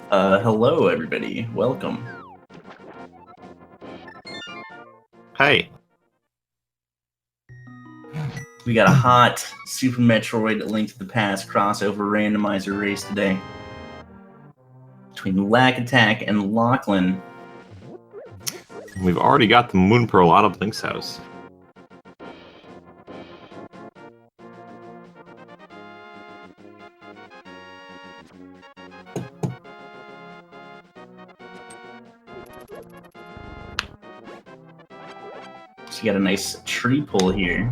Hello everybody, welcome. Hey. We got a hot Super Metroid Link to the Past crossover randomizer race today between Lackattack and Locklen. We've already got the Moon Pearl out of Link's house. So you got a nice tree pull here.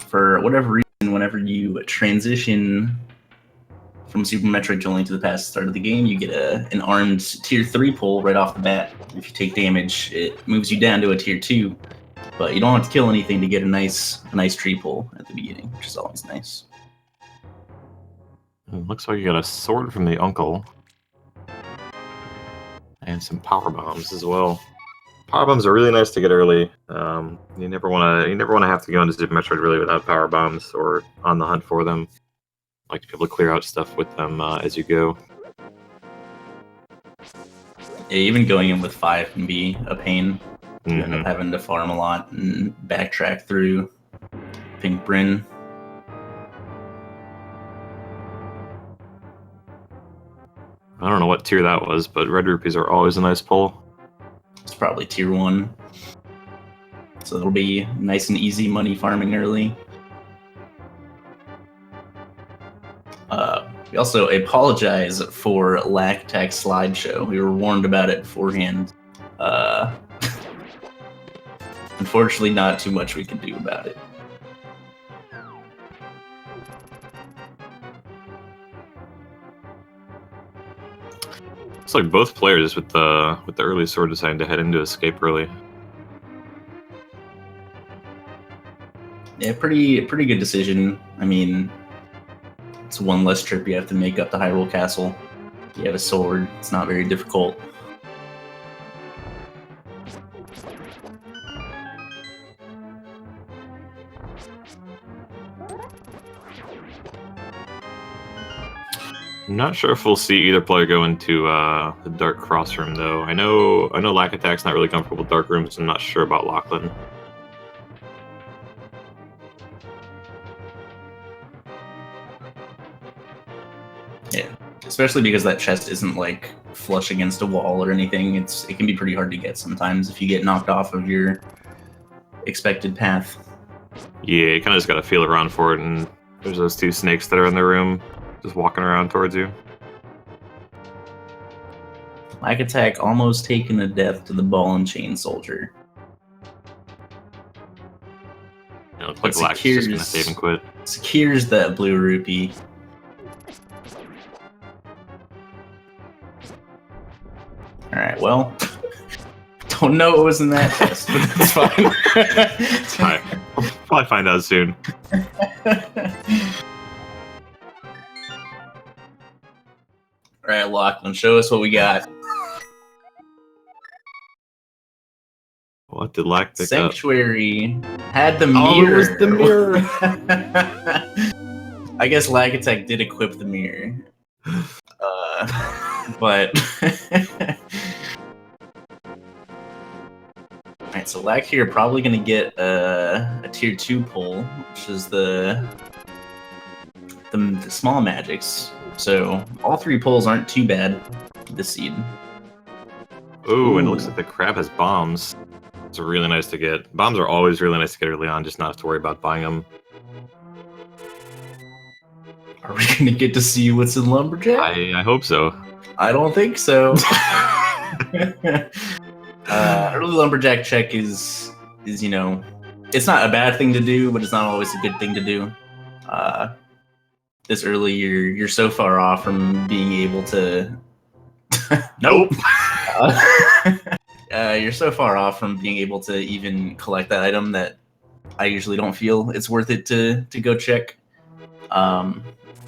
For whatever reason, whenever you transition from Super Metroid to Link to the Past at the start of the game, you get an armed Tier 3 pull right off the bat. If you take damage, it moves you down to a Tier 2. But you don't have to kill anything to get a nice tree pull at the beginning, which is always nice. It looks like you got a sword from the uncle. And some power bombs as well. Power bombs are really nice to get early. You never wanna have to go into Super Metroid really without power bombs or on the hunt for them. Like to be able to clear out stuff with them as you go. Yeah, even going in with 5 can be a pain. You end up having to farm a lot and backtrack through Pink Bryn. I don't know what tier that was, but red rupees are always a nice pull. It's probably Tier 1. So it'll be nice and easy money farming early. We also apologize for lackattack slideshow. We were warned about it beforehand. Unfortunately, not too much we can do about it. It's like both players with the early sword deciding to head into escape early. Yeah, pretty good decision. I mean, it's one less trip you have to make up to Hyrule Castle. You have a sword, it's not very difficult. I'm not sure if we'll see either player go into the Dark Cross Room, though. I know Lackattack's not really comfortable with Dark Rooms. I'm not sure about Locklen. Yeah, especially because that chest isn't like flush against a wall or anything. It can be pretty hard to get sometimes if you get knocked off of your expected path. Yeah, you kind of just gotta feel around for it, and there's those 2 snakes that are in the room, just walking around towards you. Lackattack almost taken a death to the ball and chain soldier. It looks like Lack's just gonna save and quit. Secures that blue rupee. Alright, well, don't know what was in that chest, but that's fine. It's fine. We'll probably find out soon. Alright, Locklen, show us what we got. What did Lack pick Sanctuary had the Oh, mirror. it was the mirror! I guess Lackattack did equip the mirror. But... Alright, so Lack here probably gonna get a Tier 2 pull, which is the small magics. So all 3 pulls aren't too bad this seed. Ooh, and it looks like the crab has bombs. It's really nice to get. Bombs are always really nice to get early on, just not have to worry about buying them. Are we gonna get to see what's in Lumberjack? I hope so. I don't think so. Early Lumberjack check is you know, it's not a bad thing to do, but it's not always a good thing to do. This early, you're so far off from being able to. Nope. You're so far off from being able to even collect that item that I usually don't feel it's worth it to go check.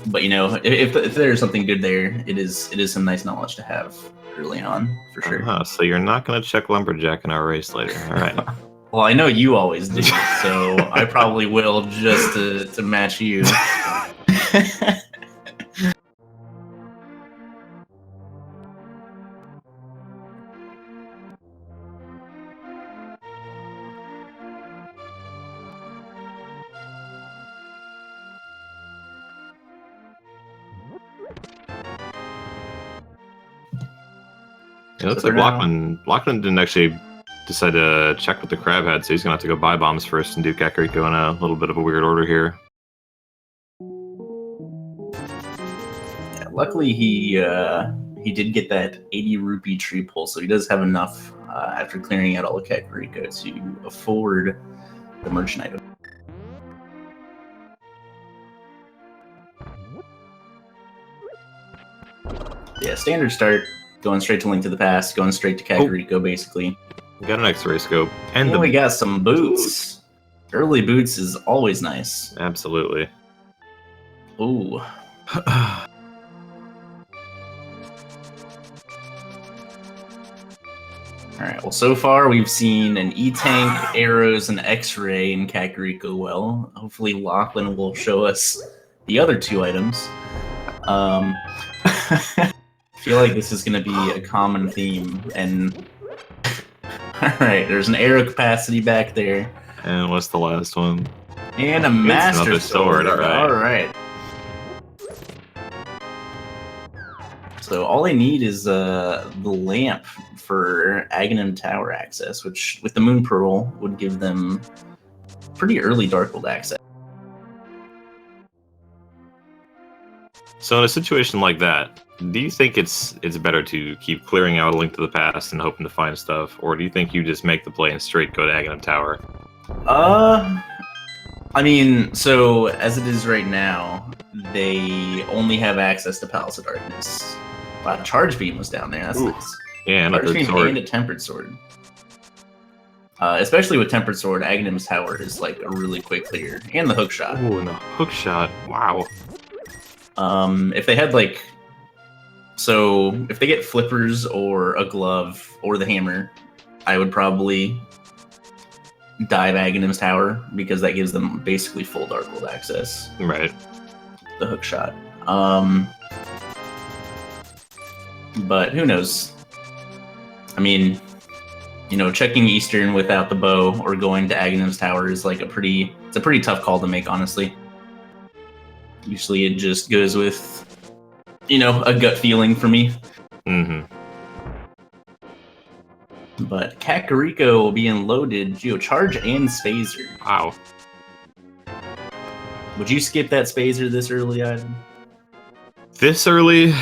But you know, if there's something good there, it is some nice knowledge to have early on for sure. So you're not gonna check Lumberjack in our race later. All right. Well, I know you always do, so I probably will just to match you. It looks like Locklen didn't actually decide to check what the crab had, so he's gonna have to go buy bombs first and do Kakariko in a little bit of a weird order here. Yeah, luckily, he did get that 80 rupee tree pull, so he does have enough after clearing out all the Kakariko to afford the merchant item. Yeah, standard start, going straight to Link to the Past, going straight to Kakariko, basically. We got an X-ray scope, and we got some boots. Early boots is always nice. Absolutely. Ooh. Alright, well, so far we've seen an E-Tank, arrows, and X-ray in Kakariko well. Hopefully Locklen will show us the other two items. I feel like this is going to be a common theme, and... Alright, there's an arrow capacity back there. And what's the last one? And a Master Sword. Alright. So all I need is the lamp for Aghanim Tower access, which with the Moon Pearl would give them pretty early Darkwood access. So in a situation like that, do you think it's better to keep clearing out A Link to the Past and hoping to find stuff, or do you think you just make the play and straight go to Aghanim Tower? I mean, so as it is right now, they only have access to Palace of Darkness. Wow, Charge Beam was down there. That's nice. Yeah, and Charge Beam sword. and a Tempered Sword. Especially with Tempered Sword, Aghanim's Tower is like a really quick clear, and the hook shot. Ooh, and the hook shot! Wow. If they had like, so if they get flippers or a glove or the hammer, I would probably dive Aghanim's Tower because that gives them basically full Darkwood access. Right. The hook shot. But who knows? I mean, you know, checking Eastern without the bow or going to Aghanim's Tower is like a pretty tough call to make, honestly. Usually it just goes with, you know, a gut feeling for me. Mm-hmm. But Kakariko being loaded, Geocharge and Spazer. Wow. Would you skip that Spazer this early, Ivan? This early?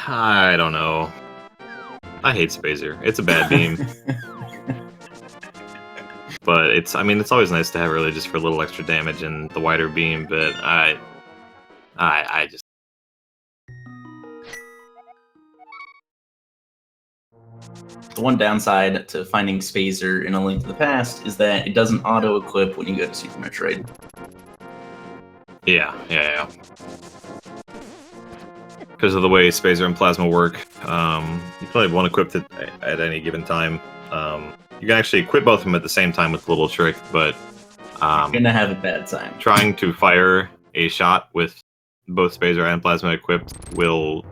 I don't know. I hate Spazer. It's a bad beam. But it's always nice to have early just for a little extra damage and the wider beam, but I just... The one downside to finding Spazer in A Link to the Past is that it doesn't auto-equip when you go to Super Metroid. Yeah. Because of the way Spazer and Plasma work, you can only have one equipped at any given time. You can actually equip both of them at the same time with a little trick, but... You're gonna have a bad time. Trying to fire a shot with both Spazer and Plasma equipped will...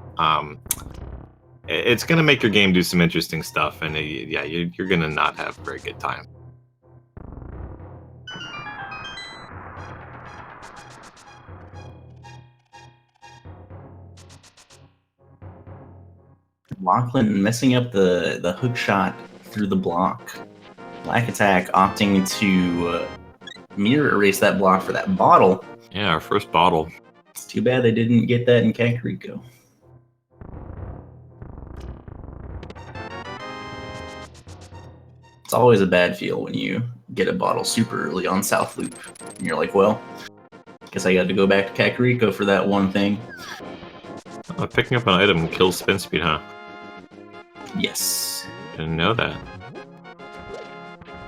it's going to make your game do some interesting stuff, and yeah, you're going to not have a very good time. Locklen messing up the hook shot through the block. Lackattack opting to mirror erase that block for that bottle. Yeah, our first bottle. It's too bad they didn't get that in Kakariko. It's always a bad feel when you get a bottle super early on South Loop. And you're like, well, guess I got to go back to Kakariko for that one thing. Picking up an item kills spin speed, huh? Yes. Didn't know that.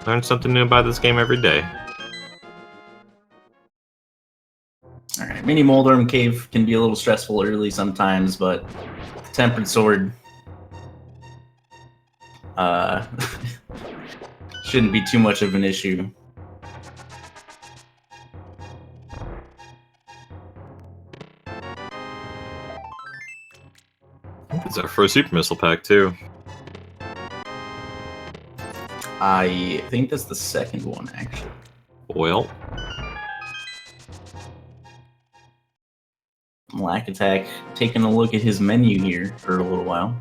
Learn something new about this game every day. Alright, Mini Moldorm Cave can be a little stressful early sometimes, but Tempered Sword shouldn't be too much of an issue. It's our first Super Missile pack, too. I think that's the second one, actually. Well. Lackattack taking a look at his menu here for a little while.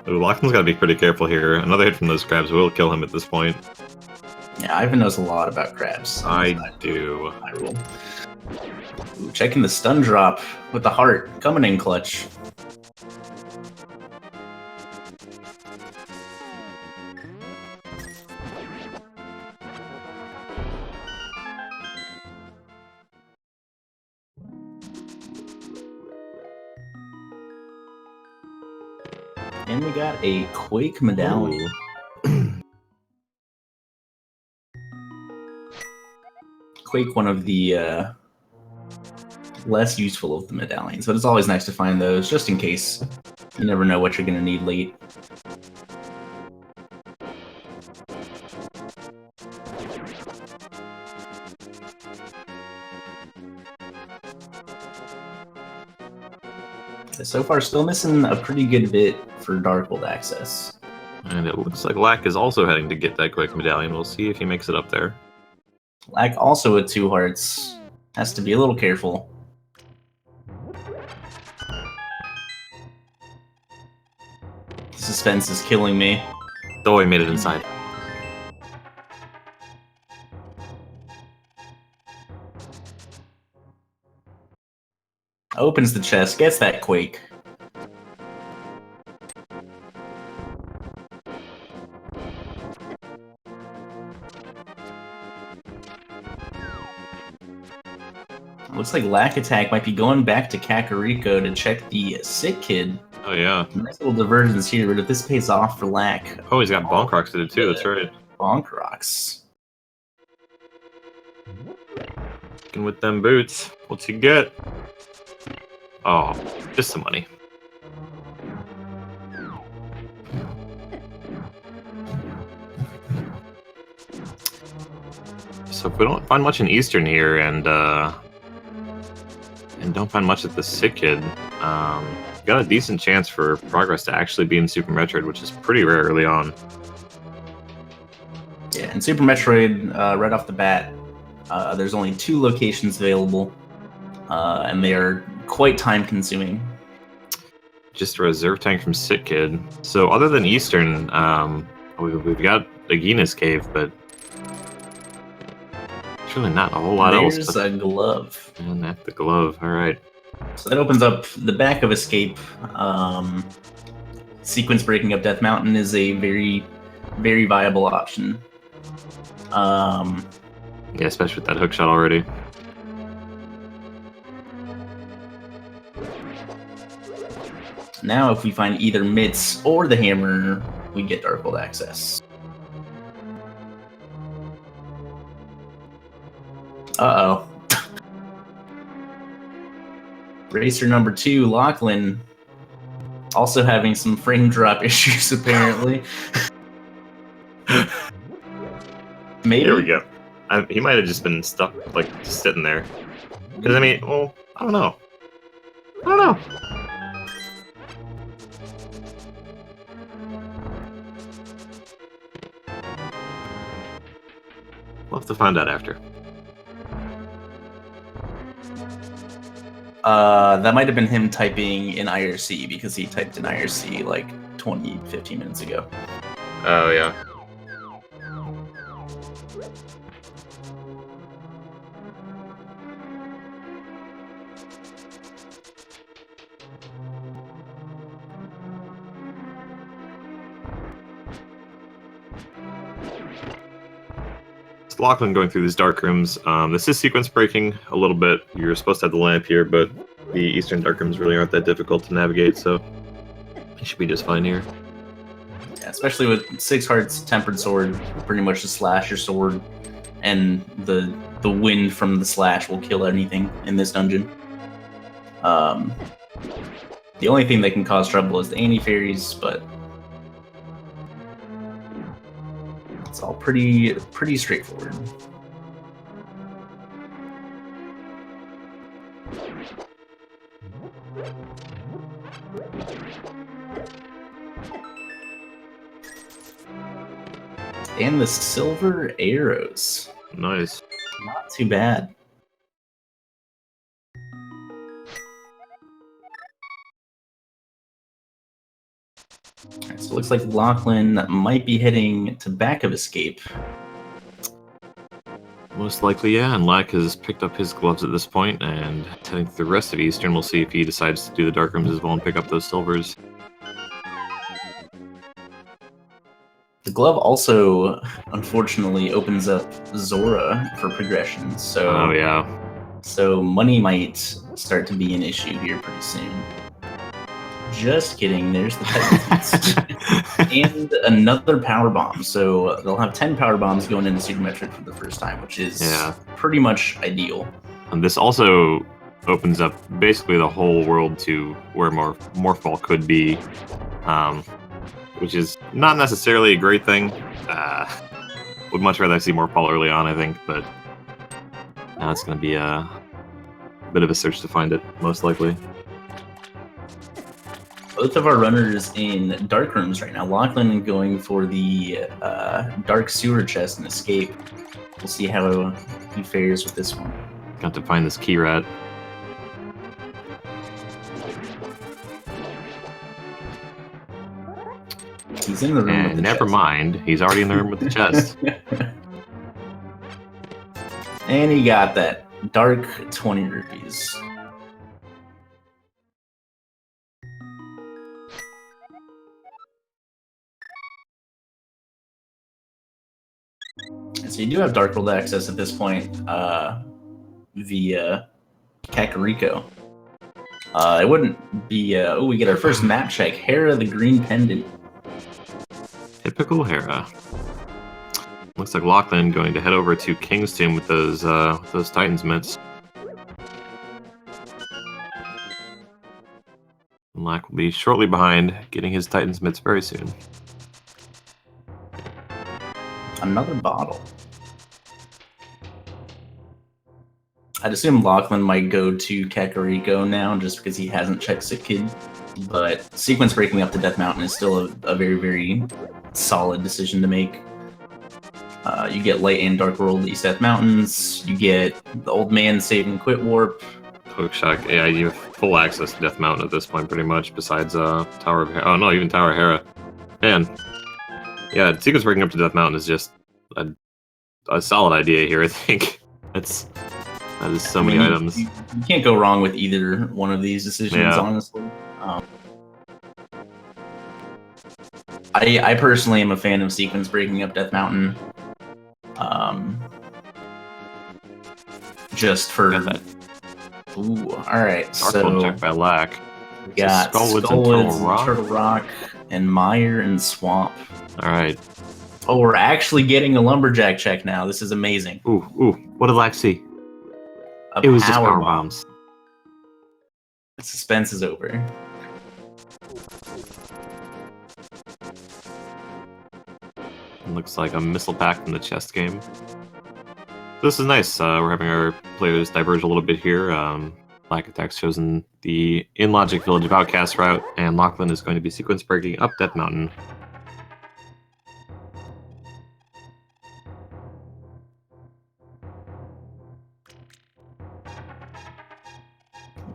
Ooh, Locklen's gotta be pretty careful here. Another hit from those crabs will kill him at this point. Yeah, Ivan knows a lot about crabs. I do. I rule. Ooh, checking the stun drop with the heart. Coming in clutch. And we got a Quake medallion. Quake, one of the less useful of the medallions, but it's always nice to find those, just in case. You never know what you're going to need late. So far, still missing a pretty good bit for Darkhold access. And it looks like Lack is also heading to get that Quake medallion. We'll see if he makes it up there. Lack also with 2 hearts. Has to be a little careful. The suspense is killing me. Oh, he made it inside. Opens the chest, gets that Quake. Looks like Lackattack might be going back to Kakariko to check the sick kid. Oh, yeah. Nice little divergence here, but if this pays off for Lack... Oh, he's got Bonk Rocks to do, too. That's right. Bonk Rocks. And with them boots, what's he get? Oh, just some money. So if we don't find much in Eastern here, and don't find much at the sick kid, got a decent chance for progress to actually be in Super Metroid, which is pretty rare early on. Yeah, in Super Metroid, right off the bat, there's only 2 locations available, and they are quite time-consuming. Just a reserve tank from Sick Kid. So other than Eastern, we've got Agina's Cave, but it's really not a whole lot else. There's a glove. And that's the glove, alright. So that opens up the back of Escape. Sequence breaking up Death Mountain is a very, very viable option. Yeah, especially with that hookshot already. Now if we find either Mitts or the hammer, we get Darkhold access. Uh-oh. Racer number 2, Locklen, also having some frame drop issues, apparently. Maybe. Here we go. He might have just been stuck, like, just sitting there. Because, I mean, well, I don't know. I don't know. We'll have to find out after. That might have been him typing in IRC, because he typed in IRC like 15 minutes ago. Oh, yeah. Locklen going through these dark rooms. This is sequence breaking a little bit. You're supposed to have the lamp here, but the Eastern dark rooms really aren't that difficult to navigate, so you should be just fine here. Yeah, especially with 6 hearts, tempered sword, pretty much just slash your sword, and the wind from the slash will kill anything in this dungeon. The only thing that can cause trouble is the anti-fairies, but it's all pretty straightforward. And the silver arrows. Nice. Not too bad. Alright, so it looks like Locklen might be heading to back of escape. Most likely, yeah. And Lack has picked up his gloves at this point and heading through the rest of Eastern. We'll see if he decides to do the Dark Rooms as well and pick up those silvers. The glove also, unfortunately, opens up Zora for progression. So, Oh, yeah. So money might start to be an issue here pretty soon. Just kidding. There's the Titans. And another power bomb. So they'll have 10 power bombs going into Super Metroid for the first time, which is pretty much ideal. And this also opens up basically the whole world to where Morphball could be, which is not necessarily a great thing. Would much rather see Morphball early on, I think, but now it's going to be a bit of a search to find it, most likely. Both of our runners in Dark Rooms right now. Locklen going for the Dark Sewer Chest and Escape. We'll see how he fares with this one. Got to find this key rat. He's in the room with the never chest. mind, he's already in the room with the chest. And he got that dark 20 rupees. So you do have Dark World access at this point via Kakariko. It wouldn't be... oh, we get our first map check. Hera the Green Pendant. Typical Hera. Looks like Locklen going to head over to King's Tomb with those Titans mitts. And Lack will be shortly behind, getting his Titans mitts very soon. Another bottle. I'd assume Locklen might go to Kakariko now, just because he hasn't checked Sick Kid. But sequence breaking up to Death Mountain is still a very, very solid decision to make. You get Light and Dark World East Death Mountains. You get the Old Man Save and Quit Warp. Hookshot, yeah, you have full access to Death Mountain at this point, pretty much, besides Tower of Hera. Oh no, even Tower of Hera. Man. Yeah, sequence breaking up to Death Mountain is just a solid idea here, I think. That is so many items. You can't go wrong with either one of these decisions, honestly. I personally am a fan of sequence breaking up Death Mountain. Just for... Ooh, alright, so... check by Lack. We got Skullwoods and Turtle Rock, and Mire and Swamp. Alright. Oh, we're actually getting a Lumberjack check now. This is amazing. Ooh, what did Lack see? It was just power bombs. The suspense is over. It looks like a missile pack from the chest game. This is nice. We're having our players diverge a little bit here. Lackattack's chosen the In-Logic Village of Outcast route, and Locklen is going to be sequence breaking up Death Mountain.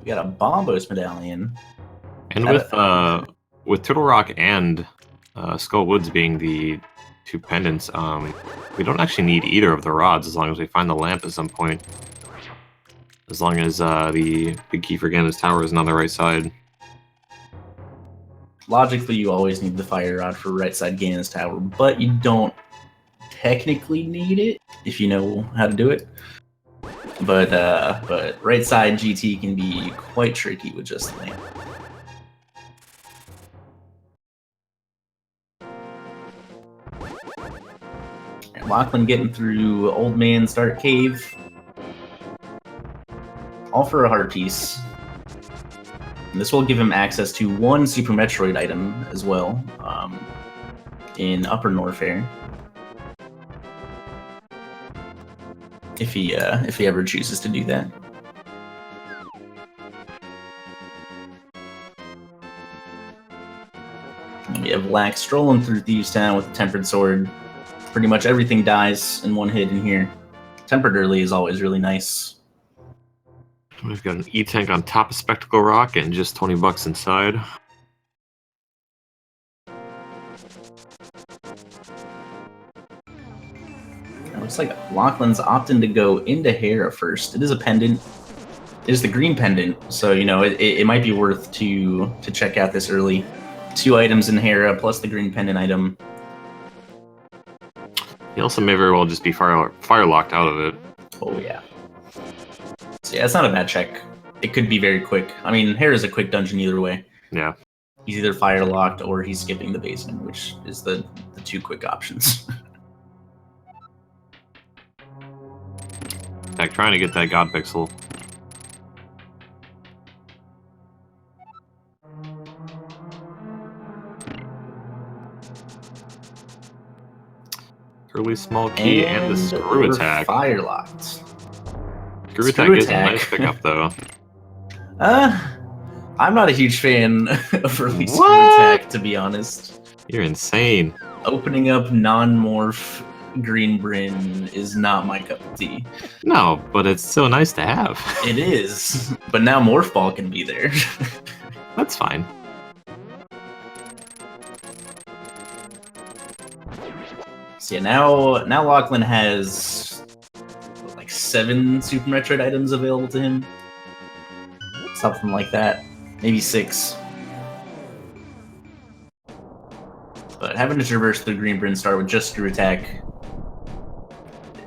We got a Bombos medallion. And with Turtle Rock and Skull Woods being the two pendants, we don't actually need either of the rods as long as we find the lamp at some point. As long as the big key for Ganon's tower is on the right side. Logically, you always need the fire rod for right side Ganon's tower, but you don't technically need it if you know how to do it. But right side GT can be quite tricky with just the lamp. And Locklen getting through Old Man's Dark Cave. All for a heart piece. And this will give him access to one Super Metroid item as well, in Upper Norfair. If he ever chooses to do that. And we have Lack strolling through Thieves Town with a Tempered Sword. Pretty much everything dies in one hit in here. Tempered early is always really nice. We've got an E-Tank on top of Spectacle Rock and just 20 bucks inside. It looks like Locklen's opting to go into Hera first. It is a pendant. It is the green pendant, so you know it might be worth to check out this early. 2 items in Hera plus the green pendant item. He also may very well just be fire locked out of it. Oh yeah. So yeah, it's not a bad check. It could be very quick. I mean, Hera's a quick dungeon either way. Yeah. He's either fire locked or he's skipping the basement, which is the 2 quick options. Like trying to get that God Pixel. Early small key and the screw we're attack. Fire locked. Screw attack is a nice pickup though. I'm not a huge fan of early screw attack, to be honest. You're insane. Opening up non-morph Green Bryn is not my cup of tea. No, but it's so nice to have. It is, but now Morph Ball can be there. That's fine. So yeah, now Locklen has what, like 7 Super Metroid items available to him. Something like that. Maybe 6. But having to traverse through Green Bryn Star with just Screw Attack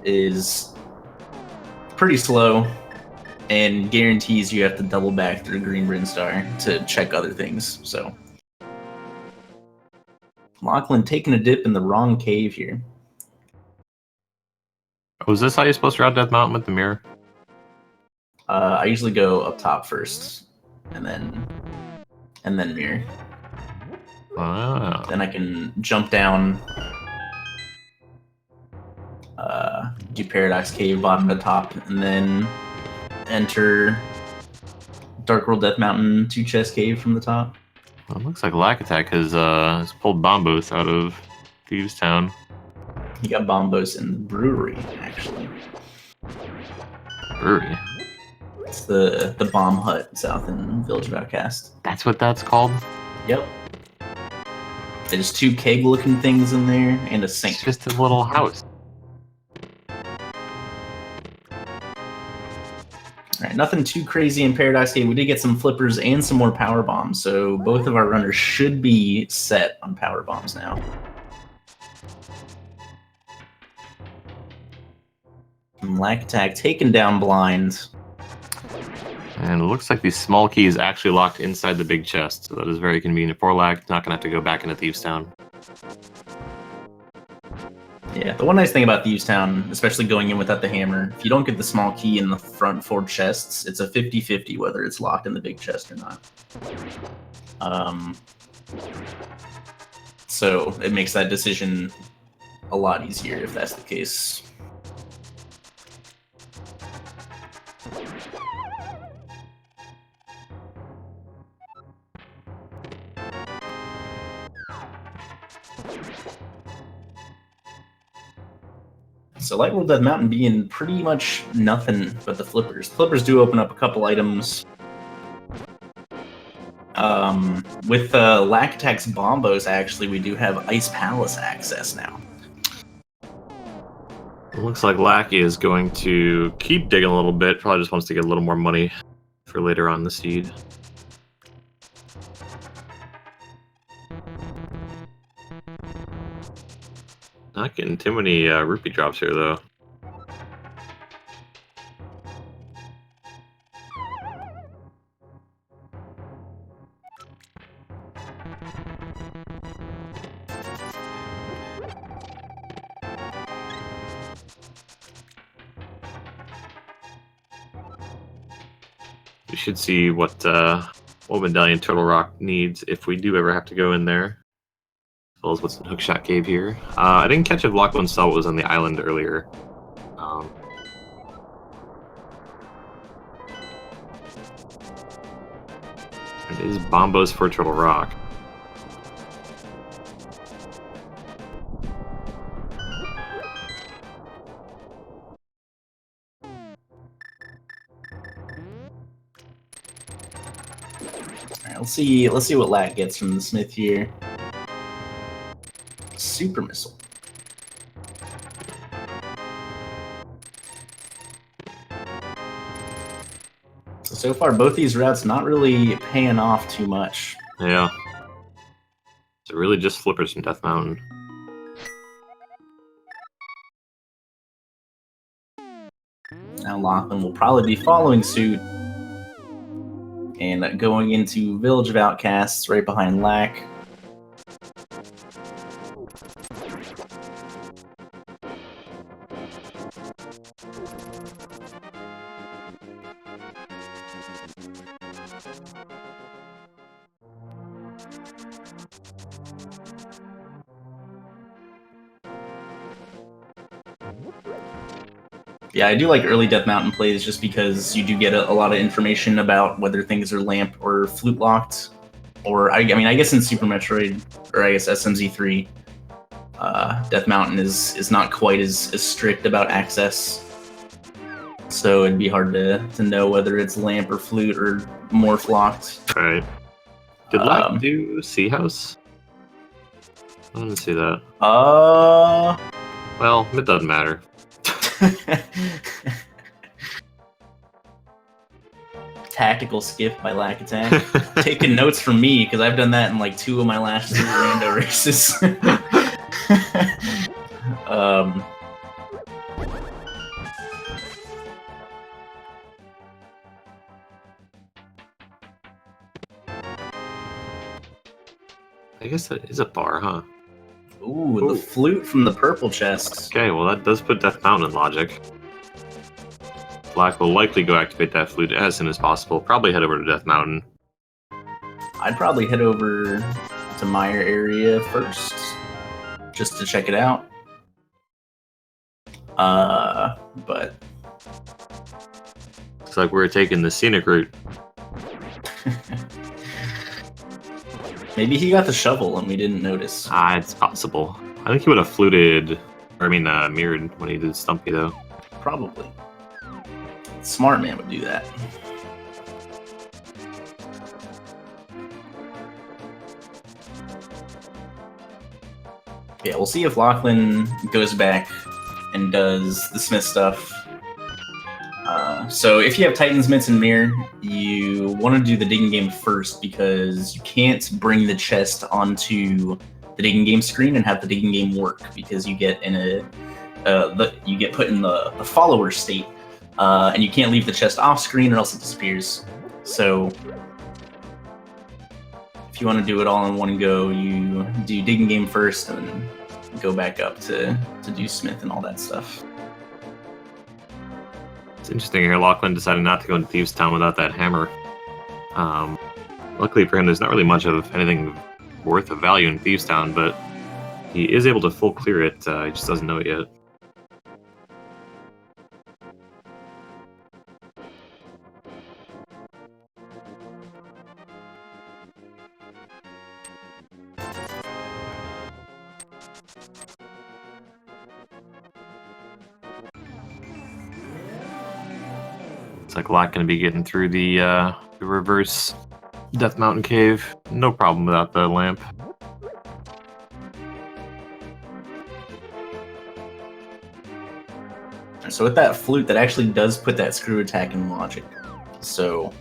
is pretty slow and guarantees you have to double back through Green Bryn Star to check other things. So Locklen taking a dip in the wrong cave here. Was this how you're supposed to route Death Mountain with the mirror? I usually go up top first, and then mirror. Wow. Then I can jump down, do Paradox Cave bottom to top, and then enter Dark World Death Mountain 2 Chest Cave from the top. Well, it looks like lackattack has pulled Bombos out of Thieves Town. He got Bombos in the brewery, actually. Brewery? It's the bomb hut south in Village of Outcast. That's what that's called? Yep. There's 2 keg-looking things in there and a sink. It's just a little house. Alright, nothing too crazy in Paradox Cave. We did get some flippers and some more power bombs, so both of our runners should be set on power bombs now. And lackattack taken down blind. And it looks like the small key is actually locked inside the big chest, so that is very convenient for Lack. Not going to have to go back into Thieves Town. Yeah, the one nice thing about Thieves Town, especially going in without the hammer, if you don't get the small key in the front 4 chests, it's a 50-50 whether it's locked in the big chest or not. So it makes that decision a lot easier if that's the case. So Light World Death Mountain being pretty much nothing but the flippers. Flippers do open up a couple items. With Lackattack's Bombos, actually, we do have Ice Palace access now. It looks like Lackey is going to keep digging a little bit. Probably just wants to get a little more money for later on the seed. Not getting too many rupee drops here, though. We should see what Medallion Turtle Rock needs if we do ever have to go in there. As well as what's in Hookshot Cave here. I didn't catch if Locklen saw what was on the island earlier. It is Bombos for Turtle Rock. Alright, let's see what Lack gets from the Smith here. Super Missile. So far, both these routes not really paying off too much. Yeah. So really just flippers from Death Mountain. Now Locklen will probably be following suit and going into Village of Outcasts right behind Lack. Yeah, I do like early Death Mountain plays just because you do get a lot of information about whether things are lamp or flute locked. Or, I mean, I guess in Super Metroid, or I guess SMZ3, Death Mountain is not quite as strict about access. So it'd be hard to know whether it's lamp or flute or morph locked. Right. Did Lack do Sea House? I want to see that. Well, it doesn't matter. Tactical skip by lackattack. Taking notes from me because I've done that in like 2 of my last 3 rando races. I guess that is a bar, huh? Ooh, the flute from the purple chest. Okay, well that does put Death Mountain in logic. Black will likely go activate that flute as soon as possible. Probably head over to Death Mountain. I'd probably head over to Meyer area first, just to check it out. But Looks like we're taking the scenic route. Maybe he got the shovel and we didn't notice. It's possible. I think he would have fluted, or I mean, mirrored when he did Stumpy, though. Probably. Smart man would do that. Yeah, we'll see if Locklen goes back and does the Smith stuff. So if you have Titan's Mitts and Mirror, you want to do the digging game first because you can't bring the chest onto the digging game screen and have the digging game work because you get in you get put in the follower state, and you can't leave the chest off screen or else it disappears. So if you want to do it all in one go, you do digging game first and then go back up to do Smith and all that stuff. It's interesting here. Locklen decided not to go into Thieves Town without that hammer. Luckily for him, there's not really much of anything worth of value in Thieves Town, but he is able to full clear it. He just doesn't know it yet. It's like Lack going to be getting through the reverse Death Mountain Cave. No problem without the lamp. So with that flute, that actually does put that screw attack in logic. So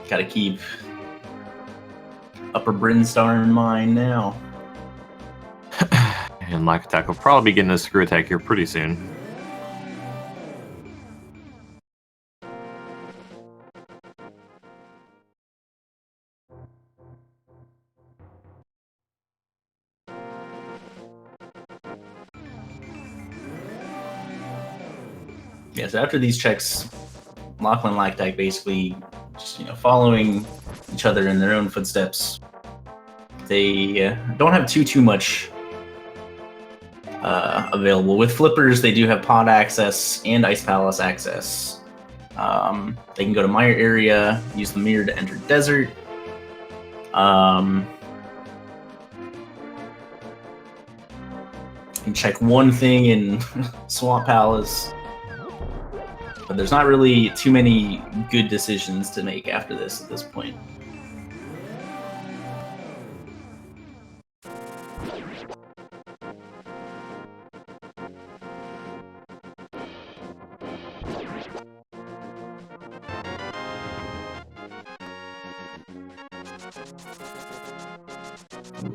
gotta keep Upper Brinstar in mind now. And Lackattack will probably be getting a screw attack here pretty soon. Yes, after these checks, Locklen and lackattack basically just, following each other in their own footsteps. They don't have too much available. With flippers, they do have pod access and Ice Palace access. They can go to Mire area, use the mirror to enter desert. Can check one thing in Swamp Palace. But there's not really too many good decisions to make after this at this point.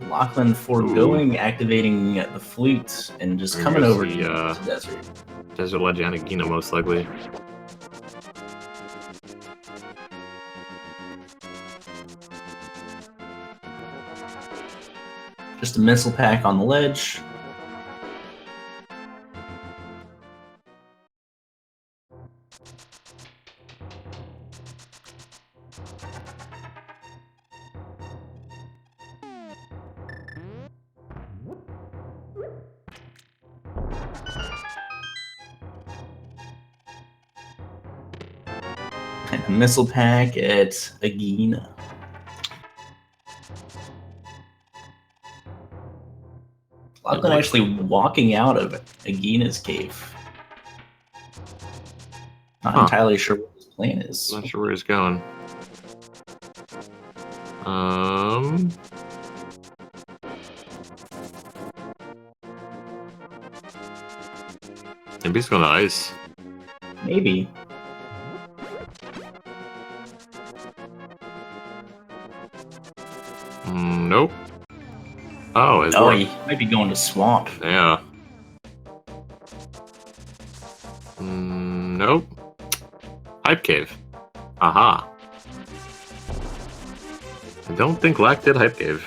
Locklen foregoing activating the flute and just coming over to desert. Desert Legend Gina, most likely. Just a missile pack on the ledge. And a missile pack at Agina. Locklen actually walking out of Agina's cave. Not entirely sure what his plan is. Not sure where he's going. Maybe he's going to ice. Maybe. Nope. Oh, he might be going to swamp. Yeah. Nope. Hype cave. Aha. I don't think Lack did hype cave.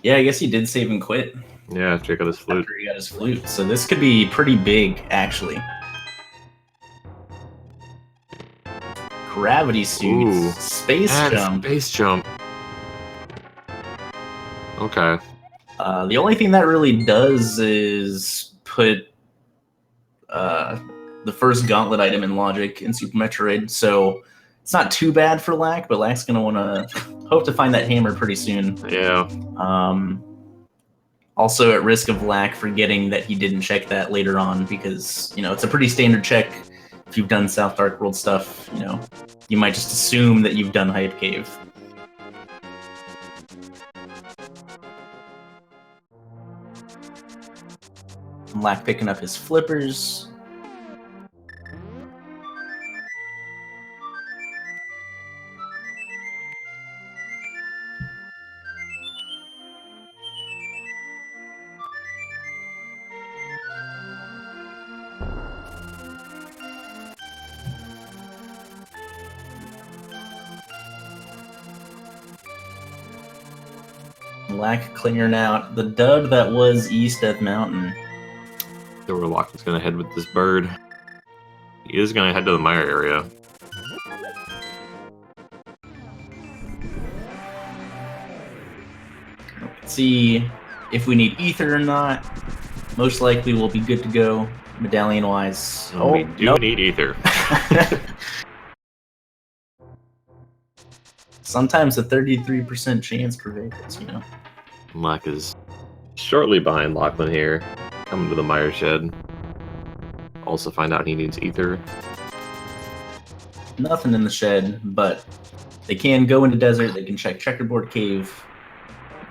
Yeah, I guess he did save and quit. Yeah, after he got his flute. After he got his flute. So this could be pretty big, actually. Gravity suits. Ooh. Space jump. Space jump. Okay. The only thing that really does is put the first gauntlet item in logic in Super Metroid, so it's not too bad for Lack, but Lack's going to want to hope to find that hammer pretty soon. Yeah. Also at risk of Lack forgetting that he didn't check that later on, because, it's a pretty standard check. If you've done South Dark World stuff, you might just assume that you've done Hype Cave. Lack picking up his flippers. Lack clearing out the dub that was East Death Mountain. So where Locklen's going to head with this bird. He is going to head to the Mire area. Let's see if we need ether or not. Most likely we'll be good to go, medallion-wise. We do need ether. Sometimes a 33% chance prevails, Lack is shortly behind Locklen here. Coming to the Mire shed. Also find out he needs ether. Nothing in the shed, but they can go into desert. They can check Checkerboard Cave.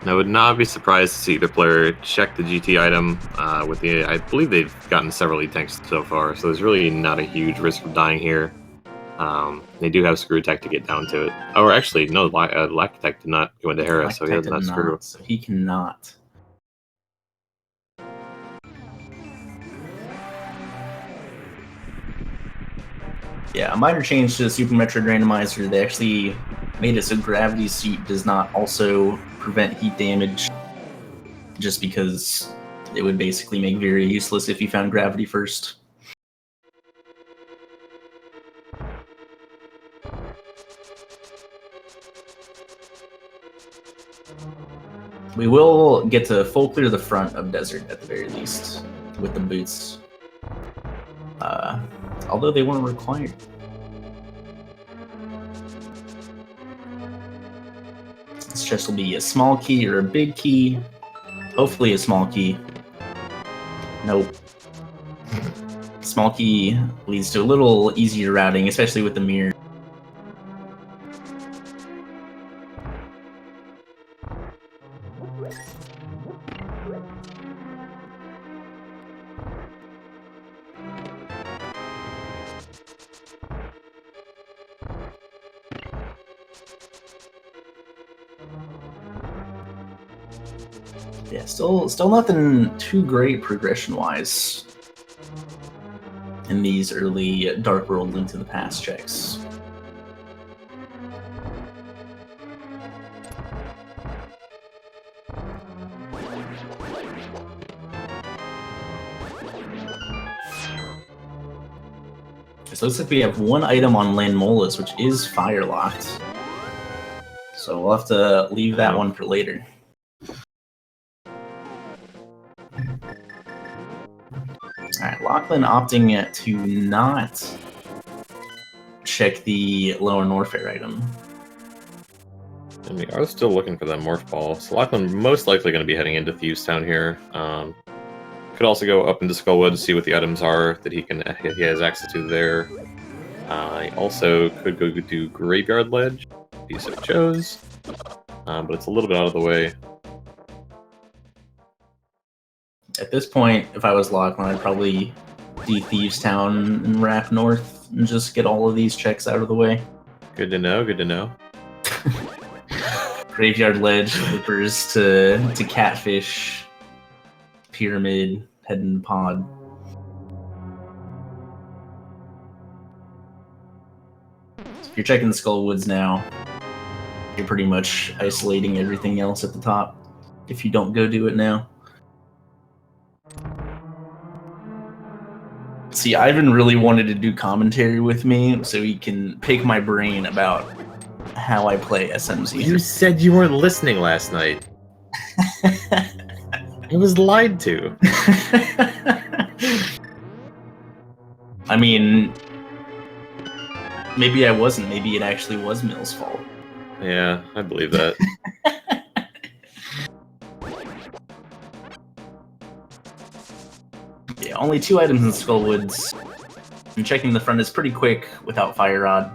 I would not be surprised to see either player check the GT item with the. I believe they've gotten several E-tanks so far, so there's really not a huge risk of dying here. They do have Screw Attack to get down to it. Or actually, no, lackattack did not go into Hera, so he does not screw. So he cannot. Yeah, a minor change to the Super Metroid Randomizer. They actually made it so Gravity Suit does not also prevent heat damage, just because it would basically make very useless if you found Gravity first. We will get to full clear the front of Desert at the very least with the boots. Although they weren't required. This chest will be a small key or a big key. Hopefully a small key. Nope. Small key leads to a little easier routing, especially with the mirror. Yeah, still nothing too great progression-wise in these early Dark World Link to the Past checks. So it looks like we have one item on Landmola's, which is fire locked. So we'll have to leave that one for later. Alright, Locklen opting to not check the lower Norfair item. And we are still looking for that Morph Ball. So Locklen most likely going to be heading into Thieves Town here. Could also go up into Skullwood to see what the items are that he has access to there. He also could go to Graveyard Ledge if he so chose, but it's a little bit out of the way. At this point, if I was Locklen, I'd probably do Thieves Town and wrap north and just get all of these checks out of the way. Good to know, good to know. Graveyard Ledge, Flippers to Catfish, Pyramid, Head and Pod. So if you're checking the Skullwoods now, you're pretty much isolating everything else at the top if you don't go do it now. See, Ivan really wanted to do commentary with me so he can pick my brain about how I play SMZ3. You said you weren't listening last night. I was lied to. I mean, maybe I wasn't. Maybe it actually was Mill's fault. Yeah, I believe that. Yeah, only 2 items in Skullwoods. And checking the front is pretty quick without Fire Rod.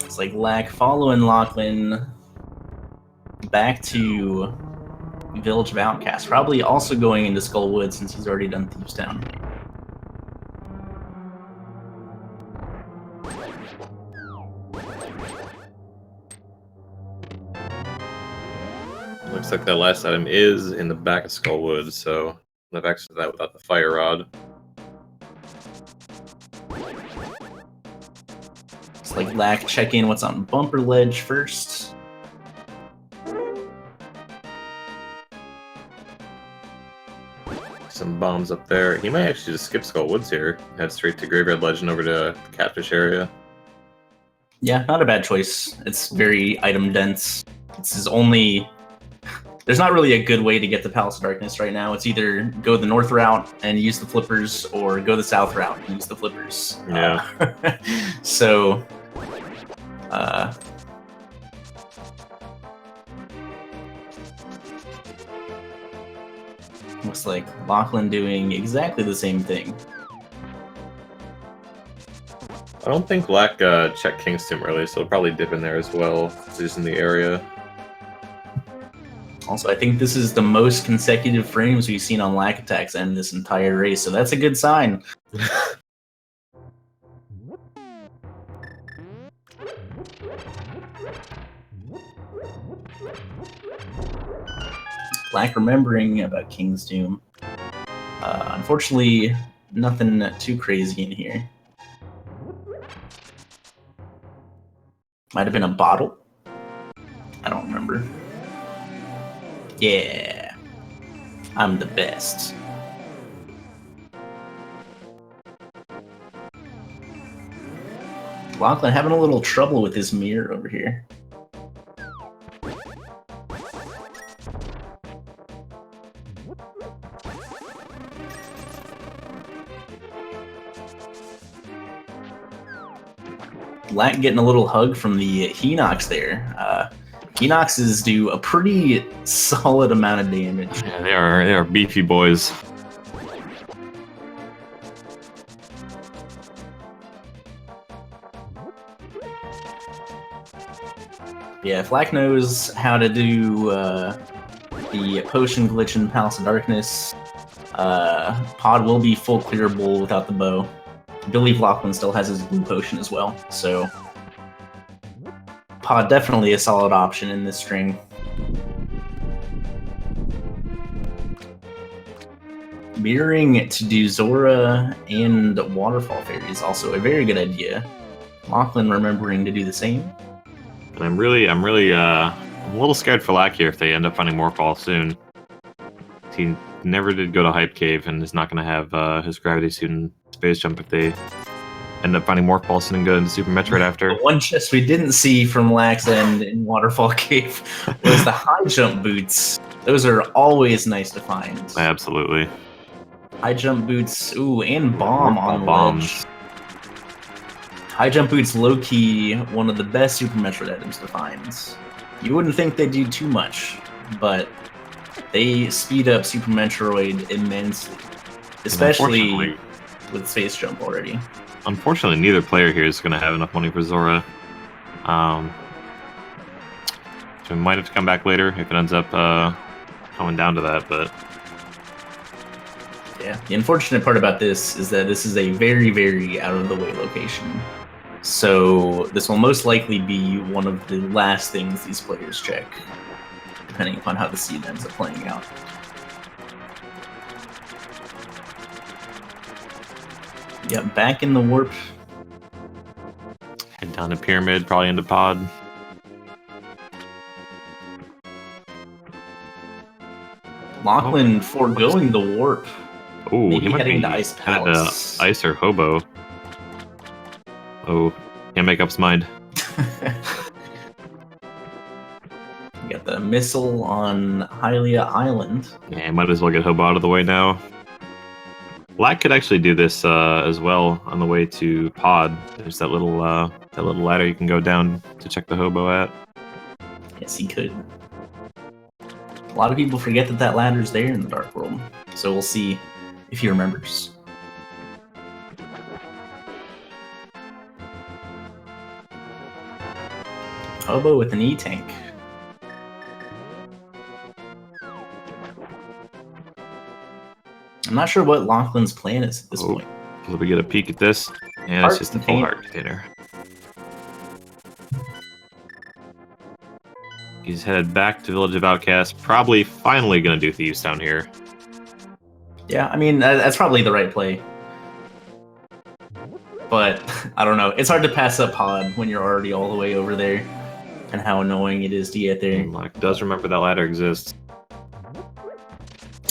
It's like Lack following Locklen back to Village of Outcasts. Probably also going into Skullwood since he's already done Thieves Town. Looks like that last item is in the back of Skullwood, so I've access to that without the Fire Rod. It's like Lack checking what's on Bumper Ledge first. Some bombs up there. He might actually just skip Skullwoods here, head straight to Graveyard Legend over to the Catfish area. Yeah, not a bad choice. It's very item dense. This is only... There's not really a good way to get the Palace of Darkness right now. It's either go the north route and use the flippers, or go the south route and use the flippers. Yeah. So... looks like Locklen doing exactly the same thing. I don't think Lack checked Kingston early, so he'll probably dip in there as well. He's in the area. Also, I think this is the most consecutive frames we've seen on Lackattack's end this entire race, so that's a good sign. Black remembering about King's Doom. Unfortunately, nothing too crazy in here. Might have been a bottle. I don't remember. Yeah. I'm the best. Locklen having a little trouble with his mirror over here. Lack getting a little hug from the Hinox there. Hinoxes do a pretty solid amount of damage. Yeah, they are beefy boys. Yeah, Flack knows how to do the potion glitch in Palace of Darkness. Pod will be full clearable without the bow. I believe Locklen still has his blue potion as well, so Pod definitely a solid option in this string. Mirroring to do Zora and Waterfall Fairy is also a very good idea. Locklen remembering to do the same. And I'm a little scared for Lack here if they end up finding Morphball soon. He never did go to Hype Cave and is not going to have his gravity suit and space jump if they end up finding Morphball soon and go into Super Metroid after. The one chest we didn't see from Lack's End in Waterfall Cave was the high jump boots. Those are always nice to find. Absolutely. High jump boots, ooh, and bomb on bombs. High jump boots, low-key, one of the best Super Metroid items to find. You wouldn't think they do too much, but they speed up Super Metroid immensely, especially with space jump already. Unfortunately, neither player here is going to have enough money for Zora. So we might have to come back later if it ends up coming down to that, but... Yeah, the unfortunate part about this is that this is a very, very out-of-the-way location. So this will most likely be one of the last things these players check, depending upon how the seed ends up playing out. Yep, back in the warp. Head down to Pyramid, probably into Pod. Locklen foregoing the warp. Oh, he might heading be to Ice headed Palace. to Ice or Hobo. Oh, can't make up his mind. We got the missile on Hylia Island. Yeah, might as well get Hobo out of the way now. Black could actually do this as well on the way to Pod. There's that little ladder you can go down to check the Hobo at. Yes, he could. A lot of people forget that that ladder's there in the Dark World, so we'll see if he remembers. Hobo with an E-tank. I'm not sure what Locklen's plan is at this point. Will we get a peek at this? Yeah, it's just a full heart container. He's headed back to Village of Outcasts. Probably finally going to do Thieves down here. Yeah, I mean, that's probably the right play. But, I don't know. It's hard to pass up Pod when you're already all the way over there. And how annoying it is to get there. Lack does remember that ladder exists.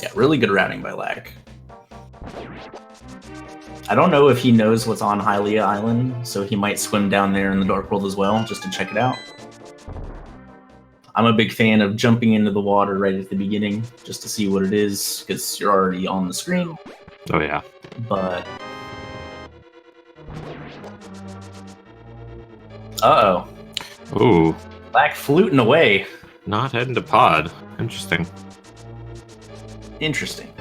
Yeah, really good routing by Lack. I don't know if he knows what's on Hylia Island, so he might swim down there in the Dark World as well, just to check it out. I'm a big fan of jumping into the water right at the beginning, just to see what it is, because you're already on the screen. Oh, yeah. But... uh-oh. Ooh. Lack fluting away. Not heading to Pod. Interesting. Interesting.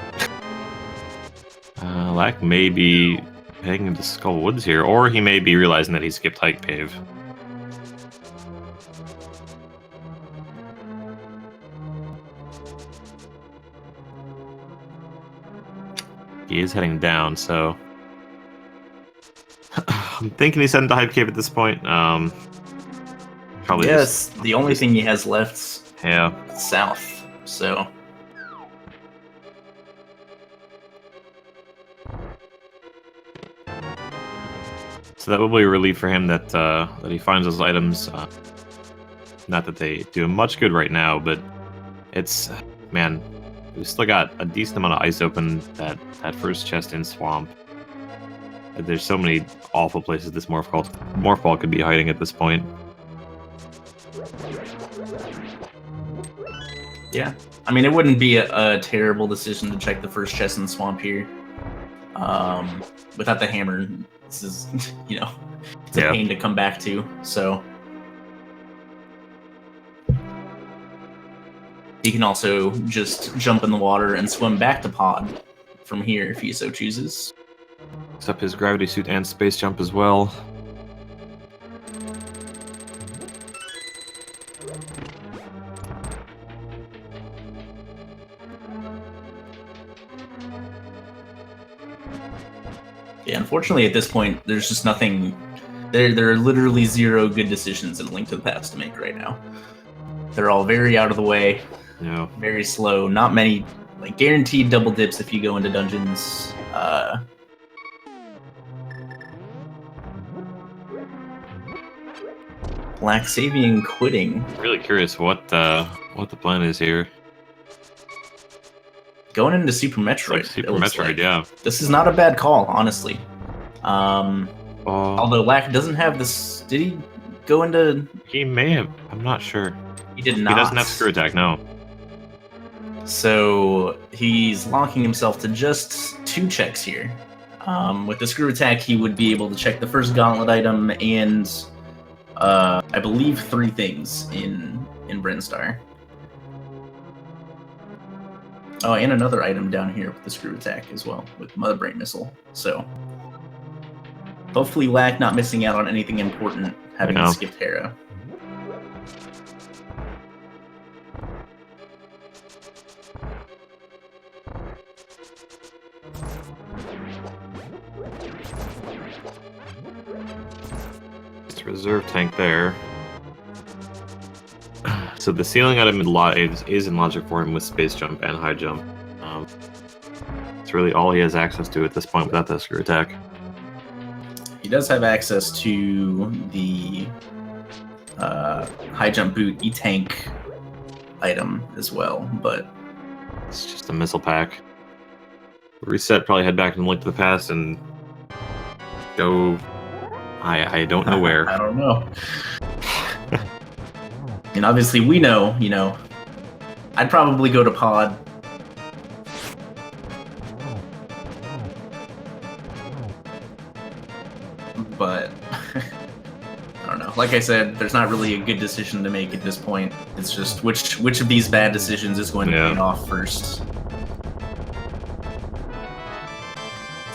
Lack may be heading into Skull Woods here, or he may be realizing that he skipped Hike Cave. He is heading down, so... I'm thinking he's heading to Hype Cave at this point. Probably yes, the only thing he has left yeah. south. So So that will be a relief for him that that he finds those items. Not that they do him much good right now, but it's man, we've still got a decent amount of ice open. That first chest in swamp. There's so many awful places this morph ball could be hiding at this point. yeah, I mean, it wouldn't be a terrible decision to check the first chest in the swamp here. Without the hammer, this is, you know, it's a pain to come back to. So he can also just jump in the water and swim back to pod from here if he so chooses. Picks up his gravity suit and space jump as well. Yeah, unfortunately at this point, there's just nothing. There are literally zero good decisions in Link to the Past to make right now. They're all very out of the way. Yeah. Very slow. Not many, like, guaranteed double dips if you go into dungeons. Laxavian quitting. Really curious what the plan is here. Going into Super Metroid. Like Super Metroid, yeah. This is not a bad call, honestly. Although Lack doesn't have this. Did he go into? He may have. I'm not sure. He did not. He doesn't have screw attack, no. So he's locking himself to just 2 checks here. With the screw attack, he would be able to check the first gauntlet item and I believe 3 things in Brinstar. Oh, and another item down here with the screw attack as well, with Mother Brain Missile. So hopefully Lack not missing out on anything important, having to skip Terra. It's a reserve tank there. So the ceiling item is in logic for him with space jump and high jump. It's really all he has access to at this point without the screw attack. He does have access to the high jump boot E-tank item as well, but it's just a missile pack. Reset, probably head back and Link to the Past and go. I don't know where. I don't know. And obviously we know, you know, I'd probably go to pod. But I don't know. Like I said, there's not really a good decision to make at this point. It's just which of these bad decisions is going to pay off first.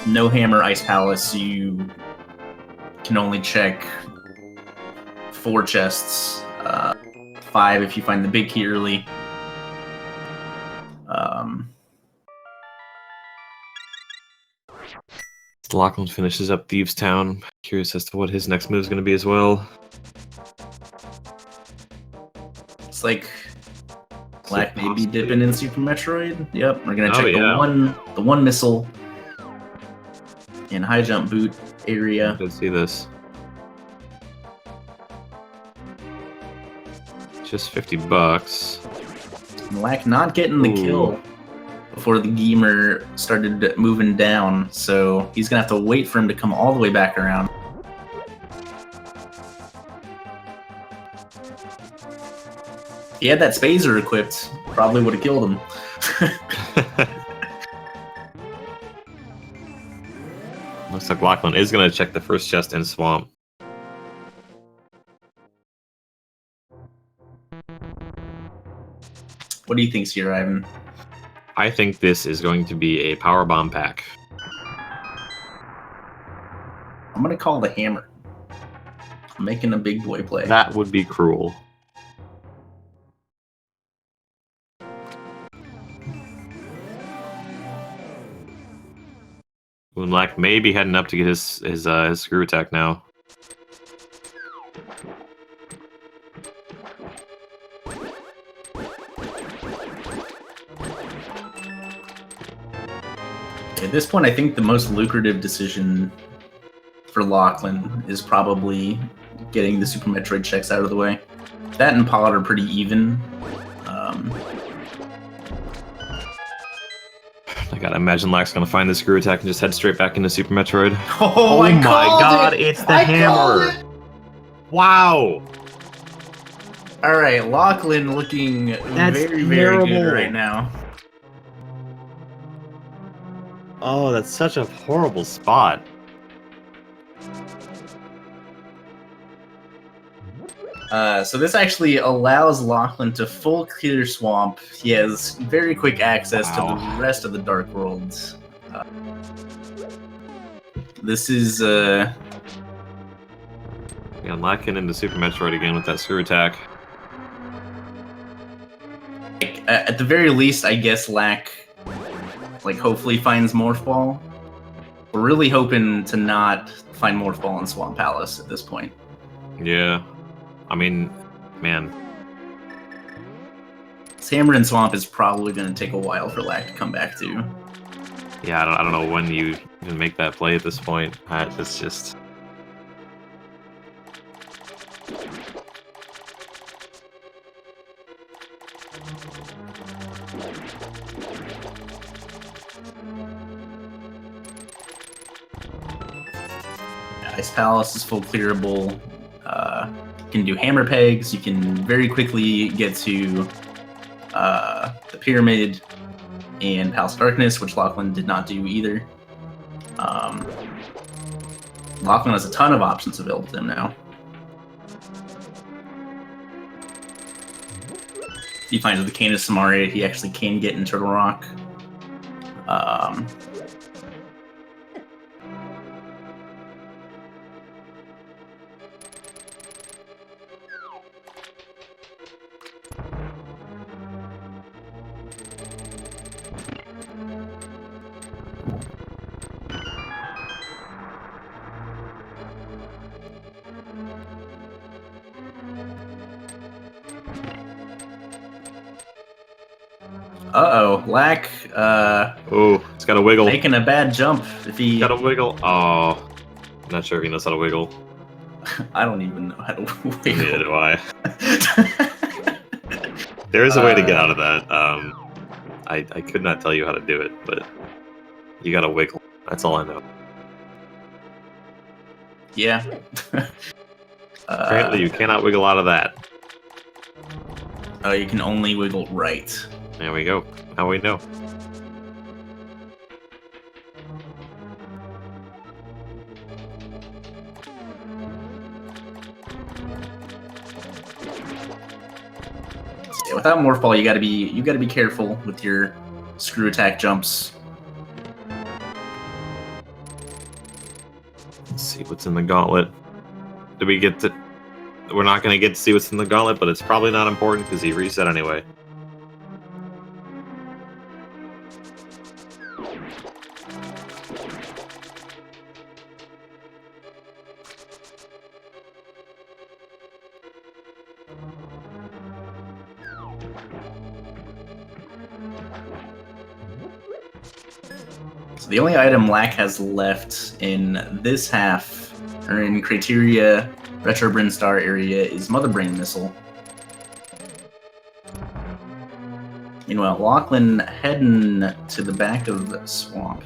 No hammer, Ice Palace. You can only check 4 chests. 5 if you find the big key early. Locklen finishes up Thieves Town. Curious as to what his next move is going to be as well. It's like Black may be dipping in Super Metroid. Yep, we're gonna check the one missile in high jump boot area. Let's see this. Just $50. Lack not getting the kill before the gamer started moving down, so he's gonna have to wait for him to come all the way back around. If he had that Spazer equipped, probably would have killed him. Looks like Locklen is gonna check the first chest in Swamp. What do you think, Sir Ivan? I think this is going to be a power bomb pack. I'm gonna call the hammer. I'm making a big boy play. That would be cruel. Moonlack may be heading up to get his screw attack now. At this point, I think the most lucrative decision for Locklen is probably getting the Super Metroid checks out of the way. That and Pod are pretty even. I gotta imagine Lack's gonna find the screw attack and just head straight back into Super Metroid. Oh my god, it's the hammer! Wow! Alright, Locklen looking very, very good right now. Oh, that's such a horrible spot. So this actually allows Locklen to full clear Swamp. He has very quick access to the rest of the Dark Worlds. This is Yeah, Locklen into Super Metroid again with that screw attack. at the very least, I guess Lack hopefully finds Morph Ball. We're really hoping to not find Morph Ball in Swamp Palace at this point. Yeah. I mean, man. Hammer and Swamp is probably going to take a while for Lack to come back to. Yeah, I don't know when you can make that play at this point. It's just... Ice Palace is full clearable. You can do hammer pegs. You can very quickly get to the Pyramid and Palace of Darkness, which Locklen did not do either. Locklen has a ton of options available to him now. If he finds the Canis Samaria, he actually can get in Turtle Rock. Uh-oh, Lack, oh, it's got a wiggle. making a bad jump. If he... Got a wiggle. Oh, I'm not sure if he knows how to wiggle. I don't even know how to wiggle. Neither do I. There is a way to get out of that. I could not tell you how to do it, but you gotta wiggle. That's all I know. Yeah. Apparently you cannot wiggle out of that. Oh, you can only wiggle right. There we go. Now we know. Yeah, without Morph Ball, you gotta be careful with your screw attack jumps. Let's see what's in the gauntlet. Do we get to... We're not going to get to see what's in the gauntlet, but it's probably not important because he reset anyway. So the only item Lack has left in this half, or in Criteria Retro Brinstar area, is Mother Brain Missile. Meanwhile, Locklen heading to the back of the swamp.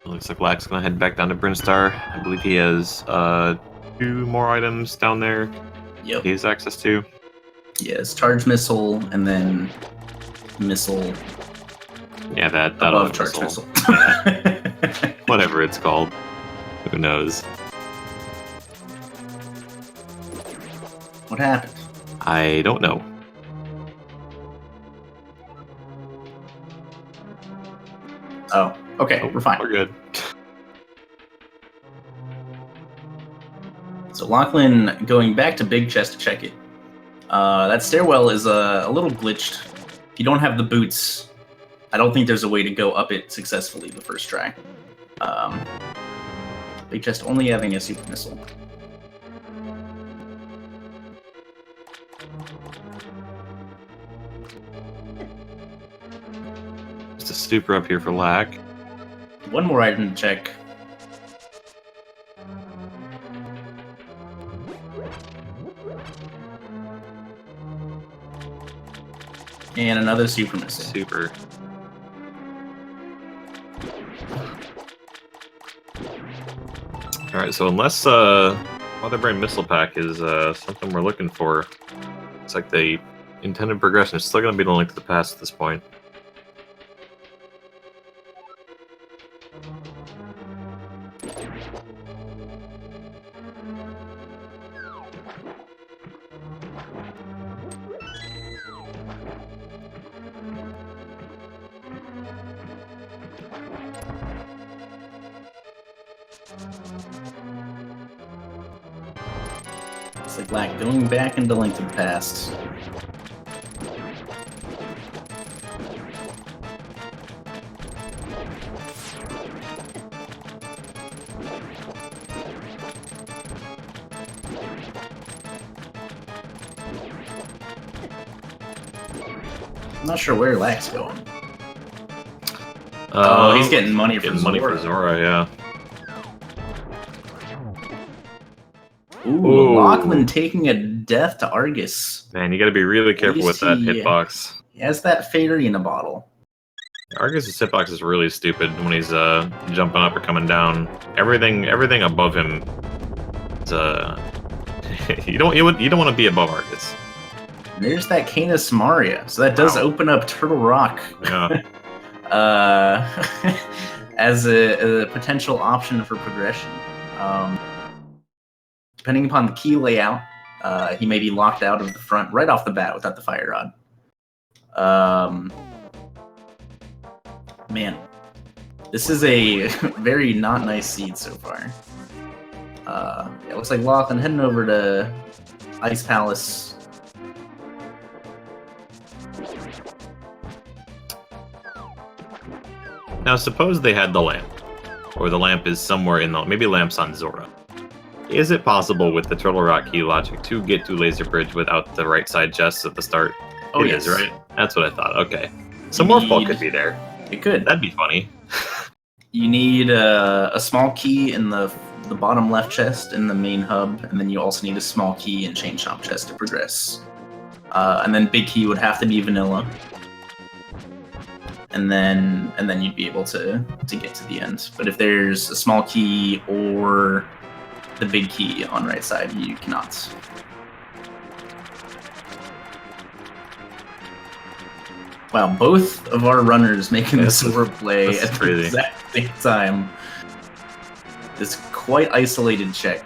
Looks like Black's gonna head back down to Brinstar. I believe he has 2 more items down there. Yep. He has access to. Yes, Charge Missile, and then Missile Yeah, that above other Charge Missile. Yeah. Whatever it's called. Who knows? What happened? I don't know. Oh, okay, we're fine. We're good. So Locklen going back to Big Chest to check it. That stairwell is a little glitched. If you don't have the boots, I don't think there's a way to go up it successfully the first try. Big chest only having a super missile. Just a super up here for Lack. One more item to check. And another super missile. Super. Alright, so unless Mother Brain Missile Pack is something we're looking for, it's like the intended progression is still going to be the link to the past at this point. It's like Lack going back into Link to the Past. I'm not sure where Lack's going. Oh, he's getting money for Zora. Money for Zora, yeah. Ooh, Locklen taking a death to Argus. Man, you gotta be really careful with that hitbox. He has that fairy in a bottle. Argus' hitbox is really stupid when he's jumping up or coming down. Everything above him is you don't want to be above Argus. And there's that Canis Maria, so that does open up Turtle Rock. Yeah. As a potential option for progression. Depending upon the key layout, he may be locked out of the front right off the bat without the fire rod. Man, this is a very not nice seed so far. It looks like Locklen heading over to Ice Palace. Now, suppose they had the lamp, or the lamp is somewhere in the maybe lamp's on Zora. Is it possible with the Turtle Rock key logic to get to Laser Bridge without the right side chests at the start? Oh, It is, right? That's what I thought. Okay. So Morphball could be there. It could. That'd be funny. You need a small key in the bottom left chest in the main hub, and then you also need a small key in Chain Shop chest to progress. And then big key would have to be vanilla. And then you'd be able to get to the end. But if there's a small key or the big key on right side, you cannot. Wow, both of our runners making this Zora play at the exact same time. This quite isolated check.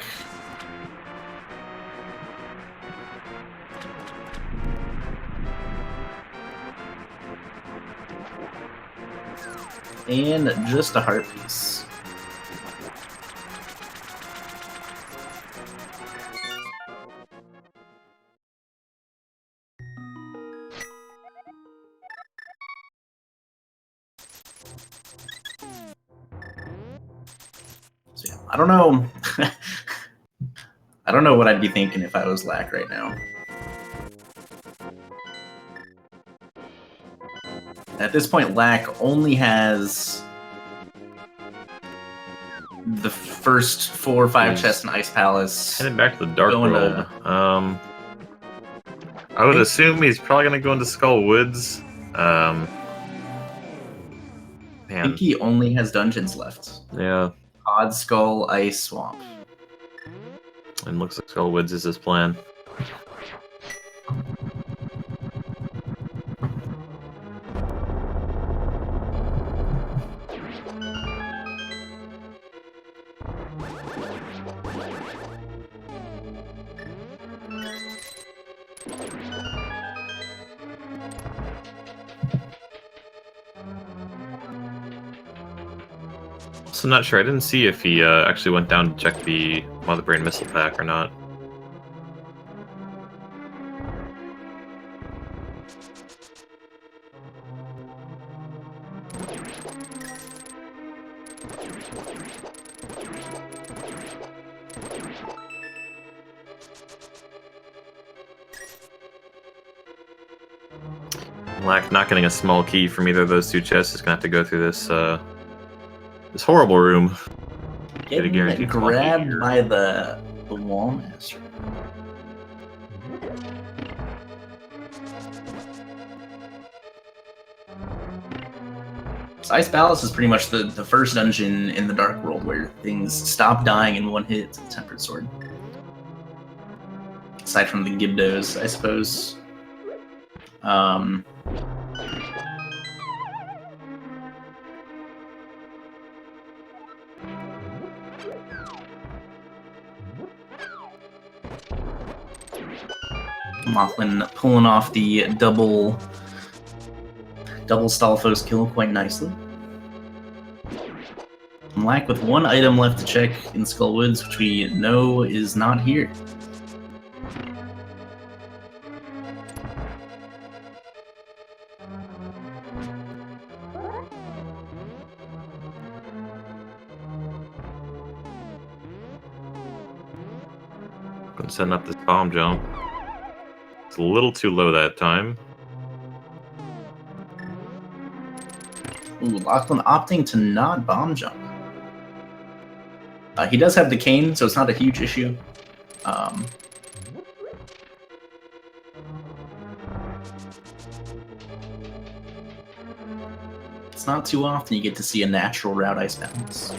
And just a heart piece. So yeah, I don't know. I don't know what I'd be thinking if I was Lack right now. At this point, Lack only has the first 4 or 5 chests in Ice Palace. Heading back to the Dark World. I would assume he's probably going to go into Skull Woods. I think he only has dungeons left. Yeah. Odd Skull, Ice Swamp. And looks like Skull Woods is his plan. I'm not sure. I didn't see if he actually went down to check the Mother Brain Missile Pack or not. Lack not getting a small key from either of those two chests is gonna have to go through this this horrible room. Get a guaranteed small key grabbed here. by the wall master. So Ice Palace is pretty much the first dungeon in the Dark World where things stop dying in one hit to the Tempered Sword. Aside from the Gibdos, I suppose. Locklen pulling off the double Stalfos kill quite nicely. Lack with one item left to check in Skull Woods, which we know is not here. Been setting up this bomb jump. It's a little too low that time. Ooh, Locklen opting to not bomb jump. He does have the cane, so it's not a huge issue. It's not too often you get to see a natural route Ice Balance.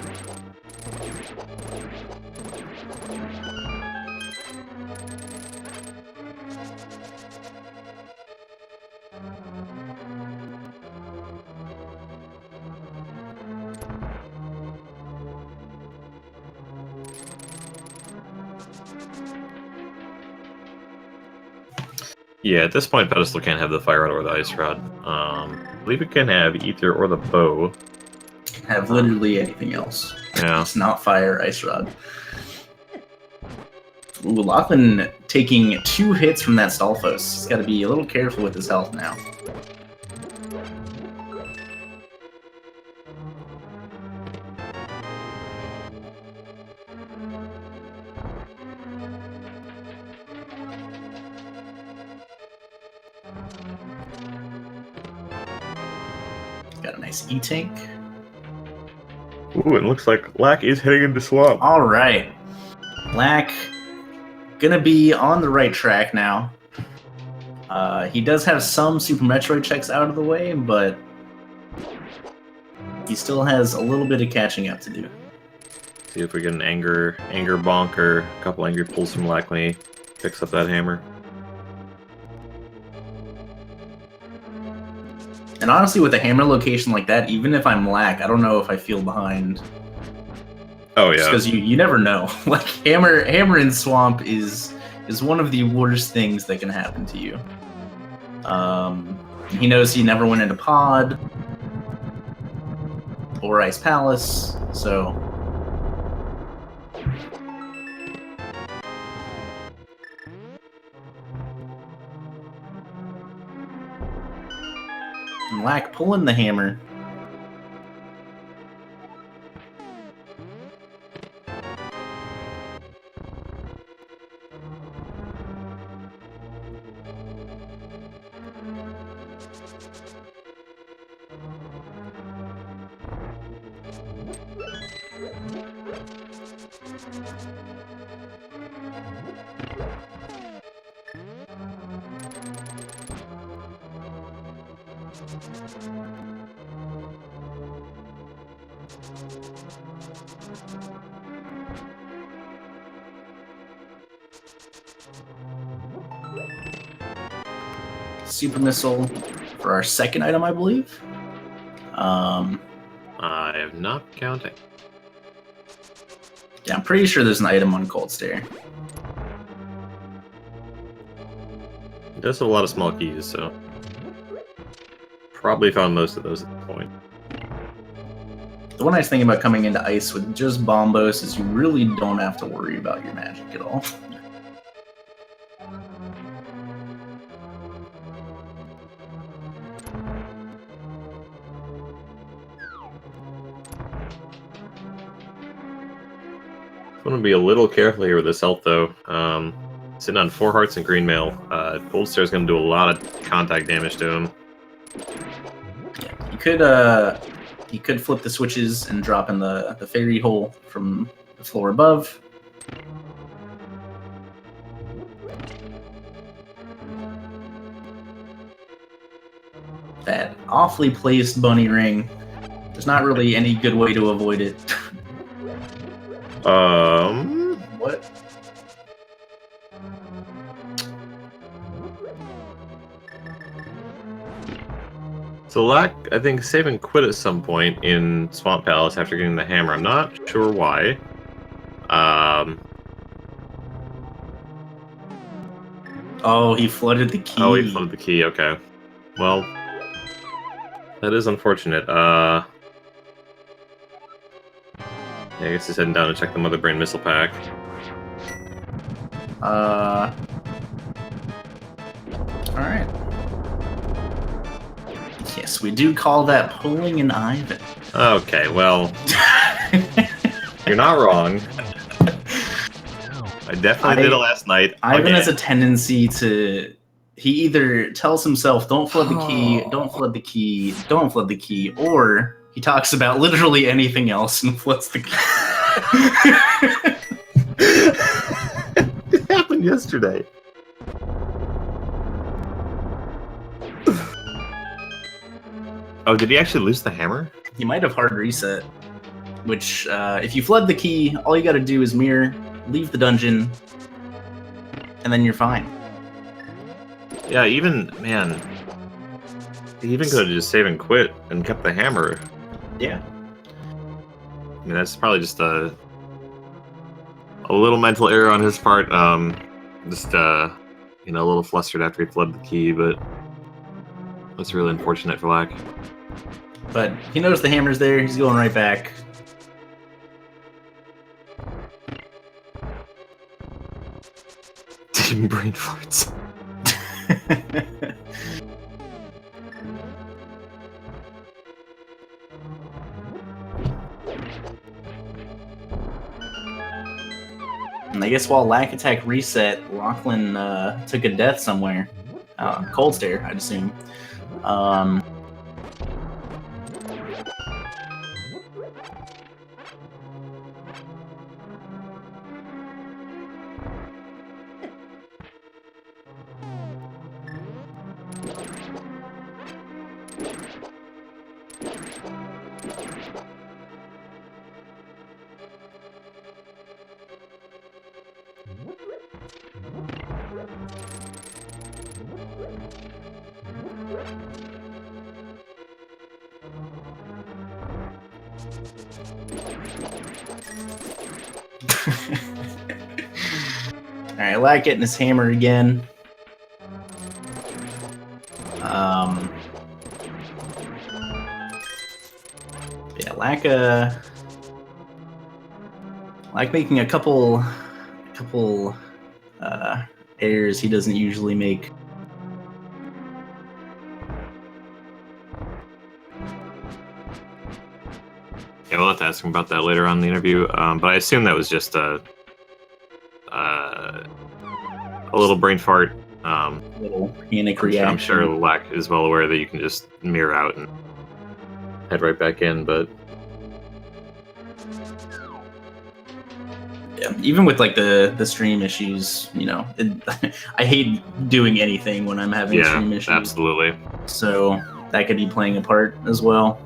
Yeah, at this point, Pedestal can't have the Fire Rod or the Ice Rod. I believe it can have Ether or the Bow. Have literally anything else. Yeah. It's not Fire, Ice Rod. Ooh, Locklen taking 2 hits from that Stalfos. He's got to be a little careful with his health now. Got a nice E-Tank. Ooh, it looks like Lack is heading into Swamp. All right. Lack gonna be on the right track now. He does have some Super Metroid checks out of the way, but he still has a little bit of catching up to do. See if we get an anger bonk or a couple angry pulls from Lack when he picks up that hammer. And honestly, with a hammer location like that, even if I'm Lack, I don't know if I feel behind. Oh yeah, Because you never know. Like hammer in Swamp is one of the worst things that can happen to you. He knows he never went into Pod or Ice Palace, so and Lack pulling the hammer. Super Missile for our second item, I believe. I am not counting. Yeah, I'm pretty sure there's an item on Cold Stare. It does have a lot of small keys, so probably found most of those at the point. The one nice thing about coming into Ice with just Bombos is you really don't have to worry about your magic at all. want to be a little careful here with this health, though. Sitting on 4 hearts and green mail. Gold Star is going to do a lot of contact damage to him. You could flip the switches and drop in the fairy hole from the floor above. That awfully placed bunny ring. There's not really any good way to avoid it. What? So Lack, I think, save and quit at some point in Swamp Palace after getting the hammer. I'm not sure why. Oh, he flooded the key. Oh, he flooded the key. Okay. Well, that is unfortunate. Yeah, I guess he's heading down to check the Mother Brain missile pack. Alright. Yes, we do call that pulling an Ivan. Okay, well, you're not wrong. I definitely did it last night. Ivan has a tendency to... He either tells himself, don't flood the key, don't flood the key, don't flood the key, or he talks about literally anything else and floods the key. It happened yesterday. Oh, did he actually lose the hammer? He might have hard reset, which, if you flood the key, all you gotta do is mirror, leave the dungeon, and then you're fine. Yeah, man, he even could have just save and quit and kept the hammer. Yeah. I mean, that's probably just a little mental error on his part. Just a little flustered after he flooded the key, but that's really unfortunate for Lack. But he knows the hammer's there. He's going right back. Team brain farts. And I guess while lackattack reset, Locklen took a death somewhere. Cold stare, I'd assume. Alright, Lack getting his hammer again. Yeah, Lack making a couple errors he doesn't usually make. Yeah, we'll have to ask him about that later on in the interview. But I assume that was just a little brain fart. Little panic reaction. I'm sure Lack is well aware that you can just mirror out and head right back in, but yeah, even with like the stream issues, I hate doing anything when I'm having stream issues. Absolutely. So that could be playing a part as well.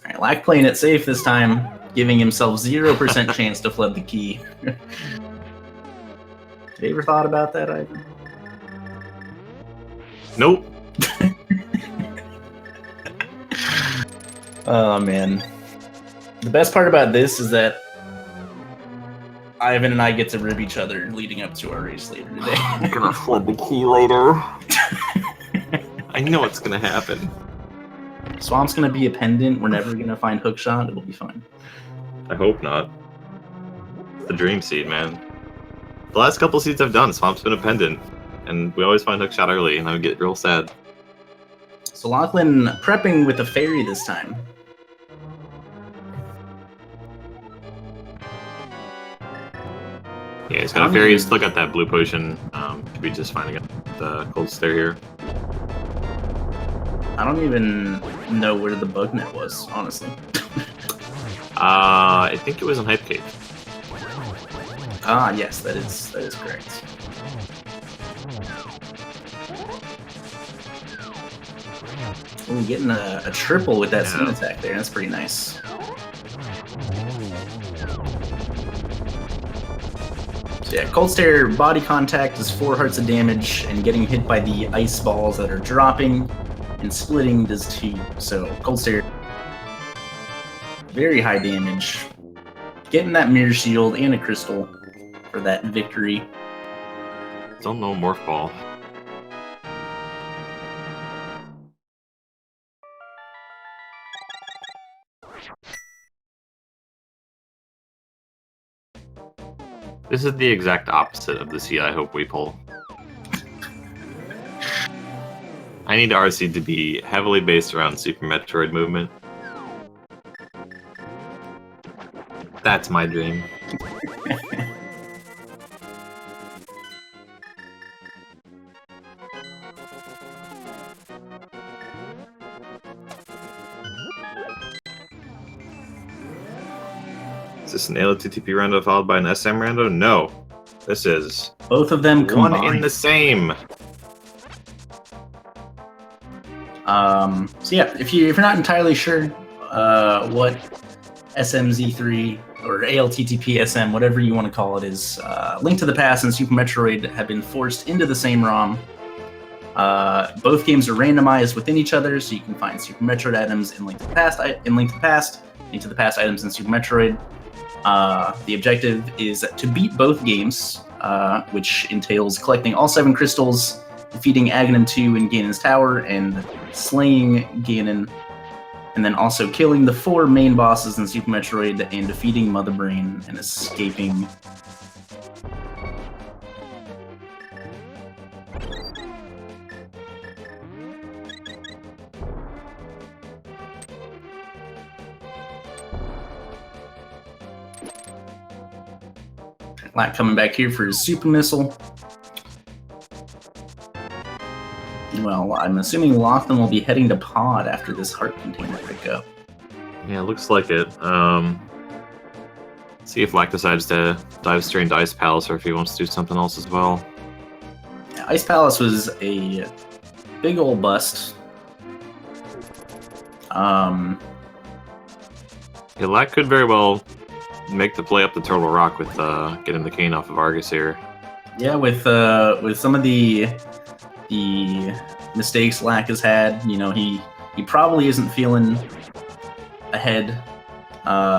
Alright, Lack playing it safe this time, giving himself 0% chance to flood the key. Have you ever thought about that, Ivan? Nope. Oh, man. The best part about this is that Ivan and I get to rib each other leading up to our race later today. I'm gonna flood the key later. I know it's gonna happen. Swamp's gonna be a pendant. We're never gonna find Hookshot. It'll be fine. I hope not. It's the dream seed, man. The last couple seeds I've done, Swamp's been a pendant, and we always find Hookshot early, and I would get real sad. So Locklen prepping with a fairy this time. Yeah, he's got a fairy. He's still got that blue potion. Should be just fine against the cold stare here. I don't even know where the bug net was, honestly. I think it was in Hype Cave. Ah, yes, that is correct. Ooh, getting a triple with that spin attack there. That's pretty nice. So yeah, Cold Stare body contact is 4 hearts of damage, and getting hit by the ice balls that are dropping and splitting does 2. So Cold Stare, very high damage. Getting that mirror shield and a crystal for that victory. Don't know Morph Ball. This is the exact opposite of the seed I hope we pull. I need our seed to be heavily based around Super Metroid movement. That's my dream. Is this an LTTP rando followed by an SM rando? No. This is both of them combined. One in the same. So yeah, if you're not entirely sure what SMZ3 or ALTTP SM, whatever you want to call it, is, Link to the Past and Super Metroid have been forced into the same ROM. Both games are randomized within each other, so you can find Super Metroid items in Link to the Past, Link to the Past items in Super Metroid. The objective is to beat both games, which entails collecting all 7 crystals, defeating Aghanim 2 in Ganon's Tower, and slaying Ganon, and then also killing the 4 main bosses in Super Metroid and defeating Mother Brain and escaping. Lack coming back here for his super missile. Well, I'm assuming Locklen will be heading to Pod after this heart container pickup. Yeah, looks like it. See if Lack decides to dive straight into Ice Palace or if he wants to do something else as well. Yeah, Ice Palace was a big old bust. Yeah, Lack could very well make the play up the Turtle Rock with getting the cane off of Argus here. Yeah, with some of the mistakes Lack has had, you know, he probably isn't feeling ahead,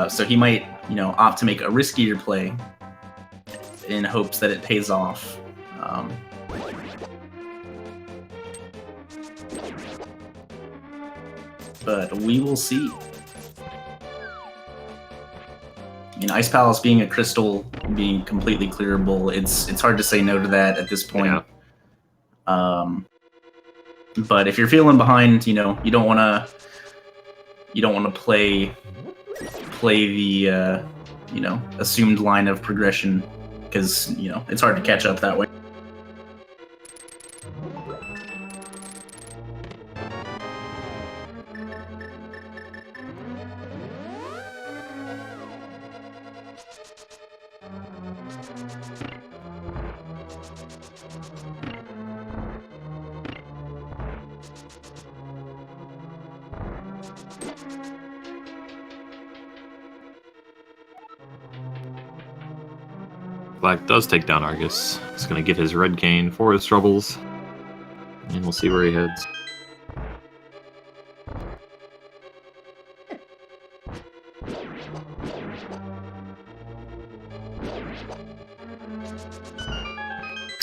so he might, you know, opt to make a riskier play in hopes that it pays off. But we will see. I mean, Ice Palace being a crystal, being completely clearable, it's hard to say no to that at this point. Yeah. But if you're feeling behind, you know, you don't want to play the you know, assumed line of progression, because, you know, it's hard to catch up that way. Black does take down Argus. He's going to get his red cane for his troubles. And we'll see where he heads.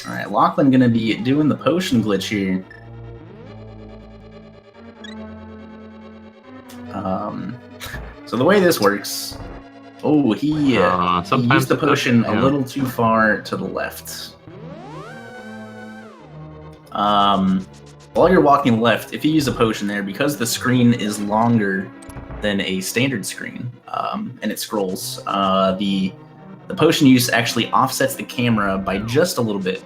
Alright, Locklen going to be doing the potion glitch here. So the way this works, he used the potion a little too far to the left. While you're walking left, if you use a potion there, because the screen is longer than a standard screen, and it scrolls, the potion use actually offsets the camera by just a little bit.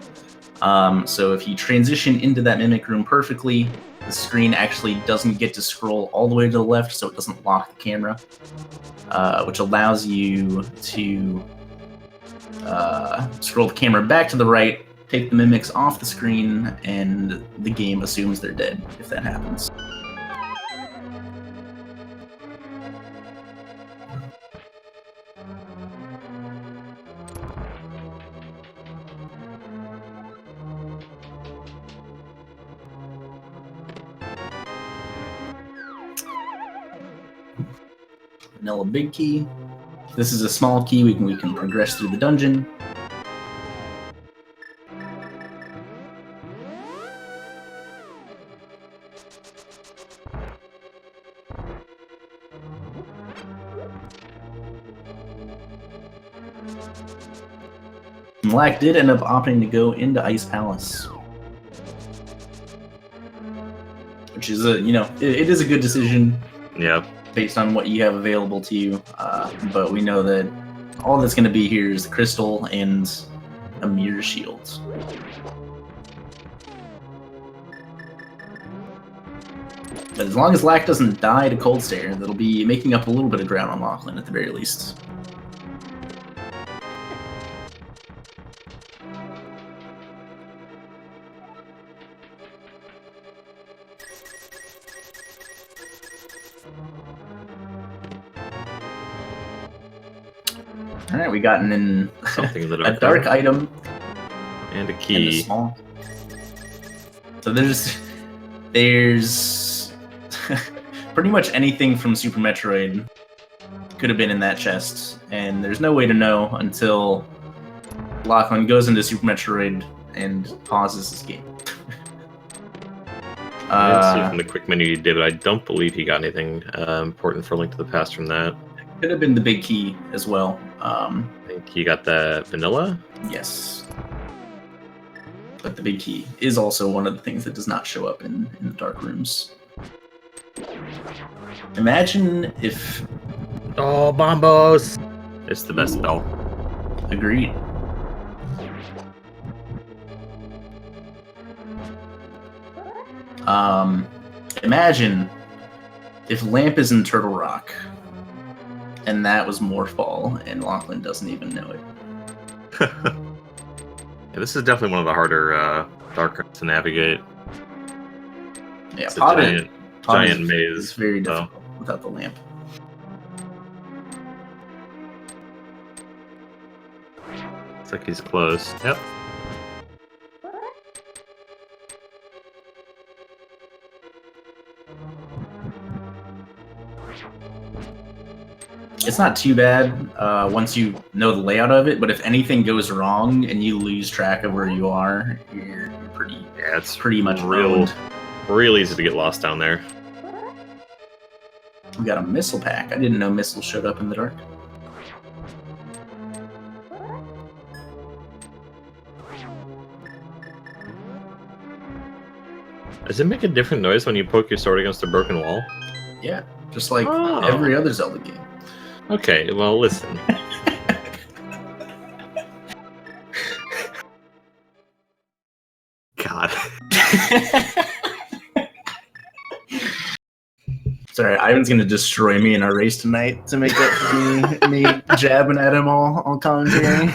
So if you transition into that mimic room perfectly, the screen actually doesn't get to scroll all the way to the left, so it doesn't lock the camera, which allows you to scroll the camera back to the right, take the mimics off the screen, and the game assumes they're dead if that happens. Vanilla big key. This is a small key. We can progress through the dungeon. And Lack did end up opting to go into Ice Palace, which is it is a good decision. Yeah. Based on what you have available to you, but we know that all that's going to be here is the crystal and a mirror shield. But as long as Lack doesn't die to Cold Stare, that'll be making up a little bit of ground on Locklen at the very least. All right, we got something in the a dark item and a key. And a small. So there's pretty much anything from Super Metroid could have been in that chest, and there's no way to know until Locklen goes into Super Metroid and pauses his game. I didn't see from the quick menu he did, but I don't believe he got anything important for Link to the Past from that. Could have been the big key as well. I think he got the vanilla? Yes. But the big key is also one of the things that does not show up in the dark rooms. Imagine if... Oh, Bombos! It's the best spell. Agreed. Imagine if Lamp is in Turtle Rock, and that was Morphball, and Locklen doesn't even know it. Yeah, this is definitely one of the harder dark rooms to navigate. Yeah, it's a giant maze. It's very difficult without the lamp. Looks like he's close. Yep. It's not too bad once you know the layout of it, but if anything goes wrong and you lose track of where you are, you're pretty. Yeah, it's pretty much real easy to get lost down there. We got a missile pack. I didn't know missiles showed up in the dark. Does it make a different noise when you poke your sword against a broken wall? Yeah, just like every other Zelda game. Okay, well, listen. God. Sorry, Ivan's gonna destroy me in our race tonight to make up for me jabbing at him all commentary.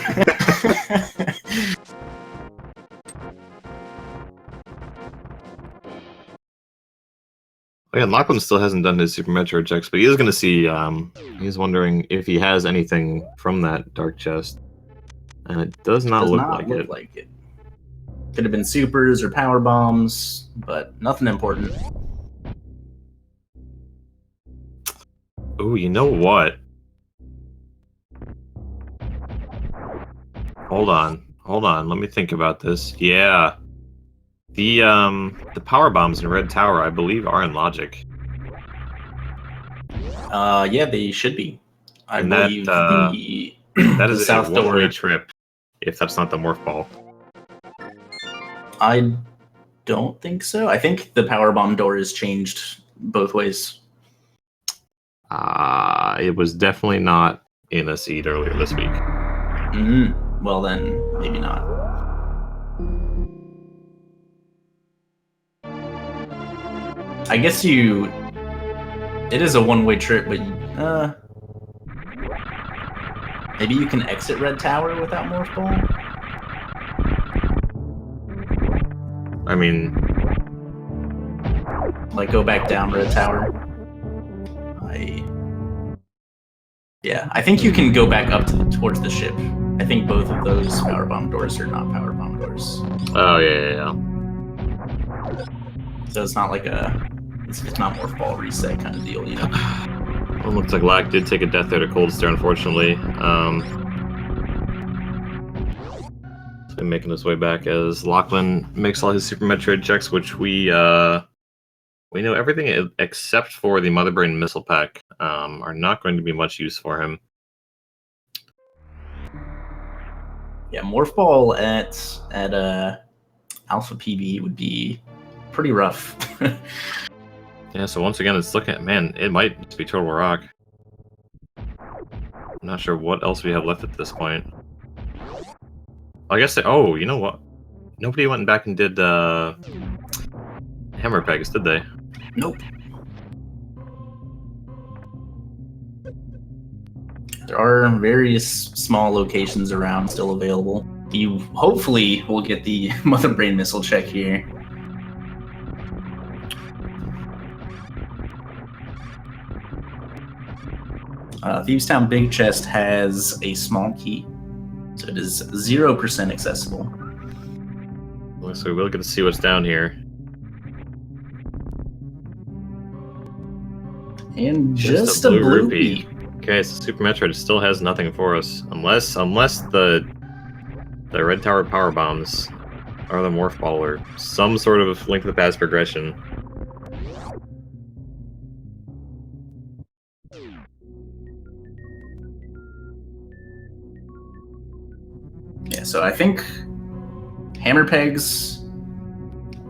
Again, Locklen still hasn't done his Super Metroid checks, but he is going to see, he's wondering if he has anything from that dark chest. And it does not look like it. Could have been supers or power bombs, but nothing important. Ooh, you know what? Hold on, let me think about this. Yeah. The power bombs in Red Tower, I believe, are in logic. Yeah, they should be. I And believe the that the is a south one-way door. trip. If that's not the morph ball. I don't think so. I think the power bomb door is changed both ways. It was definitely not in a seed earlier this week. Well, then maybe not. I guess it is a one-way trip, but maybe you can exit Red Tower without Morph Ball? I mean, like go back down Red Tower. Yeah, I think you can go back up towards the ship. I think both of those power bomb doors are not power bomb doors. Oh yeah. So it's not like it's not Morph Ball reset kind of deal, you know. Well, looks like Lack did take a death there to Cold Stare, unfortunately. He's been making his way back as Locklen makes all his Super Metroid checks, which we know everything except for the Mother Brain Missile Pack are not going to be much use for him. Yeah, Morph Ball at Alpha PB would be pretty rough. Yeah, so once again, it's looking at, man, it might just be Total Rock. I'm not sure what else we have left at this point. I guess oh, you know what? Nobody went back and did Hammer Pegs, did they? Nope. There are various small locations around still available. You hopefully will get the Mother Brain Missile check here. Thieves Town Big Chest has a small key, so it is 0% accessible. So we will get to see what's down here. And just a blue rupee. Okay, so Super Metroid still has nothing for us, unless the Red Tower power bombs are the Morph Ball or some sort of Link to the Past progression. Yeah, so I think Hammer Pegs,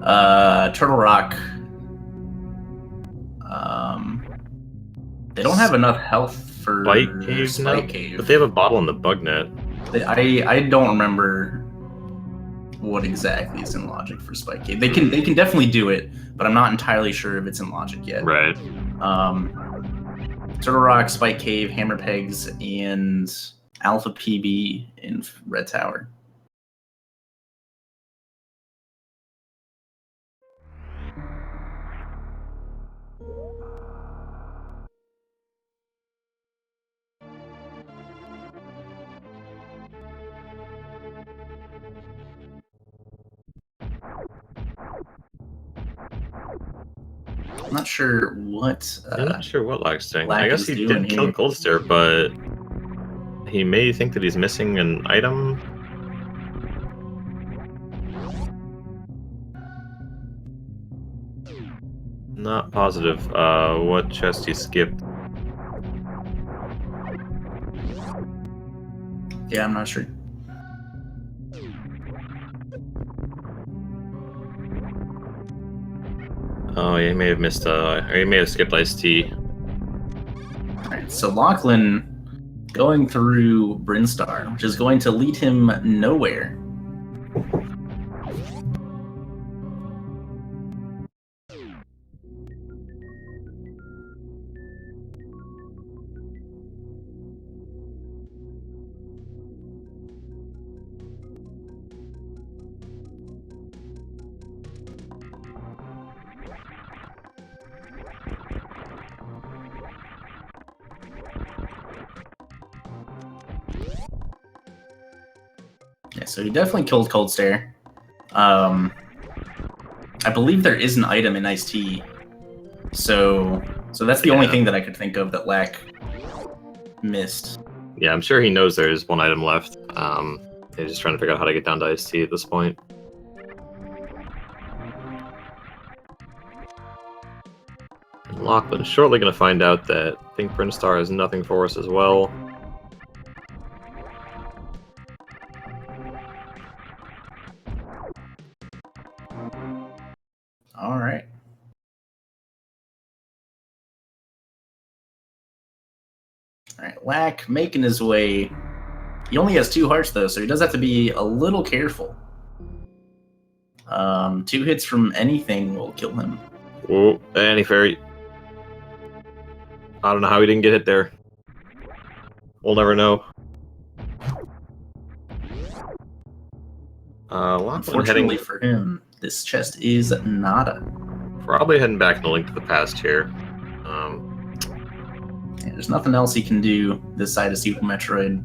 Turtle Rock. They don't have enough health for Spike Cave, but they have a bottle in the bug net. I don't remember what exactly is in logic for Spike Cave. They can definitely do it, but I'm not entirely sure if it's in logic yet. Right. Turtle Rock, Spike Cave, Hammer Pegs, and Alpha PB in Red Tower. I'm not sure what. I'm not sure what Lack's doing. Lack I guess he did kill Cold Stare, but he may think that he's missing an item. Not positive. What chest he skipped? Yeah, I'm not sure. Oh, he may have missed. Or he may have skipped iced tea. All right, so Locklen going through Brinstar, which is going to lead him nowhere. Yeah, so he definitely killed Cold Stare. I believe there is an item in Iced Tea. So that's the only thing that I could think of that Lack missed. Yeah, I'm sure he knows there's one item left. He's just trying to figure out how to get down to iced tea at this point. Locklen shortly going to find out that Pink Brinstar is nothing for us as well. All right. All right, Lack making his way. He only has 2 hearts though, so he does have to be a little careful. 2 hits from anything will kill him. Whoa, Anti-Fairy. I don't know how he didn't get hit there. We'll never know. Unfortunately for him, this chest is nada. Probably heading back in the Link to the Past here. Yeah, there's nothing else he can do this side of Super Metroid.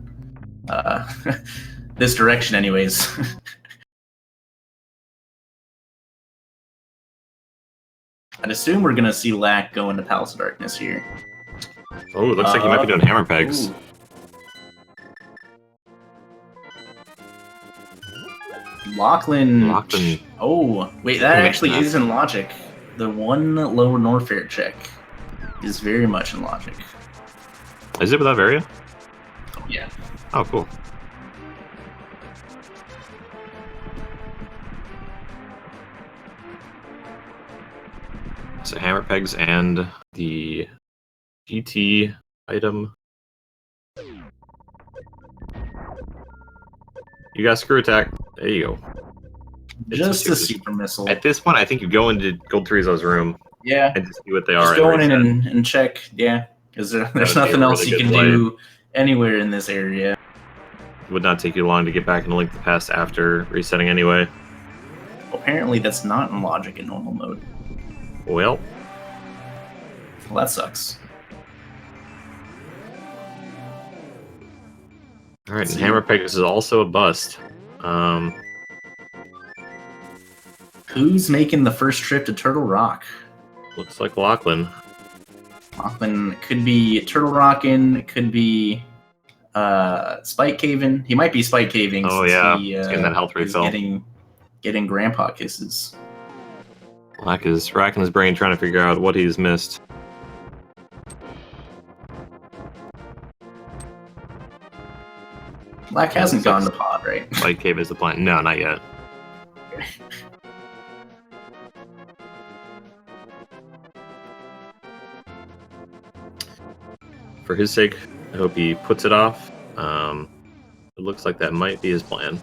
This direction, anyways. I'd assume we're gonna see Lack go into Palace of Darkness here. Oh, looks like he might be doing hammer pegs. Ooh. Locklen. Oh, wait, that actually is in logic. The 1 lower Norfair check is very much in logic. Is it without Varia? Yeah. Oh, cool. So hammer pegs and the GT item. You got screw attack. There you go. Just a super missile. At this point, I think you go into Gold Treezo's room. Yeah. And just see what they are. Just going in and check. Yeah. Because there's nothing else you can do anywhere in this area. It would not take you long to get back and Link the Past after resetting anyway. Apparently, that's not in logic in normal mode. Well, that sucks. Alright, and Hammer Pegasus is also a bust. Who's making the first trip to Turtle Rock? Looks like Locklen. Locklen could be Turtle Rockin', could be Spike Caving. He might be Spike Caving. Oh yeah, he's getting that health refill. Getting Grandpa kisses. Lack is racking his brain trying to figure out what he's missed. Lack hasn't gone to pod, right? Spike Cave is the plan. No, not yet. For his sake, I hope he puts it off. It looks like that might be his plan.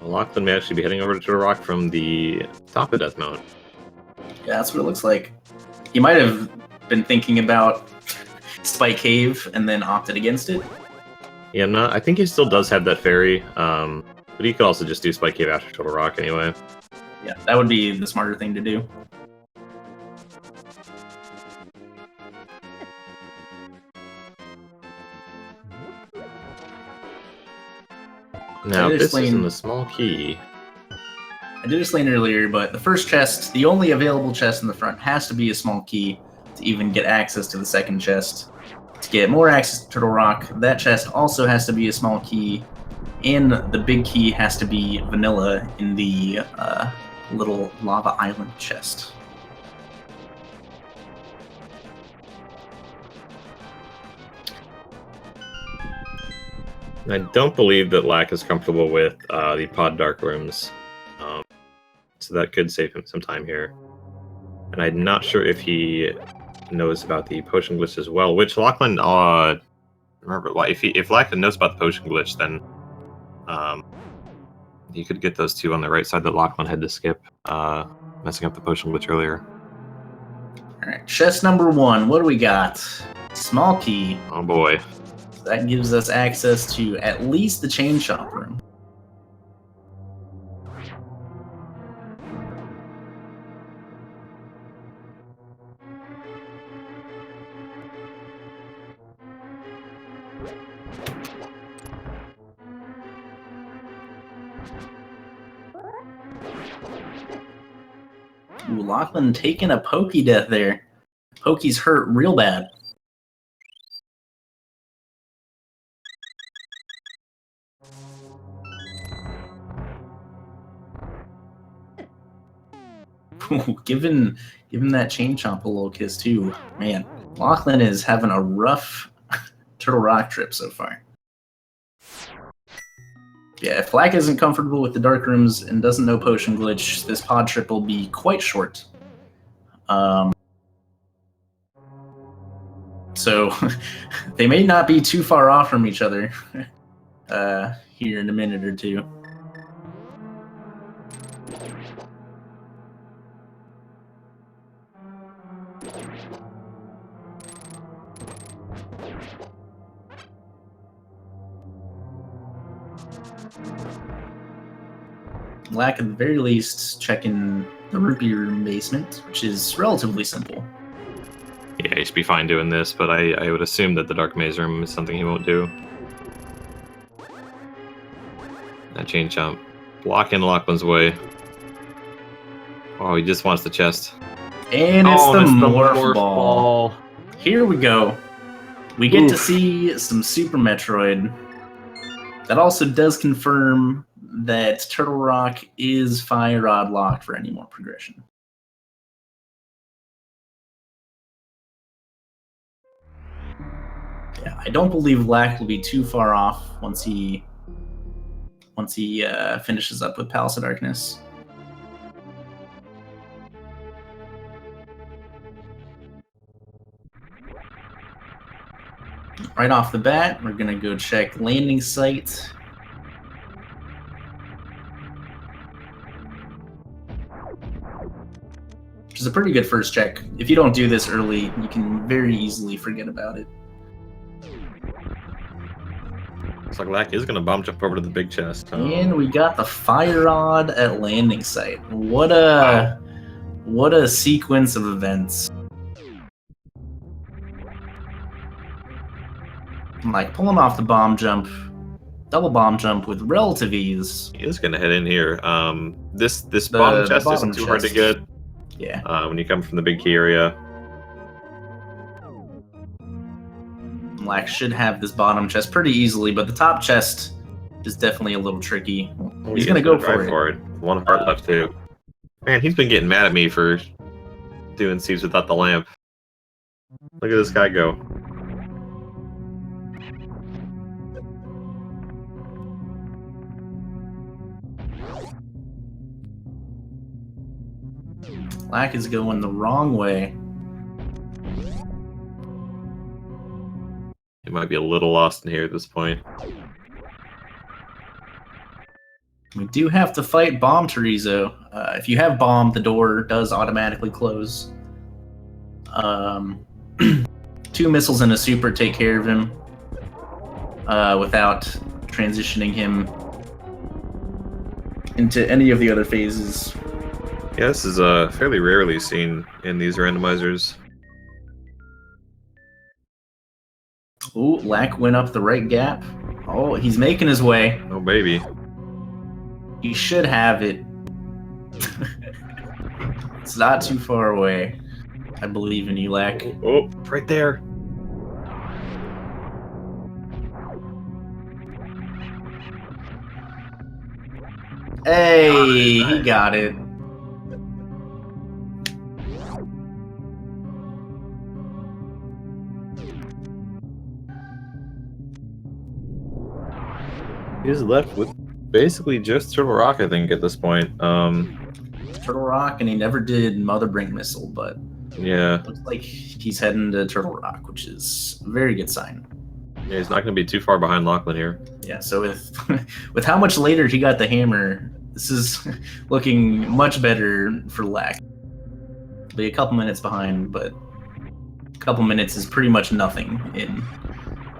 Locklen may actually be heading over to Turtle Rock from the top of Death Mountain. Yeah, that's what it looks like. He might have been thinking about Spike Cave and then opted against it. Yeah, I think he still does have that fairy, but he could also just do Spike Cave after Turtle Rock anyway. Yeah, that would be the smarter thing to do. Now, this is in the small key. I did explain earlier, but the first chest, the only available chest in the front, has to be a small key to even get access to the second chest. To get more access to Turtle Rock, that chest also has to be a small key, and the big key has to be vanilla in the little lava island chest. I don't believe that Lack is comfortable with the pod dark rooms, so that could save him some time here. And I'm not sure if he knows about the potion glitch as well, which Locklen, remember, if Locklen knows about the potion glitch, then he could get those two on the right side that Locklen had to skip, messing up the potion glitch earlier. Alright, chest number 1, what do we got? Small key. Oh boy. That gives us access to at least the chain shop room. Ooh, Locklen taking a Pokey death there. Pokey's hurt real bad. Giving that chain chomp a little kiss too. Man, Locklen is having a rough Turtle Rock trip so far. Yeah, if Black isn't comfortable with the dark rooms and doesn't know potion glitch, this pod trip will be quite short. So they may not be too far off from each other here in a minute or two. Lack at the very least checking the rupee room basement, which is relatively simple. Yeah, he should be fine doing this, but I would assume that the Dark Maze Room is something he won't do. That chain chomp. Blocking Locklen's way. Oh, he just wants the chest. And it's the morph ball. Here we go. We get to see some Super Metroid. That also does confirm that Turtle Rock is Fire Rod locked for any more progression. Yeah, I don't believe Lack will be too far off once he finishes up with Palace of Darkness. Right off the bat, we're gonna go check landing site. Which is a pretty good first check. If you don't do this early, you can very easily forget about it. Looks like Lack is going to bomb jump over to the big chest. And we got the Fire Rod at landing site. What a sequence of events. Like pulling off the bomb jump, double bomb jump with relative ease. He is going to head in here. This bomb chest isn't too hard to get. Yeah. When you come from the big key area. Lack should have this bottom chest pretty easily, but the top chest is definitely a little tricky. He's going to go for it. One heart left too. Man, he's been getting mad at me for doing Seeds without the lamp. Look at this guy go. Lack is going the wrong way. He might be a little lost in here at this point. We do have to fight Bomb Terizo. If you have Bomb, the door does automatically close. 2 missiles and a super take care of him without transitioning him into any of the other phases. Yeah, this is fairly rarely seen in these randomizers. Ooh, Lack went up the right gap. Oh, he's making his way. Oh, baby. He should have it. It's not too far away. I believe in you, Lack. Oh, right there. Hey, he got it. He's left with basically just Turtle Rock, I think, at this point. Turtle Rock, and he never did Mother Brink Missile, but yeah, looks like he's heading to Turtle Rock, which is a very good sign. Yeah, he's not going to be too far behind Locklen here. Yeah, so with how much later he got the hammer, this is looking much better for Lack. Be a couple minutes behind, but a couple minutes is pretty much nothing in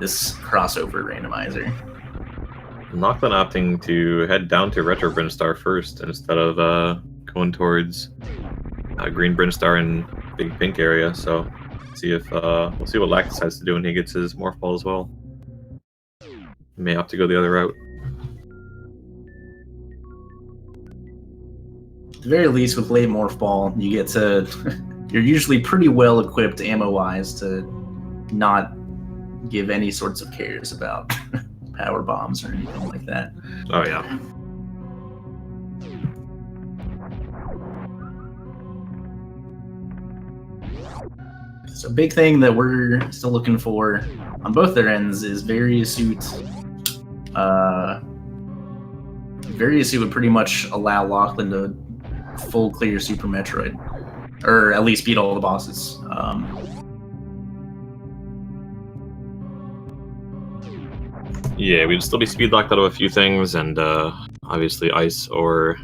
this crossover randomizer. Locklen opting to head down to Retro Brinstar first instead of going towards Green Brinstar and Big Pink area. So see if we'll see what Lack decides to do when he gets his morph ball as well. He may opt to go the other route. At the very least, with late morph ball, you get to you're usually pretty well equipped ammo wise to not give any sorts of cares about power bombs or anything like that. Oh yeah. So big thing that we're still looking for on both their ends is Various Suit. Various Suit would pretty much allow Locklen to full clear Super Metroid, or at least beat all the bosses. Yeah, we'd still be speed locked out of a few things, and obviously ice or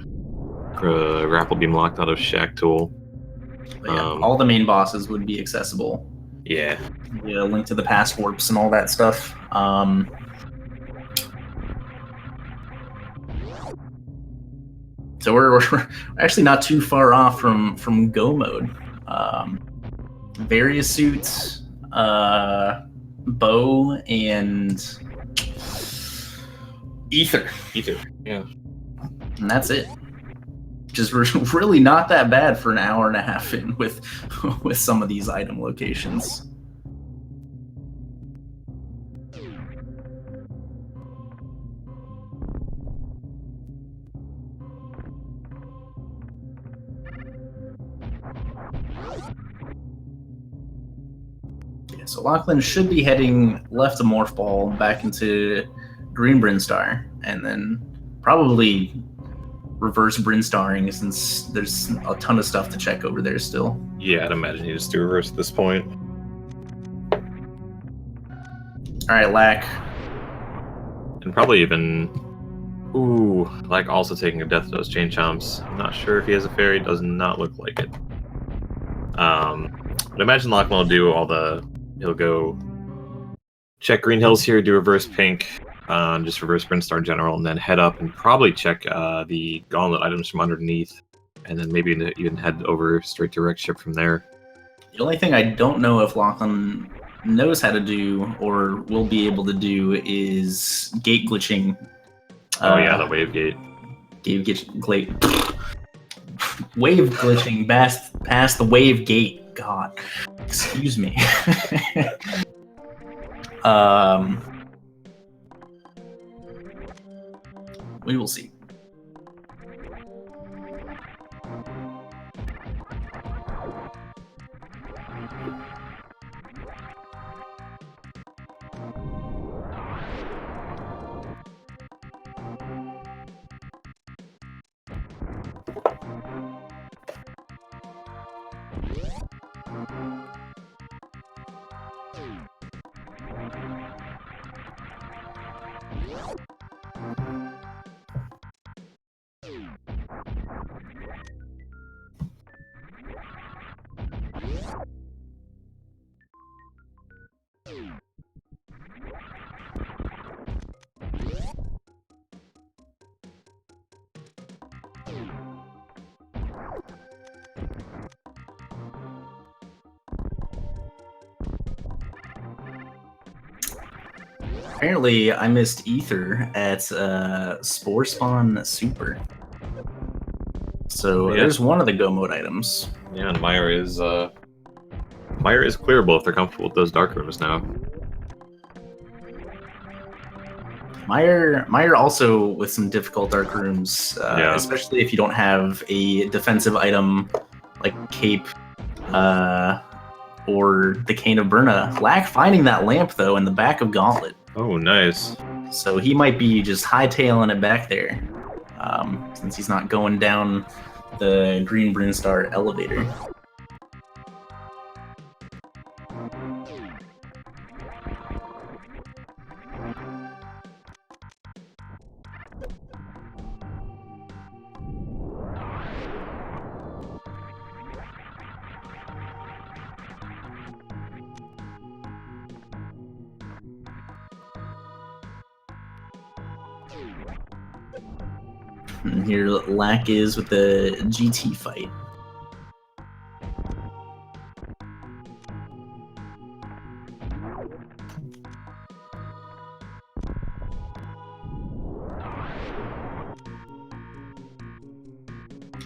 grapple beam locked out of Shack Tool. But yeah, all the main bosses would be accessible. Yeah. Yeah, Link to the Past warps and all that stuff. So we're actually not too far off from Go mode. Various Suits, Bow, and Ether, yeah. and that's it. Just really not that bad for an hour and a half in with some of these item locations. Yeah, so Locklen should be heading left to Morph Ball back into Green Brinstar, and then probably reverse Brinstarring, since there's a ton of stuff to check over there still. Yeah, I'd imagine he just do reverse at this point. Alright, Lack. And probably even... Ooh, Lack also taking a Death Dose Chain Chomps. I'm not sure if he has a fairy, does not look like it. But imagine Locklen will do all the... He'll go check Green Hills here, do reverse Pink, just reverse Brinstar General, and then head up and probably check the Gauntlet items from underneath, and then maybe even head over straight to Wreck Ship from there. The only thing I don't know if Locklen knows how to do or will be able to do is gate glitching. Oh yeah, the wave gate. Wave glitching past the wave gate. God, excuse me. We will see. Apparently, I missed Ether at Spore Spawn Super. So there's one of the Go mode items. Yeah, and Meyer is clearable if they're comfortable with those dark rooms now. Meyer also with some difficult dark rooms, especially if you don't have a defensive item like Cape or the Cane of Burna. Lack finding that lamp though in the back of Gauntlet. Oh, nice. So he might be just hightailing it back there, since he's not going down the Green Brinstar elevator. And here Lack is with the GT fight.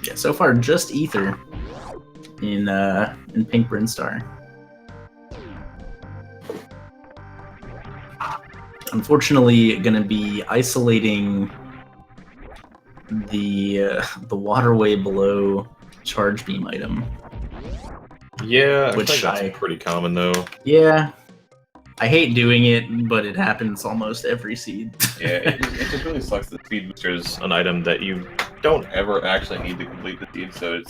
Yeah, so far just Ether in Pink Brinstar. Unfortunately, going to be isolating the waterway below charge beam item. Yeah, I Which think that's pretty common though. Yeah. I hate doing it, but it happens almost every seed. Yeah, it just really sucks that Speed Booster is an item that you don't ever actually need to complete the seed, so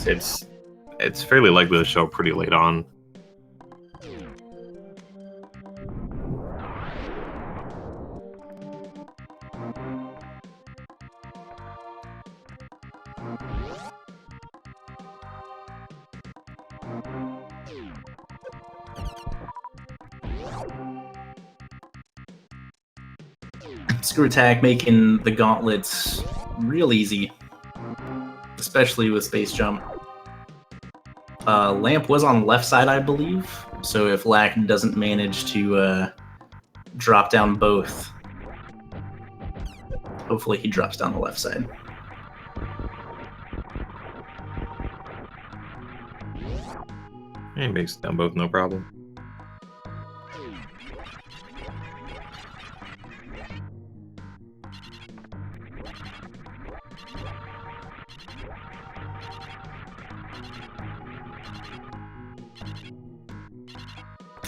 it's fairly likely to show pretty late on. Screw Attack making the gauntlets real easy, especially with Space Jump. Lamp was on the left side, I believe, so if Lack doesn't manage to drop down both, hopefully he drops down the left side. He makes it down both, no problem.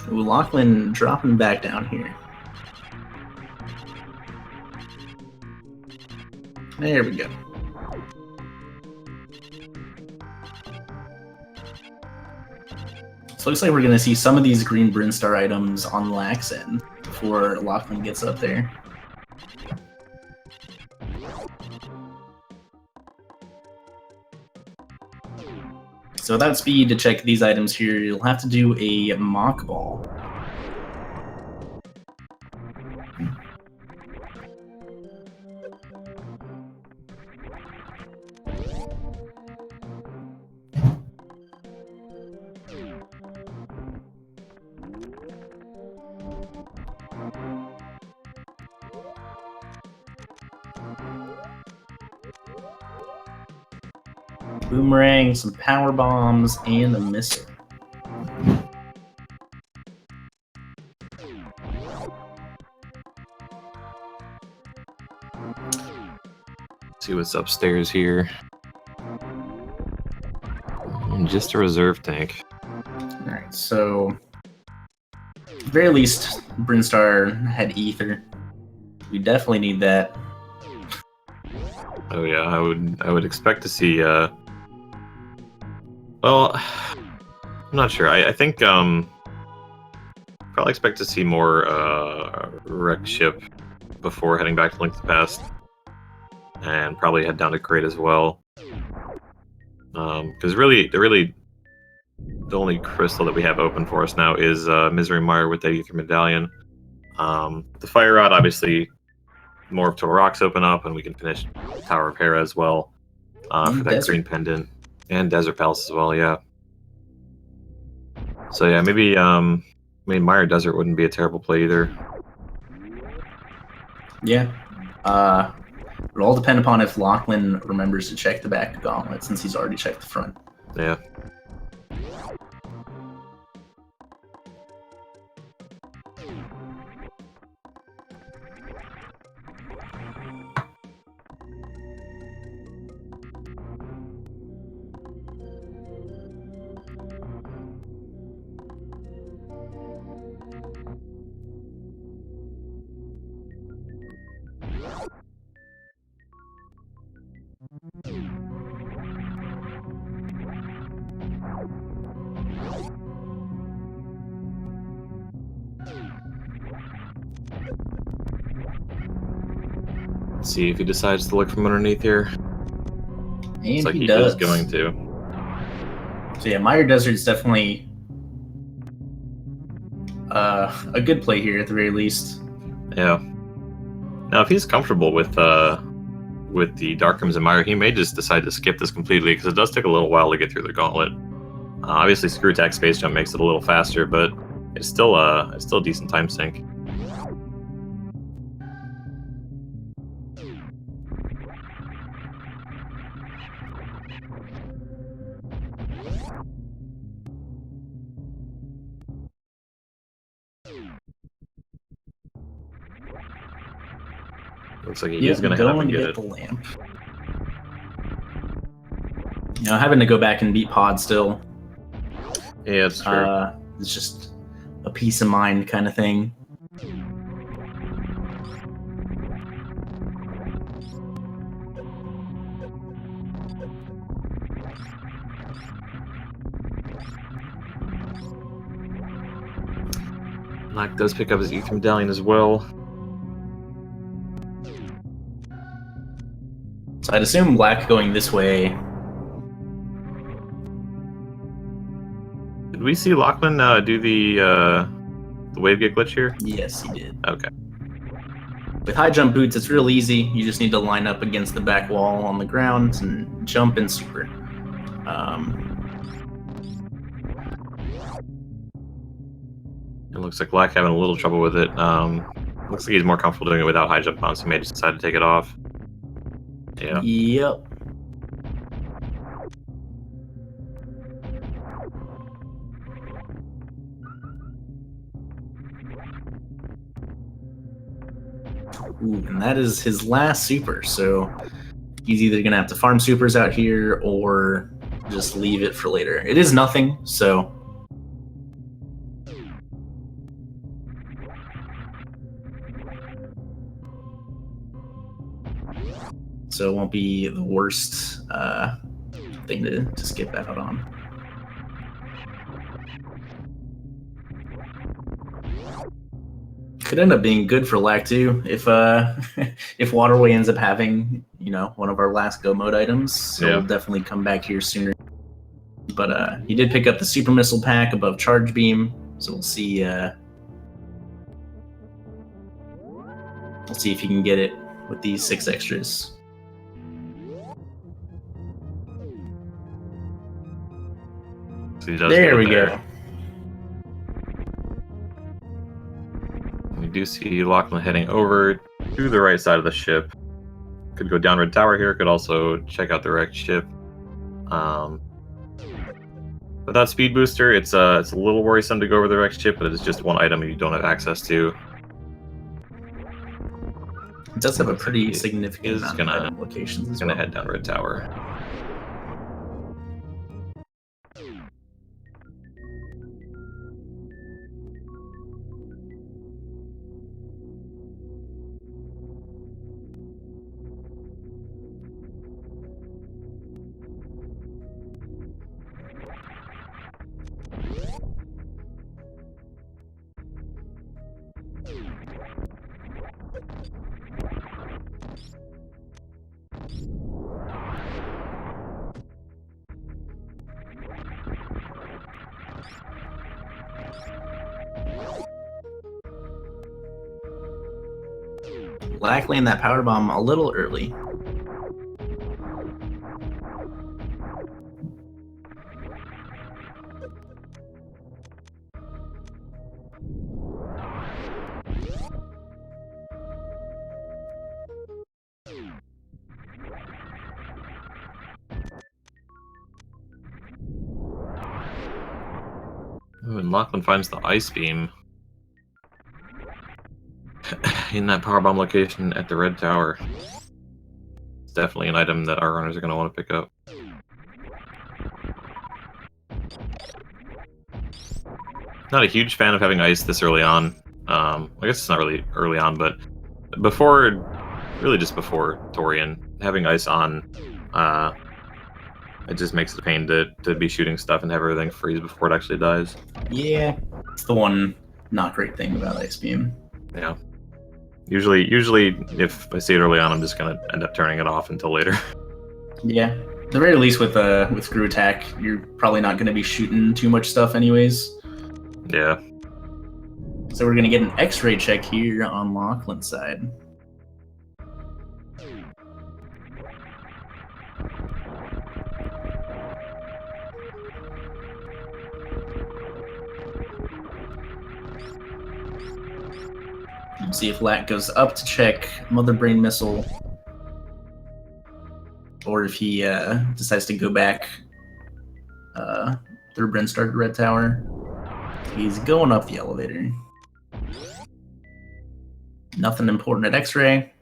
Ooh, Locklen dropping back down here. There we go. So looks like we're going to see some of these green Brinstar items on Lack's end before Locklen gets up there. So without speed to check these items here, you'll have to do a mock ball. Boomerang, some power bombs, and a missile. See what's upstairs here. Just a reserve tank. Alright, so at the very least, Brinstar had ether. We definitely need that. Oh yeah, I would expect to see well, I'm not sure. I think probably expect to see more wreck ship before heading back to Link to the Past. And probably head down to Crate as well. Because really the only crystal that we have open for us now is Misery Mire with that Ether Medallion. The Fire Rod, obviously, more of Rocks open up, and we can finish Tower of Hera as well for that green pendant. And Desert Palace as well, yeah. So yeah, maybe I mean Mire Desert wouldn't be a terrible play either. Yeah. It'll all depend upon if Locklen remembers to check the back gauntlet, since he's already checked the front. Yeah. Let's see if he decides to look from underneath here. And Looks like he does. does. Going to. So yeah, Mire Desert's definitely a good play here at the very least. Yeah. Now, if he's comfortable with the Dark Crimson Mire, he may just decide to skip this completely because it does take a little while to get through the gauntlet. Obviously, Screw Attack Space Jump makes it a little faster, but it's still a decent time sink. Looks like he is going to head up and get it. The lamp. You know, having to go back and beat Pod still. Yeah, it's true. It's just a peace of mind kind of thing. Lack does pick up his Ether Medallion as well. So I'd assume Black going this way. Did we see Locklen do the wave gate glitch here? Yes, he did. Okay. With high jump boots, it's real easy. You just need to line up against the back wall on the ground and jump and super. It looks like Lack having a little trouble with it. Looks like he's more comfortable doing it without high jump on, so he may just decide to take it off. Yeah. Yep. Ooh, and that is his last super, so he's either gonna have to farm supers out here or just leave it for later. It is nothing, so it won't be the worst thing to skip out on. Could end up being good for Lack too if if Waterway ends up having, you know, one of our last go mode items. So we'll definitely come back here sooner. But he did pick up the super missile pack above charge beam, so we'll see if he can get it with these 6 extras. So there we go. We do see Locklen heading over to the right side of the ship. Could go down Red Tower here. Could also check out the wrecked ship. Without speed booster, it's a little worrisome to go over the wrecked ship, but it's just one item you don't have access to. It does have a pretty significant amount of item locations. He's gonna head down Red Tower. Black landed that power bomb a little early. Ooh, and Locklen finds the ice beam in that power bomb location at the Red Tower. It's definitely an item that our runners are going to want to pick up. Not a huge fan of having ice this early on. I guess it's not really early on, but really just before Torian, having ice on, it just makes it a pain to be shooting stuff and have everything freeze before it actually dies. Yeah, it's the one not great thing about Ice Beam. Yeah. Usually, if I see it early on, I'm just gonna end up turning it off until later. Yeah, at the very least with Screw Attack, you're probably not going to be shooting too much stuff anyways. Yeah. So we're going to get an X-ray check here on Locklen's side. See if Lack goes up to check Mother Brain Missile, or if he decides to go back through Brinstar to Red Tower. He's going up the elevator. Nothing important at X-ray.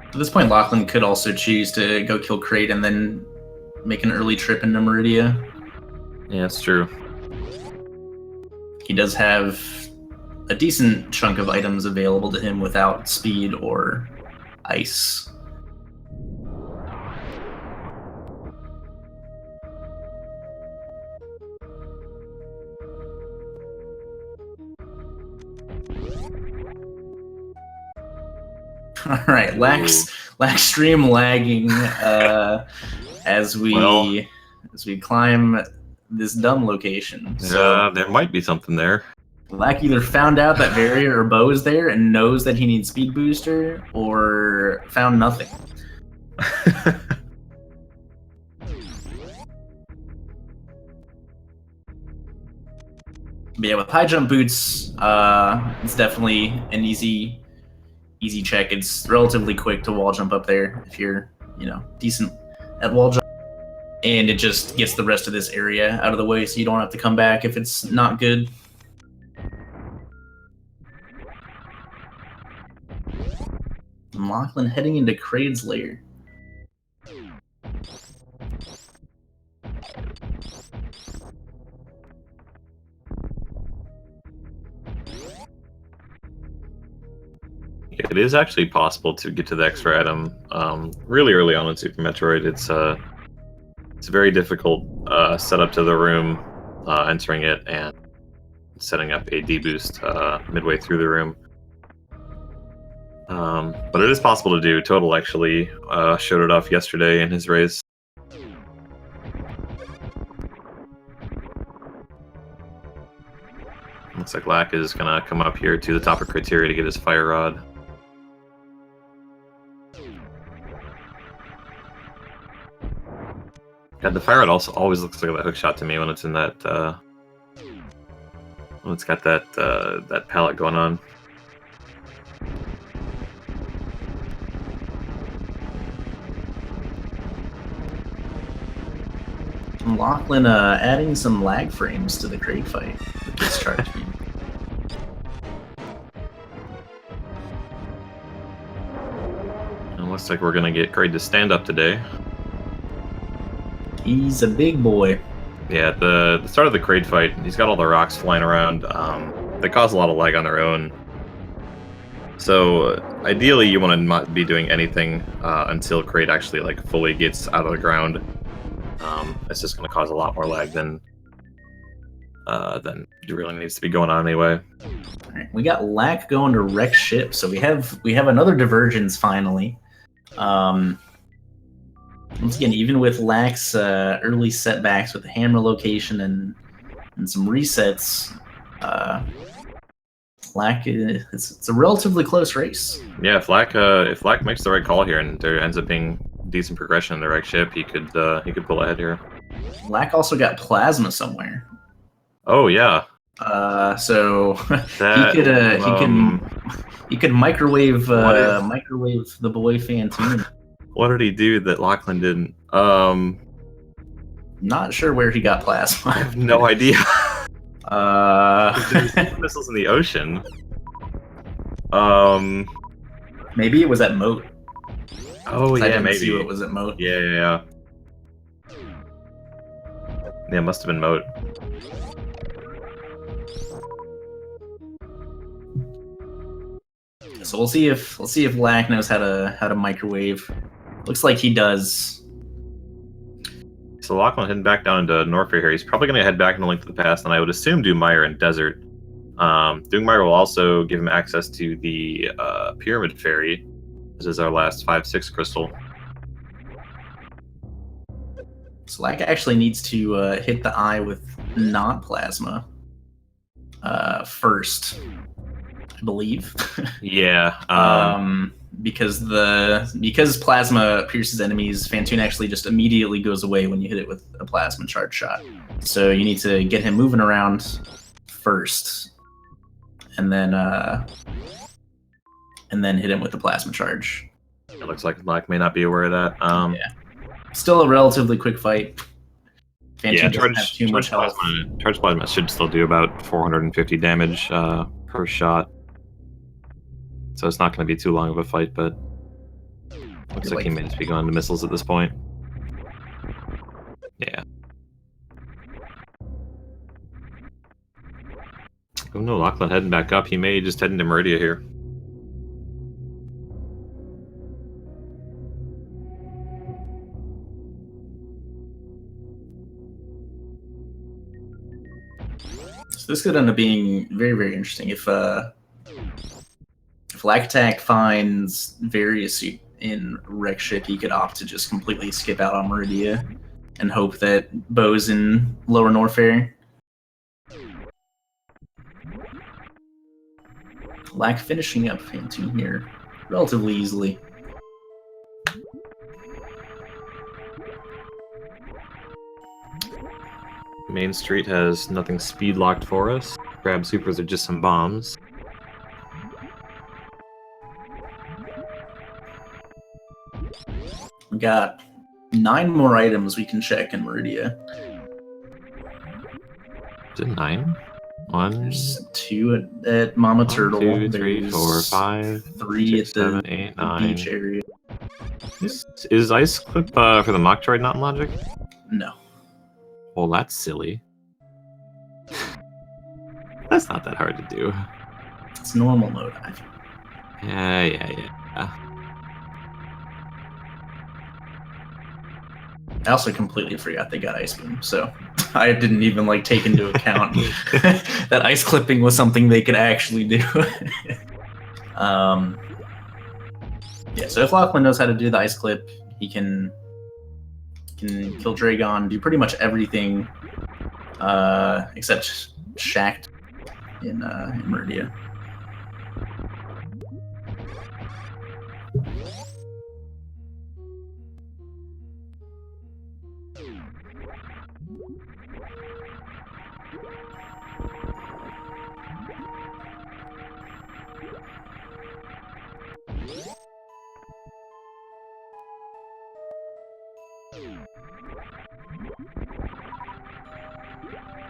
At this point, Locklen could also choose to go kill Kraid and then make an early trip into Meridia. Yeah, it's true. He does have a decent chunk of items available to him without speed or ice. All right, lack stream lagging as we climb this dumb location. So there might be something there. Lack either found out that Barrier or Bow is there and knows that he needs speed booster, or found nothing. But yeah, with high jump boots, it's definitely an easy check. It's relatively quick to wall jump up there if you're, decent at wall jump. And it just gets the rest of this area out of the way so you don't have to come back if it's not good. And Locklen heading into Kraid's lair. It is actually possible to get to the extra item really early on in Super Metroid. It's a very difficult setup to the room, entering it and setting up a D-boost midway through the room. But it is possible to do. Total actually showed it off yesterday in his race. Looks like Lack is going to come up here to the top of Criteria to get his Fire Rod. God, the Fire Rod also always looks like a hook shot to me when it's in that, when it's got that palette going on. Locklen adding some lag frames to the Kraid fight with this charge beam. It looks like we're going to get Kraid to stand up today. He's a big boy. Yeah, at the start of the Kraid fight, he's got all the rocks flying around. They cause a lot of lag on their own. So ideally, you want to not be doing anything until Kraid actually fully gets out of the ground. It's just going to cause a lot more lag than really needs to be going on anyway. All right, we got Lack going to wreck ship, so we have another divergence finally. Once again, even with Lack's early setbacks with the hammer location and some resets, Lack it's a relatively close race. Yeah, if Lack makes the right call here and there ends up being decent progression in the right ship, he could pull ahead here. Lack also got plasma somewhere. Oh yeah. So he could microwave the boy Fantoon. What did he do that Locklen didn't? Not sure where he got plasma. I have no idea. There's missiles in the ocean. Maybe it was at Moat. Oh yeah, I didn't maybe see what was at Moat. Yeah. Yeah, it must have been Moat. So we'll see if Lack knows how to microwave. Looks like he does. So Locklen heading back down into Norfair here. He's probably going to head back in the Link to the Past, and I would assume Doommeyer and Desert. Doommeyer will also give him access to the Pyramid Fairy. This is our last 5/6 crystal. So Lack actually needs to hit the eye with not plasma first, I believe. Yeah. Because plasma pierces enemies, Fantoon actually just immediately goes away when you hit it with a plasma charge shot. So you need to get him moving around first, and then hit him with the plasma charge. It looks like Lack may not be aware of that. Yeah. Still a relatively quick fight. Fantoon doesn't have too much health. Charge plasma should still do about 450 damage per shot. So it's not going to be too long of a fight, but Looks like he may just be going to missiles at this point. Yeah. Oh no, Locklen heading back up. He may just head into Meridia here. So this could end up being very, very interesting. If lackattack finds various in wreck ship, he could opt to just completely skip out on Meridia and hope that Bo's in Lower Norfair. Lack finishing up into here relatively easily. Main Street has nothing speed locked for us. Grab supers are just some bombs. We got 9 more items we can check in Meridia. Is it 9? 1, There's 2 at Mama Turtle. 2, 3, There's 4, 5, 3 6, at the 7, 8, 9. beach area. Is Ice Clip for the Metroid not in logic? No. Well, that's silly. That's not that hard to do. It's normal mode, I think. Yeah. I also completely forgot they got Ice Beam, so I didn't even take into account that ice clipping was something they could actually do. Yeah, so if Locklen knows how to do the ice clip, he can kill Dragon, do pretty much everything except Shacked in Meridia.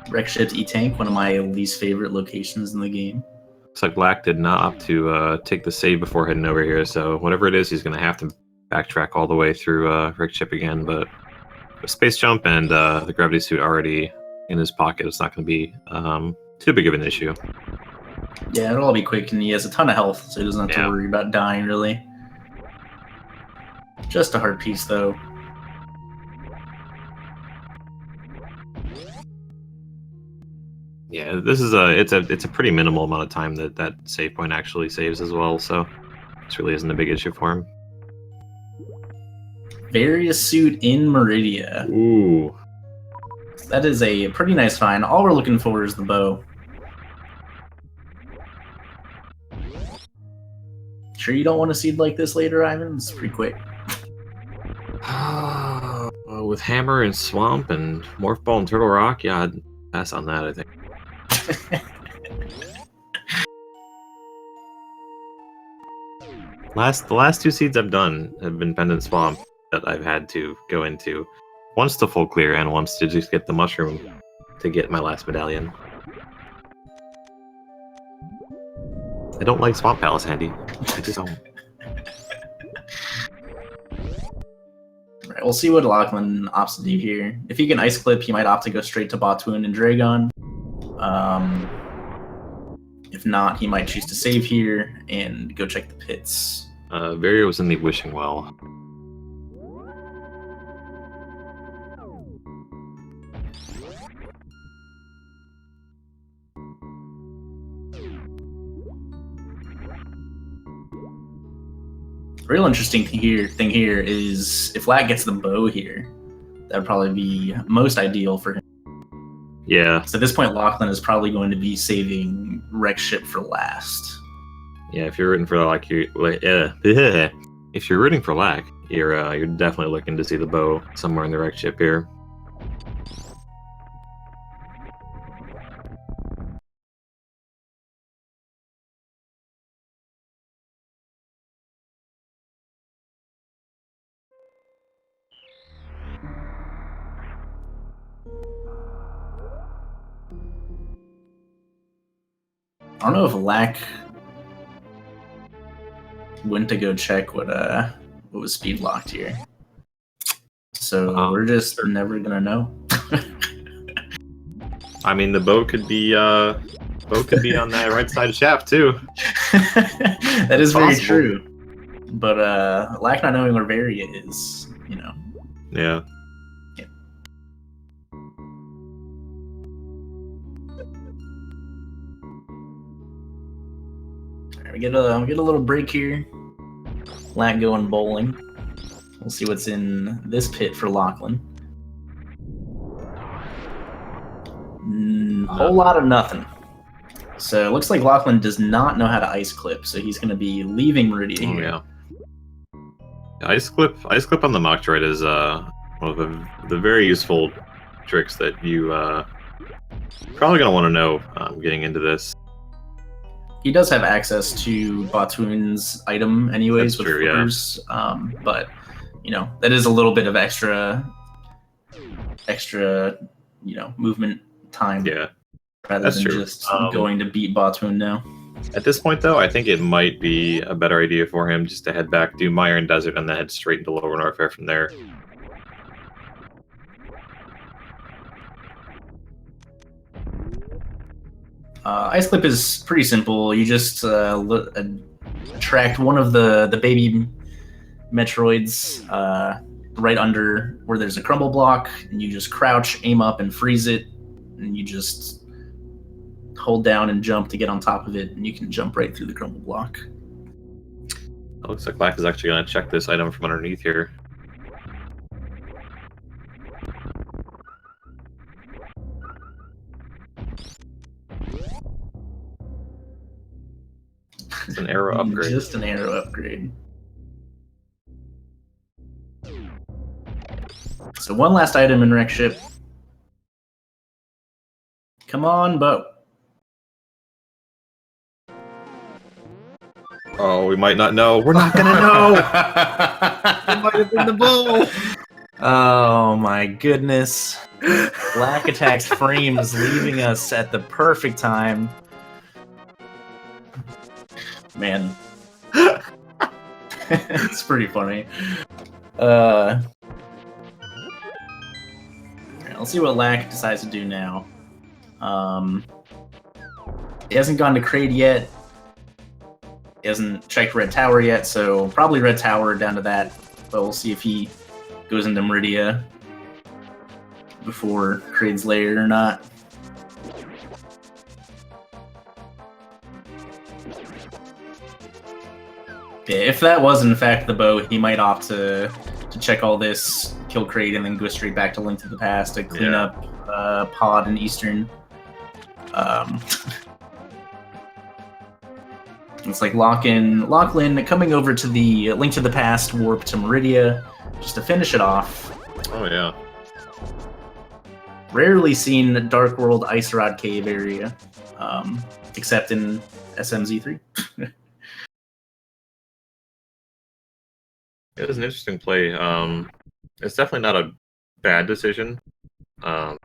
Wreck Ship's E-Tank, one of my least favorite locations in the game. Looks like Lack did not opt to take the save before heading over here, so whatever it is, he's going to have to backtrack all the way through Wreck Ship again, but with Space Jump and the Gravity Suit already in his pocket, it's not going to be too big of an issue. Yeah, it'll all be quick, and he has a ton of health, so he doesn't have to worry about dying, really. Just a hard piece, though. Yeah, this is it's a pretty minimal amount of time that save point actually saves as well, so this really isn't a big issue for him. Various suit in Meridia. Ooh. That is a pretty nice find. All we're looking for is the bow. Sure you don't want to seed like this later, Ivan? It's pretty quick. With Hammer and Swamp and Morph Ball and Turtle Rock, yeah, I'd pass on that, I think. The last 2 seeds I've done have been Pendant Swamp that I've had to go into. Once to full clear and once to just get the mushroom to get my last medallion. I don't like Swamp Palace, Andy. I just don't. Right, we'll see what Locklen opts to do here. If he can ice clip, he might opt to go straight to Botwoon and Dragon. If not, he might choose to save here and go check the pits. Varia was in the Wishing Well. The real interesting thing here is if Lat gets the bow here, that would probably be most ideal for him. Yeah. So at this point, Locklen is probably going to be saving Wreck Ship for last. Yeah, if you're rooting for if you're rooting for Lack, you're definitely looking to see the bow somewhere in the Wreck Ship here. I don't know if Lack went to go check what what was speed locked here. So we're just never gonna know. I mean, the boat could be on that right side shaft too. That is very true. But Lack not knowing where Varia is, Yeah. Alright, we get a little break here. Lack going bowling. We'll see what's in this pit for Locklen. Whole lot of nothing. So it looks like Locklen does not know how to ice clip, so he's going to be leaving Meridia here. Yeah. Ice clip on the Metroid is one of the very useful tricks that you probably going to want to know getting into this. He does have access to Batuin's item anyways. That's with true, flippers, but that is a little bit of extra movement time. Yeah, rather that's than true. just going to beat Batuin now. At this point, though, I think it might be a better idea for him just to head back, do Mire and Desert, and then head straight into Lower Norfair from there. Ice Clip is pretty simple. You just attract one of the baby Metroids right under where there's a crumble block, and you just crouch, aim up, and freeze it, and you just hold down and jump to get on top of it, and you can jump right through the crumble block. It looks like Black is actually going to check this item from underneath here. It's an arrow upgrade. Just an arrow upgrade. So one last item in Wreck Ship. Come on, Bo. Oh, we might not know. We're not gonna know. It might have been the bull. Oh my goodness. Lackattack's frames leaving us at the perfect time. Man. It's pretty funny. Let's see what Lack decides to do now. He hasn't gone to Kraid yet. He hasn't checked Red Tower yet, so probably Red Tower down to that. But we'll see if he goes into Meridia before Kraid's lair or not. Yeah, if that was in fact the bow, he might opt to check all this, kill Kraid, and then go straight back to Link to the Past to clean up Pod and Eastern. It's like Locklen coming over to the Link to the Past warp to Meridia just to finish it off. Oh yeah. Rarely seen Dark World Ice Rod Cave area, except in SMZ3. It was an interesting play. It's definitely not a bad decision. I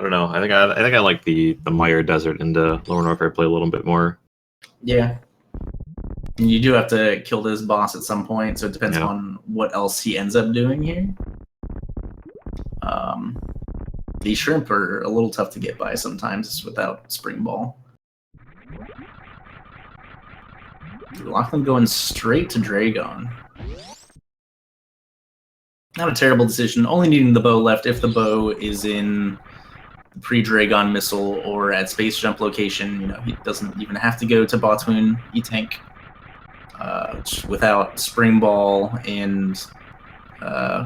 don't know. I think I like the Mire Desert into Lower Norfair play a little bit more. Yeah. And you do have to kill this boss at some point, so it depends on what else he ends up doing here. These shrimp are a little tough to get by sometimes without Spring Ball. Locklen going straight to Dragon. Not a terrible decision. Only needing the bow left if the bow is in the pre-Dragon missile or at space jump location. He doesn't even have to go to Batuin E-Tank. Which without Spring Ball and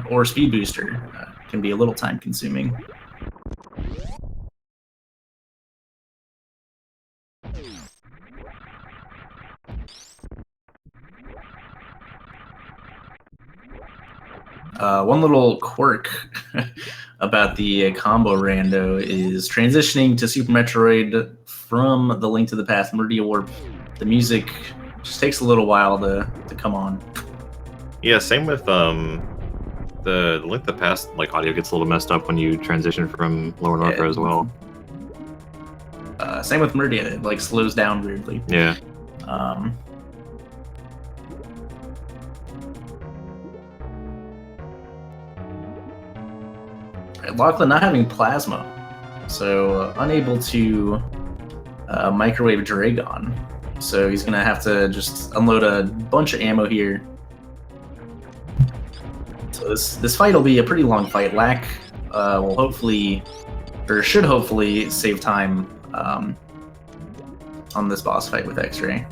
or Speed Booster can be a little time consuming. One little quirk about the combo rando is transitioning to Super Metroid from the Link to the Past Meridia Warp. The music just takes a little while to come on. Yeah, same with the Link to the Past audio gets a little messed up when you transition from Lower Norfair as well. Same with Meridia, it slows down weirdly. Yeah. Locklen not having plasma, so unable to microwave Dragon. So he's gonna have to just unload a bunch of ammo here. So this fight will be a pretty long fight. Lack will hopefully, or should hopefully, save time on this boss fight with X-Ray.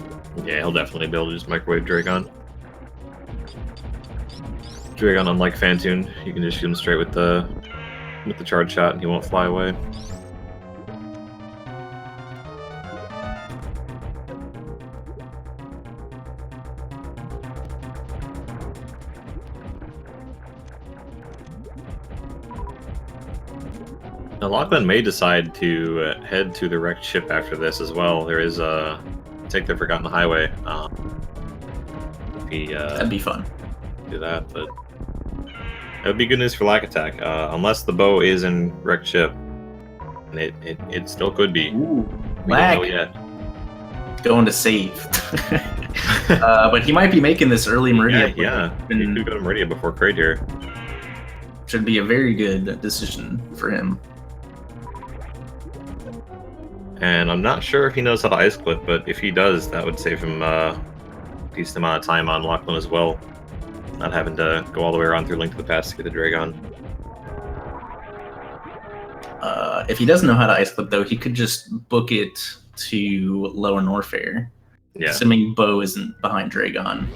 Yeah, he'll definitely be able to just microwave Dragon. Dragon, unlike Phantoon, you can just shoot him straight with the charge shot and he won't fly away. Now, Locklen may decide to head to the wrecked ship after this as well. There is a Take the Forgotten Highway. That'd be fun. Do that, but that would be good news for lackattack. Unless the bow is in wrecked ship, and it still could be. Ooh, We Lack don't know yet. going to save, but he might be making this early Meridia. Yeah. He could go to Meridia before Kraid here. Should be a very good decision for him. And I'm not sure if he knows how to ice clip, but if he does, that would save him a decent amount of time on Locklen as well. Not having to go all the way around through Link to the Past to get the Dragon. If he doesn't know how to ice clip, though, he could just book it to Lower Norfair. Yeah. Assuming Bo isn't behind Dragon.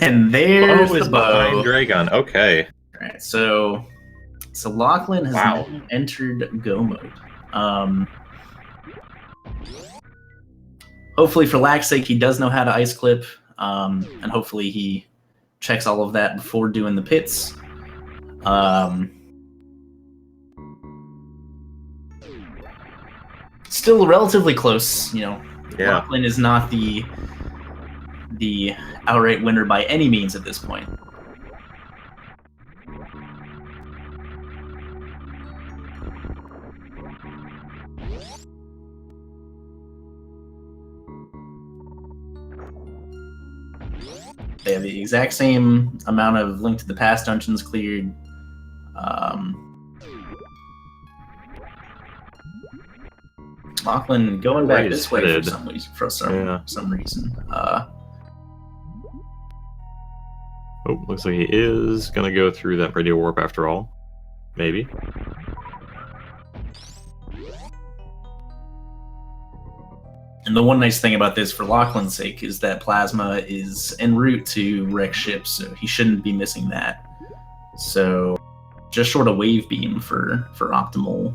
And there's Bo is the bow. behind Dragon. Okay. All right, so Locklen has now entered go mode. Hopefully, for Lack's sake, he does know how to ice clip, and hopefully he checks all of that before doing the pits. Still relatively close, you know. Yeah. Locklen is not the outright winner by any means at this point. They have the exact same amount of Link to the Past dungeons cleared. Locklen going back Right, this way headed. for some reason. Oh, looks like he is gonna go through that radio warp after all. Maybe. And the one nice thing about this for Locklen's sake is that Plasma is en route to wreck ships, so he shouldn't be missing that. So just short of wave beam for optimal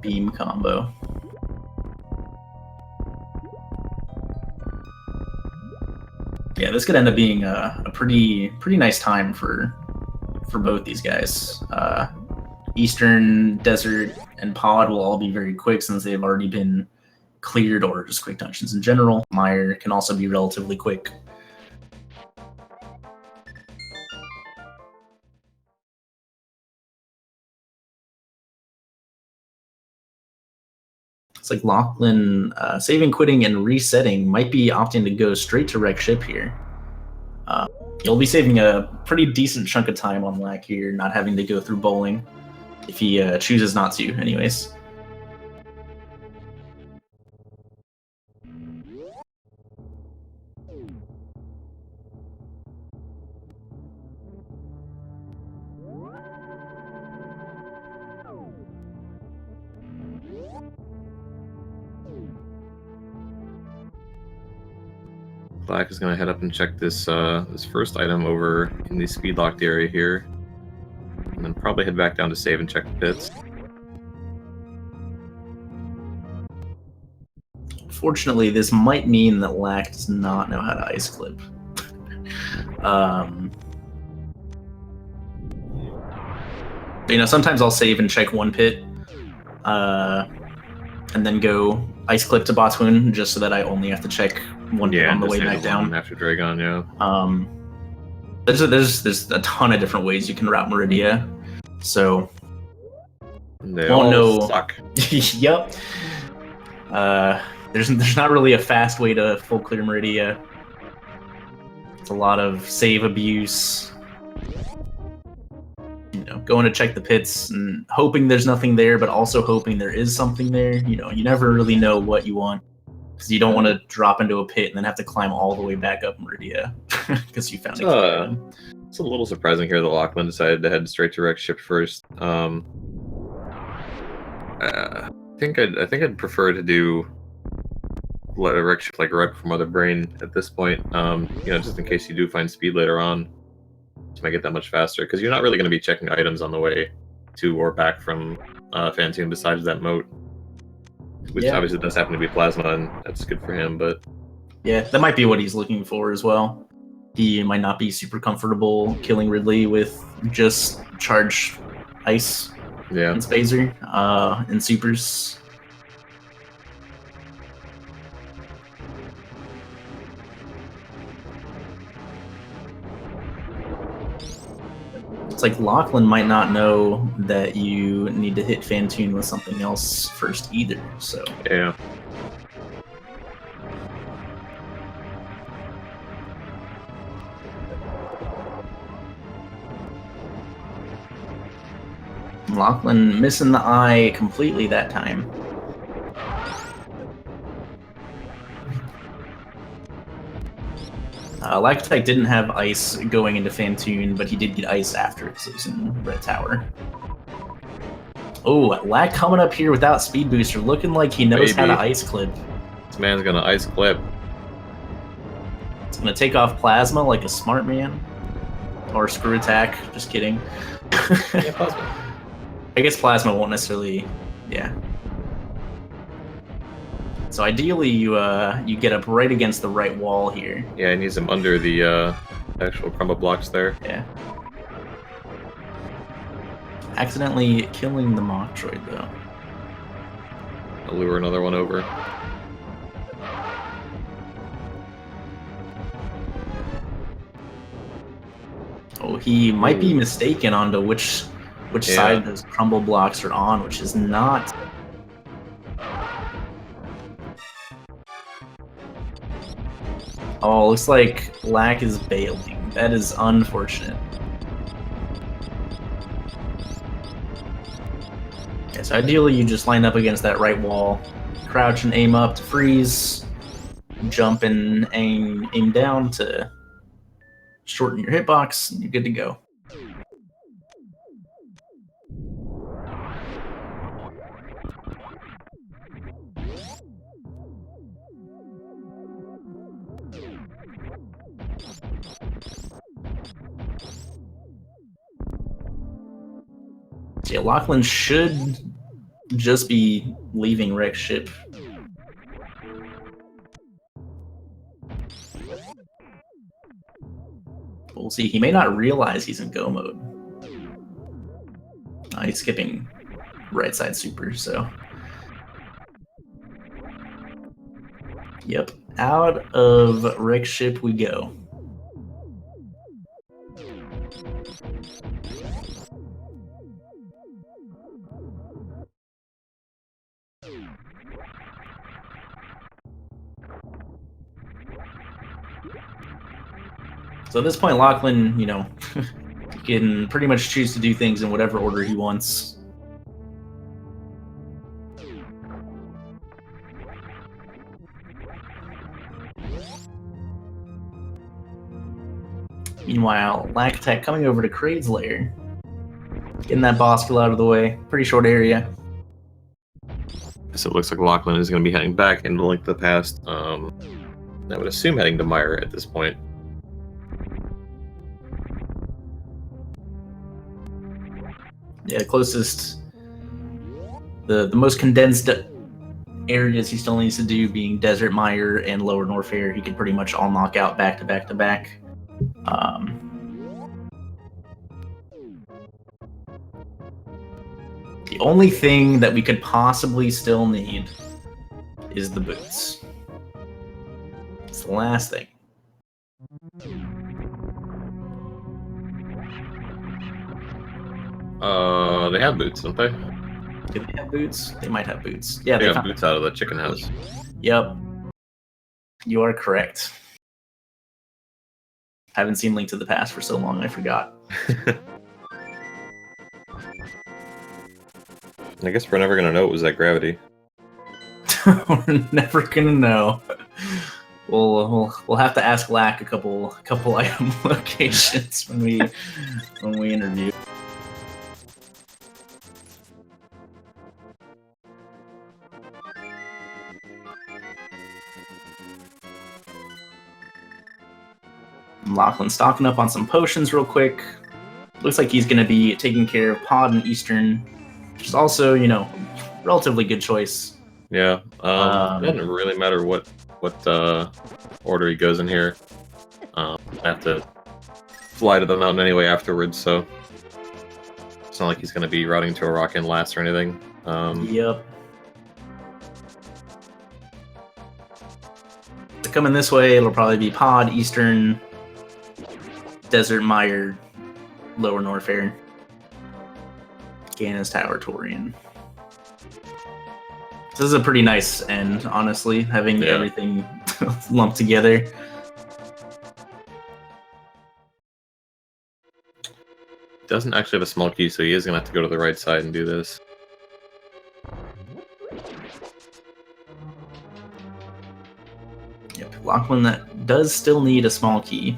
beam combo. Yeah, this could end up being a pretty nice time for both these guys. Eastern, Desert, and Pod will all be very quick since they've already been cleared, or just quick dungeons in general. Mire can also be relatively quick. It's like Locklen saving, quitting, and resetting might be opting to go straight to wreck ship here. You'll be saving a pretty decent chunk of time on Lack here, not having to go through bowling, if he chooses not to, anyways. Black is gonna head up and check this this first item over in the speed locked area here, and then probably head back down to save and check the pits. Fortunately, this might mean that Lack does not know how to ice clip. You know, sometimes I'll save and check one pit, and then go ice clip to Botwoon, just so that I only have to check one pit on the way back down. After Dragon, yeah. There's a ton of different ways you can route Meridia, so They won't all know. suck. Yep. there's not really a fast way to full clear Meridia. It's a lot of save abuse. You know, going to check the pits and hoping there's nothing there, but also hoping there is something there. You know, you never really know what you want because you don't want to drop into a pit and then have to climb all the way back up Meridia because you found a key. It's a little surprising here that Locklen decided to head straight to Rex Ship first. I think I'd prefer to let a Rex Ship like right before Mother Brain at this point. You know, just in case you do find speed later on. To make it that much faster, because you're not really going to be checking items on the way to or back from Phantom besides that moat, which obviously does happen to be Plasma, and that's good for him, but yeah, that might be what he's looking for as well. He might not be super comfortable killing Ridley with just charge ice and Spazer and supers. It's like Locklen might not know that you need to hit Phantoon with something else first either, so... Yeah. Locklen missing the eye completely that time. Lackattack didn't have ice going into Phantoon, but he did get ice after it, so it was in Red Tower. Oh, Lack coming up here without Speed Booster, looking like he knows how to ice clip. This man's gonna ice clip. It's gonna take off Plasma like a smart man. Or Screw Attack, just kidding. Yeah, Plasma. I guess Plasma won't necessarily, yeah. So ideally, you get up right against the right wall here. Yeah, he needs him under the actual crumble blocks there. Yeah. Accidentally killing the Metroid though. I'll lure another one over. Oh, he might be mistaken onto which side those crumble blocks are on, which is not. Oh, looks like Lack is bailing. That is unfortunate. Okay, so ideally you just line up against that right wall, crouch and aim up to freeze, jump and aim down to shorten your hitbox, and you're good to go. Yeah, Locklen should just be leaving Rex Ship. We'll see. He may not realize he's in go mode. He's skipping right side super, so. Yep, out of Rex Ship we go. So at this point, Locklen, you know, can pretty much choose to do things in whatever order he wants. Meanwhile, Lackattack coming over to Kraid's lair. Getting that boss kill out of the way. Pretty short area. So it looks like Locklen is going to be heading back into Link to the Past. I would assume heading to Meyer at this point. Yeah, closest, the most condensed areas he still needs to do being Desert Mire and Lower Norfair. He can pretty much all knock out back to back to back. The only thing that we could possibly still need is the boots. It's the last thing. They have boots, don't they? Do they have boots? They might have boots. Yeah, they have boots out of the chicken house. Yep. You are correct. Haven't seen Link to the Past for so long, I forgot. I guess we're never gonna know it was that gravity. We're never gonna know. We'll have to ask Lack a couple item locations when we interview. Locklen stocking up on some potions real quick. Looks like he's gonna be taking care of Pod and Eastern, which is also, you know, relatively good choice. Yeah, it doesn't really matter what order he goes in here. I have to fly to the mountain anyway afterwards, so it's not like he's going to be routing to a rock in last or anything. Yep. Coming this way, it'll probably be Pod, Eastern, Desert, Mire, Lower Norfair, Ganas, Tower, Torian. This is a pretty nice end, honestly, having everything lumped together. Doesn't actually have a small key, so he is going to have to go to the right side and do this. Yep, Locklen that does still need a small key.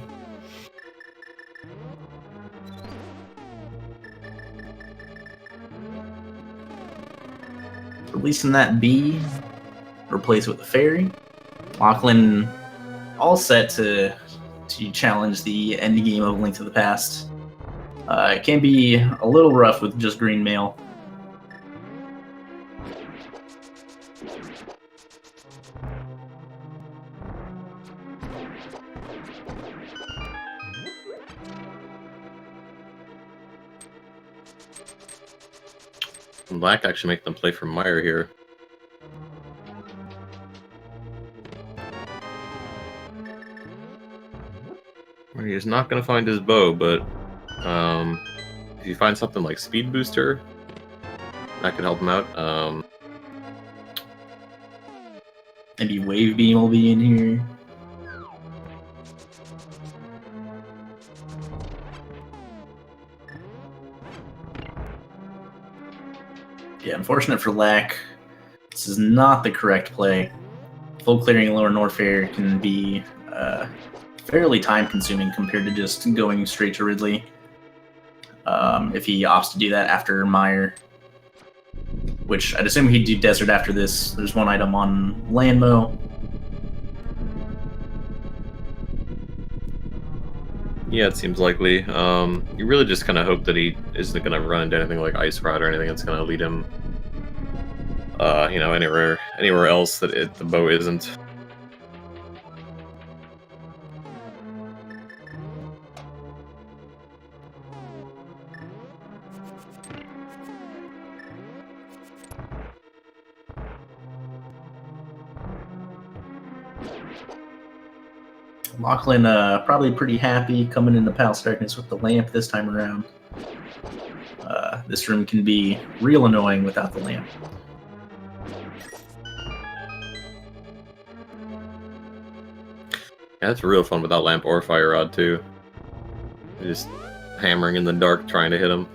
Releasing that B, replace it with a fairy. Locklen all set to challenge the end game of Link to the Past. It can be a little rough with just green mail. Black actually make them play for Mire here. He's not going to find his bow, but if you find something like Speed Booster, that could help him out. Maybe Wave Beam will be in here. Yeah, unfortunate for Lack. This is not the correct play. Full clearing Lower Norfair can be fairly time-consuming compared to just going straight to Ridley. If he opts to do that after Mire, which I'd assume he'd do Desert after this. There's one item on Landmo. Yeah, it seems likely. You really just kind of hope that he isn't going to run into anything like Ice Rod or anything that's going to lead him, you know, anywhere else that the bow isn't. Locklen probably pretty happy coming into Palace Darkness with the lamp this time around. This room can be real annoying without the lamp. Yeah, it's real fun without lamp or fire rod too. Just hammering in the dark trying to hit him.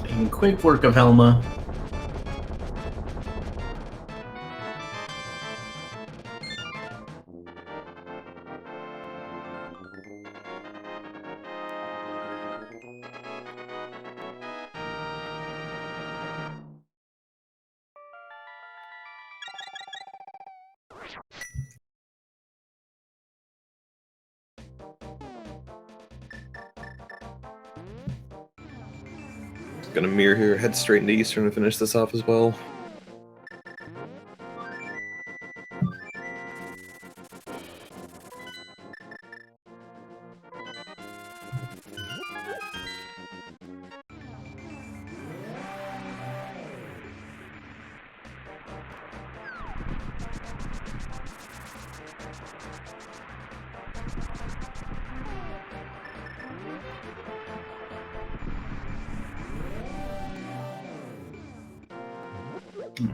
Taking quick work of Helma. gonna mirror here, head straight into Eastern and finish this off as well.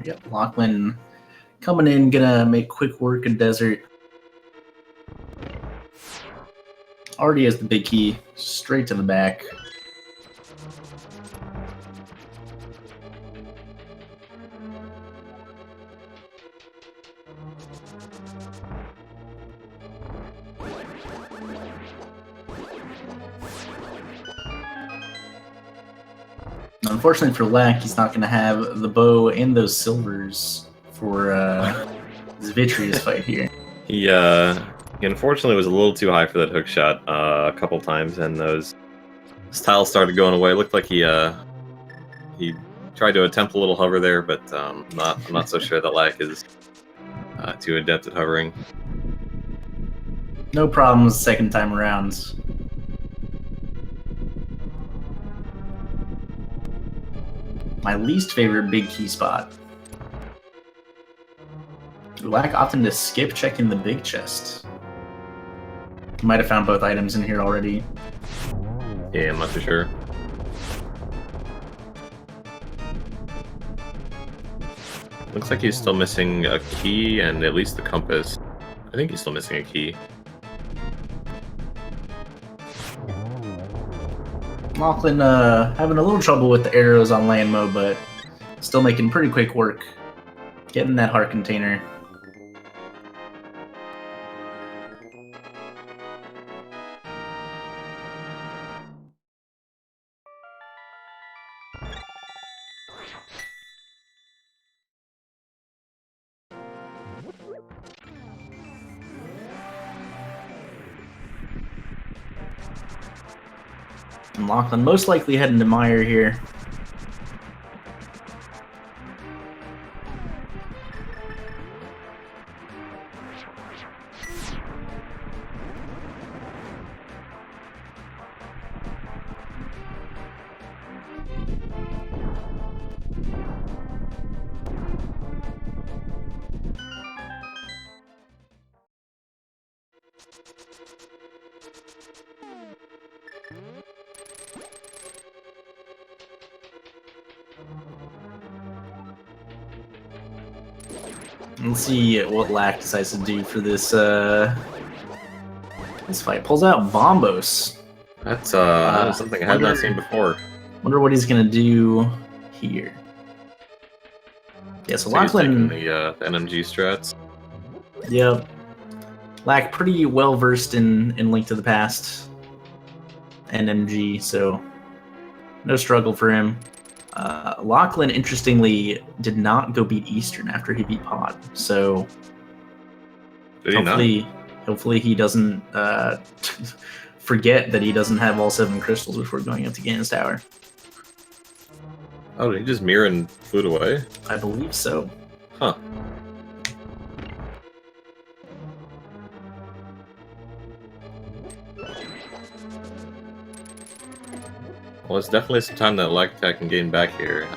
Yep, Locklen coming in, gonna make quick work of Desert. Already has the big key, straight to the back. Unfortunately for Lack, he's not going to have the bow and those silvers for his Vitreous fight here. He unfortunately was a little too high for that hook shot a couple times, and those tiles started going away. It looked like he tried to attempt a little hover there, but I'm not so sure that Lack is too adept at hovering. No problems second time around. My least favorite big key spot. Lack opting to skip checking the big chest. Might have found both items in here already. Yeah, I'm not too sure. Looks like he's still missing a key and at least the compass. I think he's still missing a key. Locklen having a little trouble with the arrows on land mode, but still making pretty quick work getting that heart container. And Locklen most likely heading to Meyer here. Let's see what Lack decides to do for this this fight. Pulls out Bombos. That's something I have not seen before. Wonder what he's gonna do here. Yeah, so Locklen, the NMG strats. Yep. Lack pretty well versed in Link to the Past and MG, so no struggle for him. Locklen, interestingly, did not go beat Eastern after he beat Pod, so hopefully he doesn't forget that he doesn't have all 7 crystals before going up to Ganon's Tower. Oh, did he just mirror and flew away? I believe so. Huh. Well, it's definitely some time that lackattack can gain back here.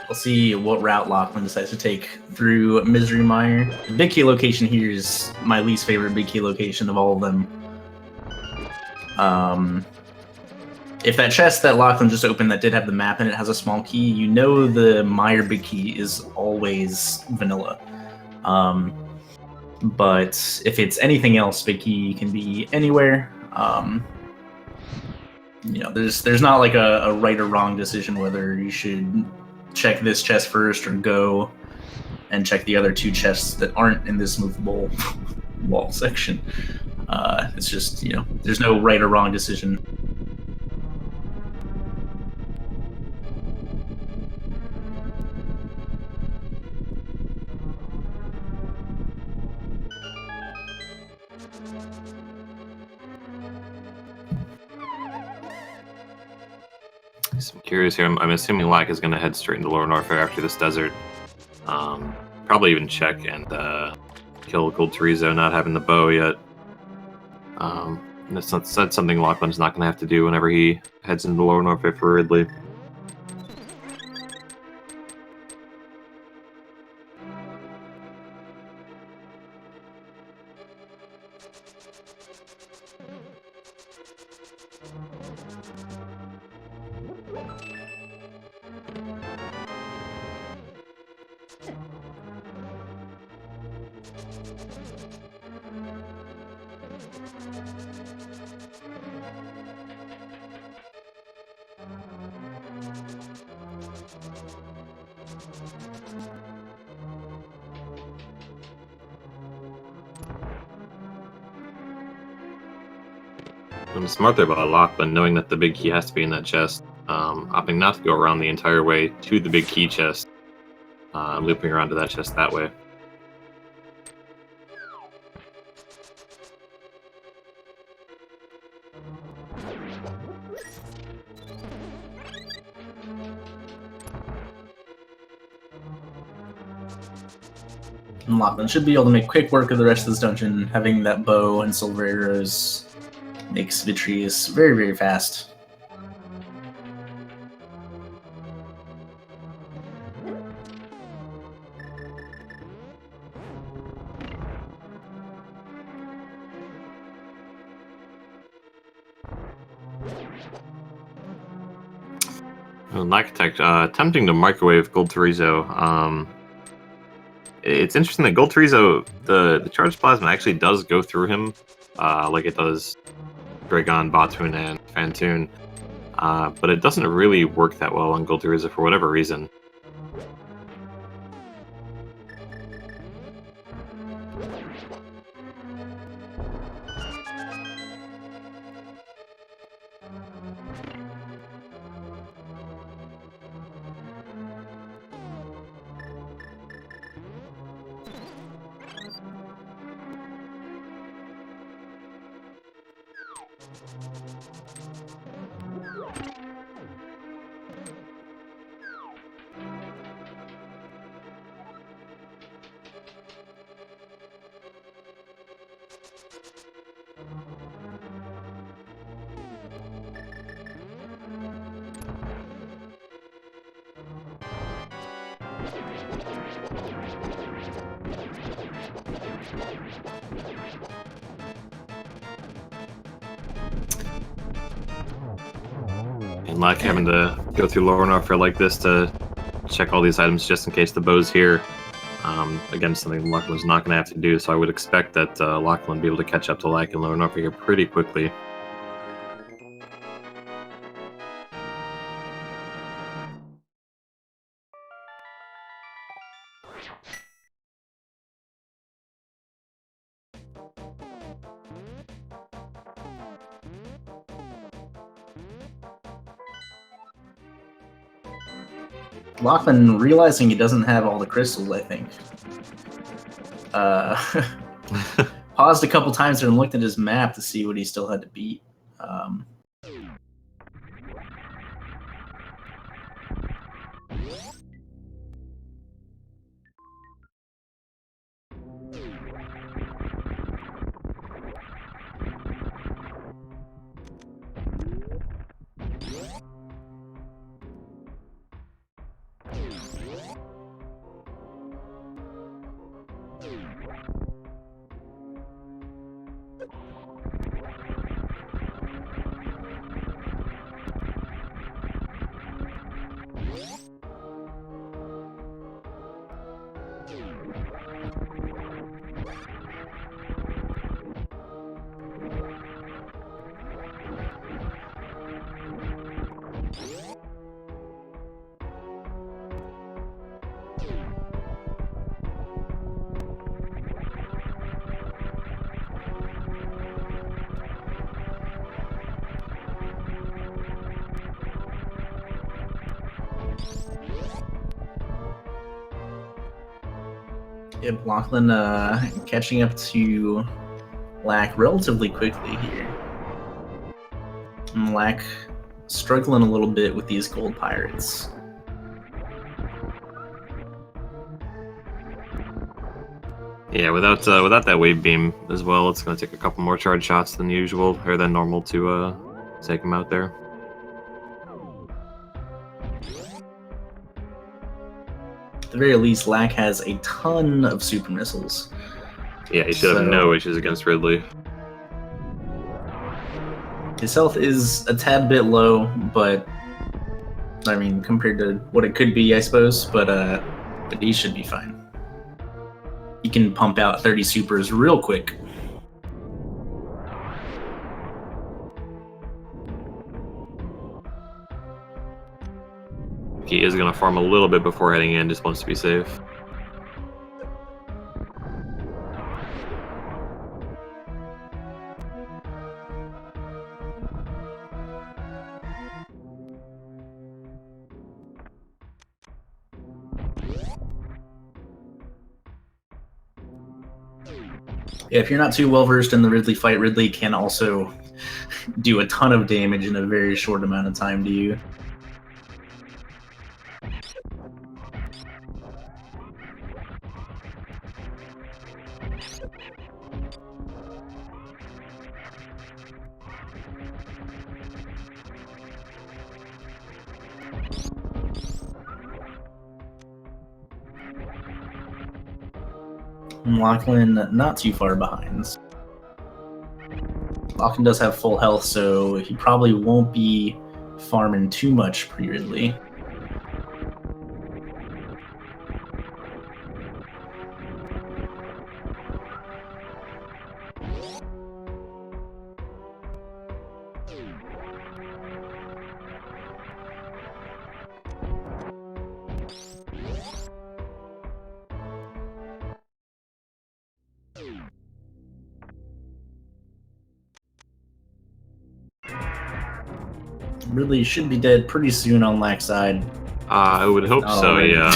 We'll see what route Locklen decides to take through Misery Mire. The big key location here is my least favorite big key location of all of them. If that chest that Locklen just opened that did have the map in it has a small key, you know the Mire big key is always vanilla. But if it's anything else, big key can be anywhere. you know, there's not like a right or wrong decision whether you should check this chest first or go and check the other two chests that aren't in this movable wall section. It's just, you know, there's no right or wrong decision. So I'm curious here. I'm assuming Lack is going to head straight into Lower Norfair after this desert. Probably even check and kill Gold Terizo, not having the bow yet. That's something Locklen's not going to have to do whenever he heads into Lower Norfair for Ridley. I'm smart there about Locklen, knowing that the big key has to be in that chest, opting not to go around the entire way to the big key chest, looping around to that chest that way. And Locklen should be able to make quick work of the rest of this dungeon. Having that bow and silver arrows makes Vitreous very, very fast. Lackattack, attempting to microwave Gold Terizo. It's interesting that Gold Terizo, the charged plasma actually does go through him, like it does Dragon, Batun, and Fantoon, but it doesn't really work that well on Gold Terizo for whatever reason. And like having to go through Lower Norfair like this to check all these items just in case the bow's here. Again, something Locklen's not going to have to do, so I would expect that Locklen will be able to catch up to Lack and Lower Norfair here pretty quickly. Locklen realizing he doesn't have all the crystals, I think. Paused a couple times and looked at his map to see what he still had to beat. Yep, Locklen catching up to Lack relatively quickly here. And Lack struggling a little bit with these gold pirates. Yeah, without that wave beam as well, it's going to take a couple more charge shots than usual or than normal to take him out there. At the very least, Lack has a ton of super missiles. Yeah, he should have no issues against Ridley. His health is a tad bit low, but I mean, compared to what it could be, I suppose. But he should be fine. He can pump out 30 supers real quick. He is going to farm a little bit before heading in, just wants to be safe. Yeah, if you're not too well versed in the Ridley fight, Ridley can also do a ton of damage in a very short amount of time to you. Locklen not too far behind. Locklen does have full health, so he probably won't be farming too much pre-Ridley. Ridley should be dead pretty soon on Lack's side. I would hope so, yeah.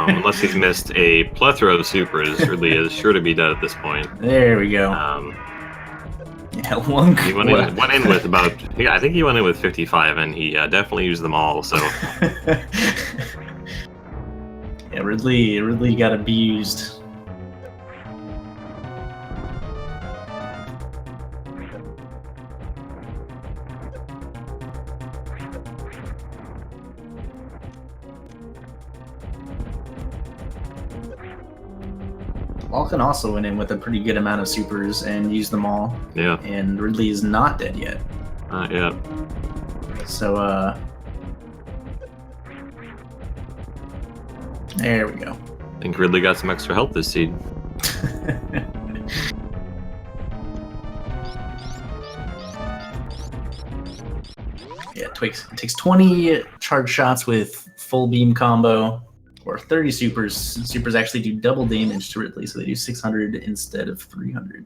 Unless he's missed a plethora of supers, Ridley is sure to be dead at this point. There we go. Yeah, one. He went in with about, yeah, I think he went in with 55, and he definitely used them all. So. Yeah, Ridley got abused. Locklen also went in with a pretty good amount of supers and used them all. Yeah. And Ridley is not dead yet. Not yet. So, there we go. I think Ridley got some extra health this seed. Yeah, it takes 20 charge shots with full beam combo, or 30 supers. Supers actually do double damage to Ridley, so they do 600 instead of 300.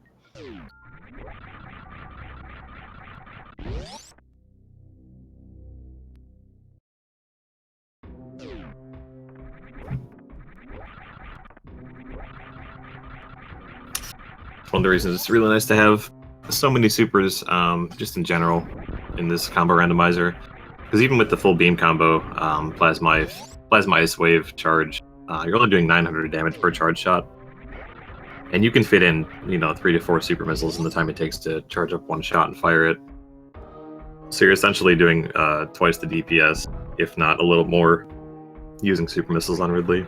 One of the reasons it's really nice to have so many supers, just in general, in this combo randomizer. Because even with the full beam combo, Plasma Ice Wave charge, you're only doing 900 damage per charge shot. And you can fit in, 3 to 4 super missiles in the time it takes to charge up one shot and fire it. So you're essentially doing twice the DPS, if not a little more, using super missiles on Ridley.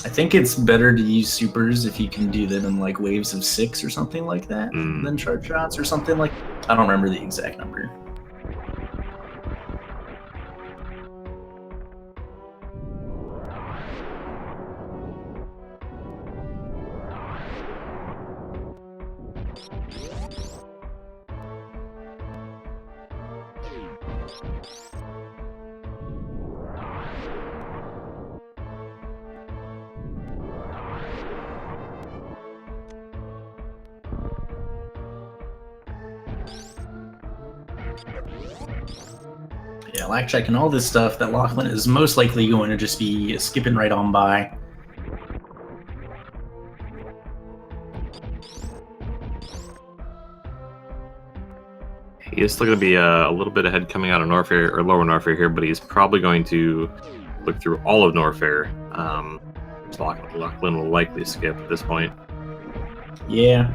I think it's better to use supers if you can do them in like waves of 6 or something like that, than charge shots or something like. I don't remember the exact number. Yeah, Lack checking all this stuff that Locklen is most likely going to just be skipping right on by. He is still going to be a little bit ahead coming out of Norfair, or lower Norfair here, but he's probably going to look through all of Norfair. Locklen will likely skip at this point. Yeah.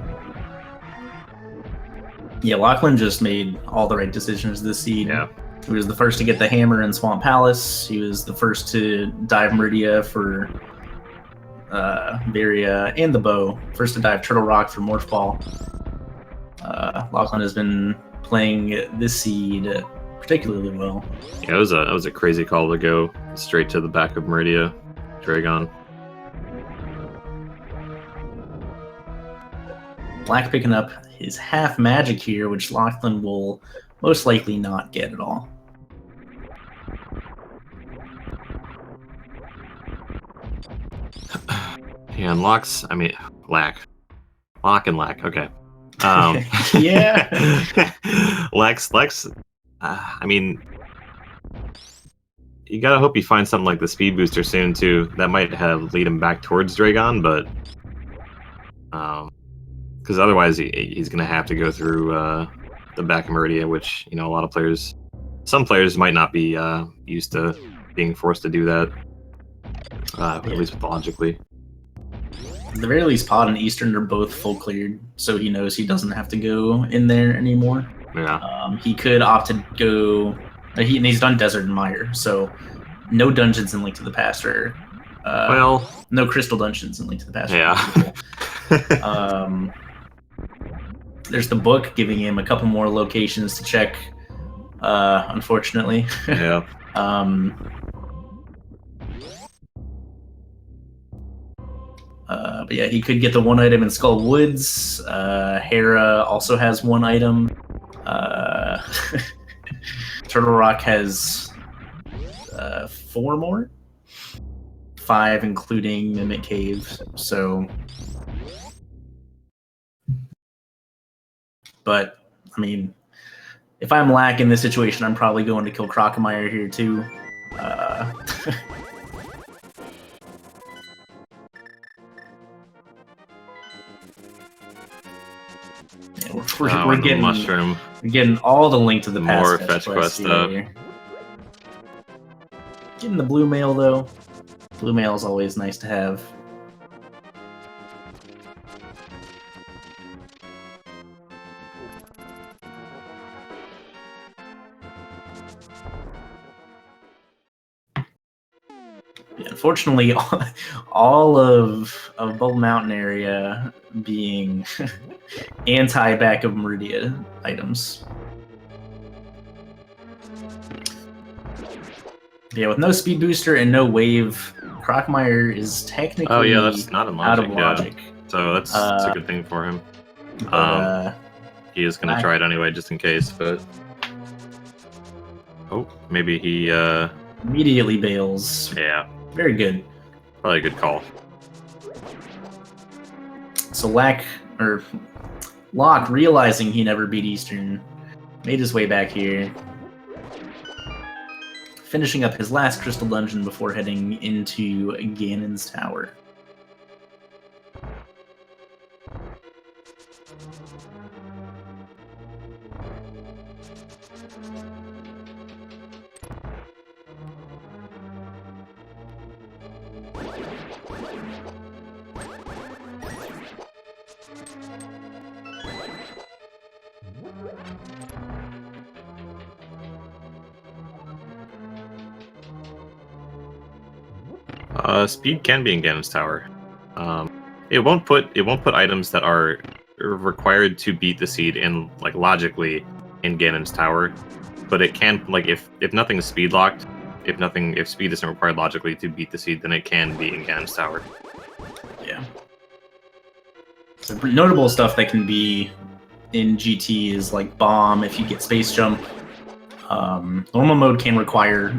Yeah, Locklen just made all the right decisions this seed. Yeah. He was the first to get the hammer in Swamp Palace. He was the first to dive Meridia for Varia and the bow. First to dive Turtle Rock for Morph Ball. Locklen has been playing this seed particularly well. Yeah, that was a crazy call to go straight to the back of Meridia Dragon. Black picking up his half magic here, which Locklen will most likely not get at all. Yeah, and Lock and Lack. Okay. Yeah. Lex. I mean, you gotta hope he finds something like the speed booster soon too. That might lead him back towards Dragon, but because otherwise he's gonna have to go through the back of Meridia, which some players might not be used to being forced to do that. At least logically. At the very least, Pod and Eastern are both full cleared, so he knows he doesn't have to go in there anymore. Yeah. He could opt to go. He's done Desert and Mire, so no dungeons in Link to the Past, or no crystal dungeons in Link to the Past. Yeah. There's the book giving him a couple more locations to check. Unfortunately. Yeah. But yeah, he could get the one item in Skull Woods. Hera also has one item. Turtle Rock has 4 more. 5 including Mimic Cave. So, but I mean, if I'm Lack in this situation, I'm probably going to kill Crocomire here too. We're getting mushroom. We're getting all the Link to the Past. More fetch quest stuff. Getting the blue mail though. Blue mail is always nice to have. Unfortunately, all of Bubble Mountain area being anti-back of Meridia items. Yeah, with no speed booster and no wave, Crocomire is technically that's not out of logic. Yeah. So that's a good thing for him. He is going to try it anyway, just in case, but... Oh, maybe he... immediately bails. Yeah. Very good. Probably a good call. So Locke, realizing he never beat Eastern, made his way back here, finishing up his last crystal dungeon before heading into Ganon's Tower. Speed can be in Ganon's Tower. It won't put items that are required to beat the seed in logically in Ganon's Tower, but it can if nothing is speed locked, if speed isn't required logically to beat the seed, then it can be in Ganon's Tower. Yeah. So notable stuff that can be in GT is like bomb if you get space jump. Normal mode can require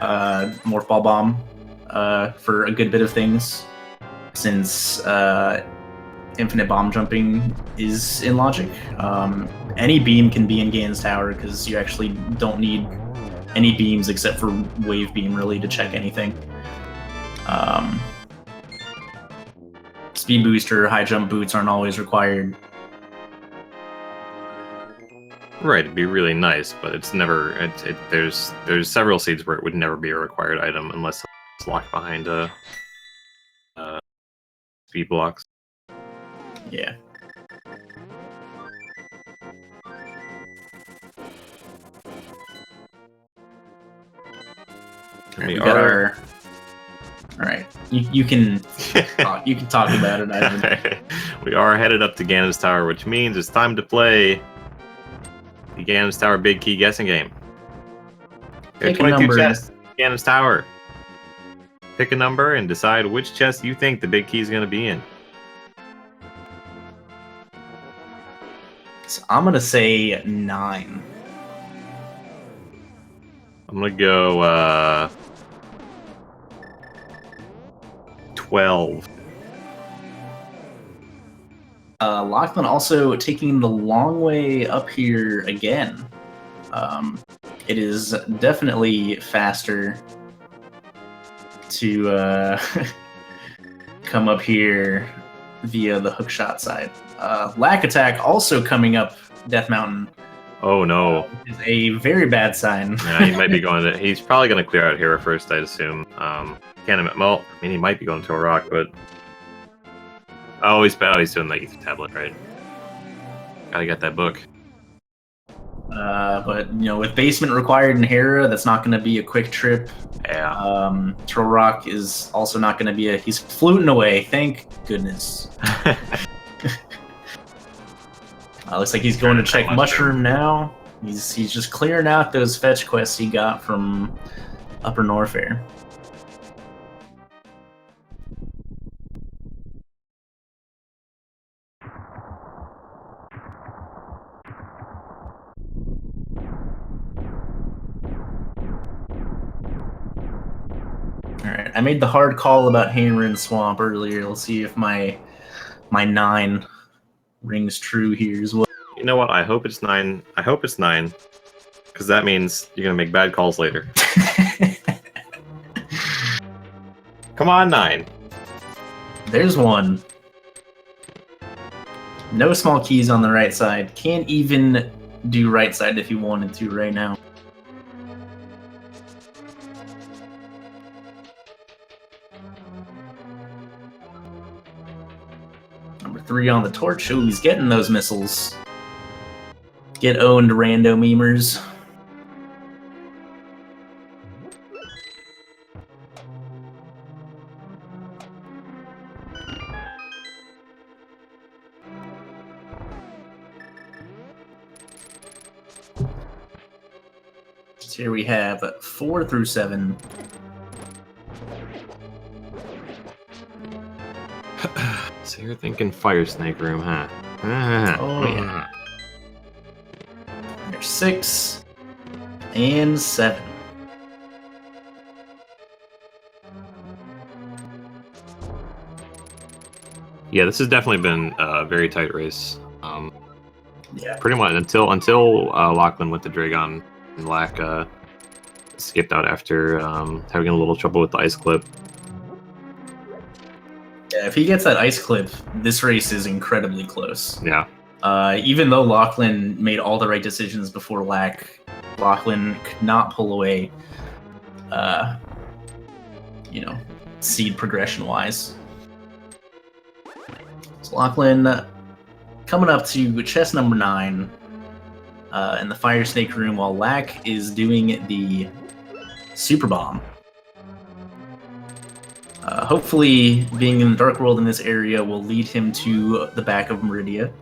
Morph Ball bomb for a good bit of things, since infinite bomb jumping is in logic. Any beam can be in Ganon's Tower because you actually don't need any beams except for wave beam really to check anything. Speed booster, high jump boots aren't always required. Right, it'd be really nice, but it's never. There's several seeds where it would never be a required item unless it's locked behind speed blocks. Yeah. We got our. All right, you can talk, you can talk about it, Ivan. We are headed up to Ganon's Tower, which means it's time to play the Ganon's Tower Big Key guessing game. There are Pick a 22 number. chests in Ganon's Tower. Pick a number and decide which chest you think the big key is going to be in. So I'm gonna say 9. I'm going to go 12. Locklen also taking the long way up here again. It is definitely faster to come up here via the hookshot side. Lackattack also coming up Death Mountain. Oh no. Is a very bad sign. Yeah, he might be going to. He's probably going to clear out Hera first, I'd assume. Well, I mean, he might be going to a rock, but. Oh, he's doing the Ether tablet, right? Gotta get that book. But with basement required in Hera, that's not going to be a quick trip. Yeah. Troll Rock is also not going to be he's fluting away. Thank goodness. Looks like he's going to check Mushroom now. He's just clearing out those fetch quests he got from Upper Norfair. Alright, I made the hard call about Hammer Swamp earlier. Let's see if my 9 rings true here as well. You know what? I hope it's 9. I hope it's 9. Because that means you're going to make bad calls later. Come on, 9. There's 1. No small keys on the right side. Can't even do right side if you wanted to right now. Number 3 on the torch. Oh, he's getting those missiles. Get owned, rando memers. So here we have 4 through 7. So you're thinking Fire Snake Room, huh? Oh, yeah. There's 6 and 7. Yeah, this has definitely been a very tight race. Yeah. Pretty much until Locklen went to Dragon and Lack skipped out after having a little trouble with the ice clip. Yeah, if he gets that ice clip, this race is incredibly close. Yeah. Even though Locklen made all the right decisions before Lack, Locklen could not pull away, seed progression-wise. So Locklen coming up to chest number 9 in the Fire Snake Room while Lack is doing the Super Bomb. Hopefully, being in the Dark World in this area will lead him to the back of Meridia.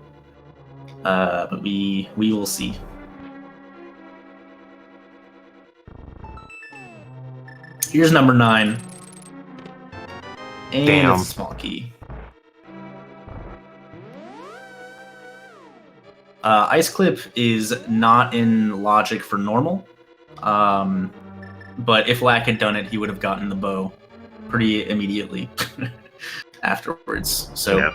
But we will see. Here's number 9. And Damn. it's a small key. Ice Clip is not in logic for normal. But if Lack had done it, he would have gotten the bow pretty immediately afterwards. So. Yep.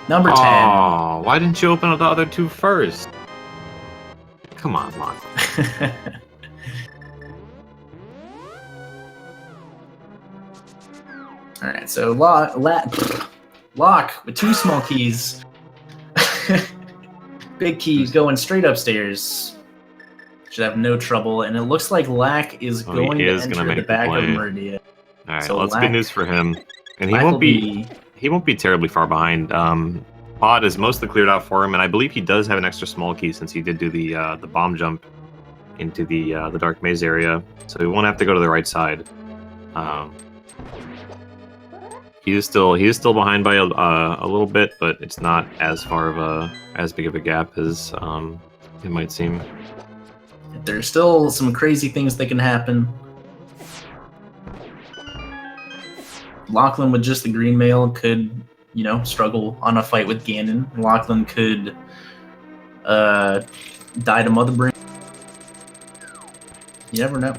Number 10. Oh, why didn't you open up the other 2 first? Come on, All right, so Lock with 2 small keys. Big key going straight upstairs. Should have no trouble, and it looks like Lack is going to enter the back of Meridia. All right, So well, that's good news for him, and he Lack won't will be terribly far behind. Pod is mostly cleared out for him, and I believe he does have an extra small key since he did do the bomb jump into the dark maze area, so he won't have to go to the right side. He is still behind by a little bit, but it's not as big of a gap as it might seem. There's still some crazy things that can happen. Locklen with just the green mail could, struggle on a fight with Ganon. Locklen could die to Mother Brain. You never know.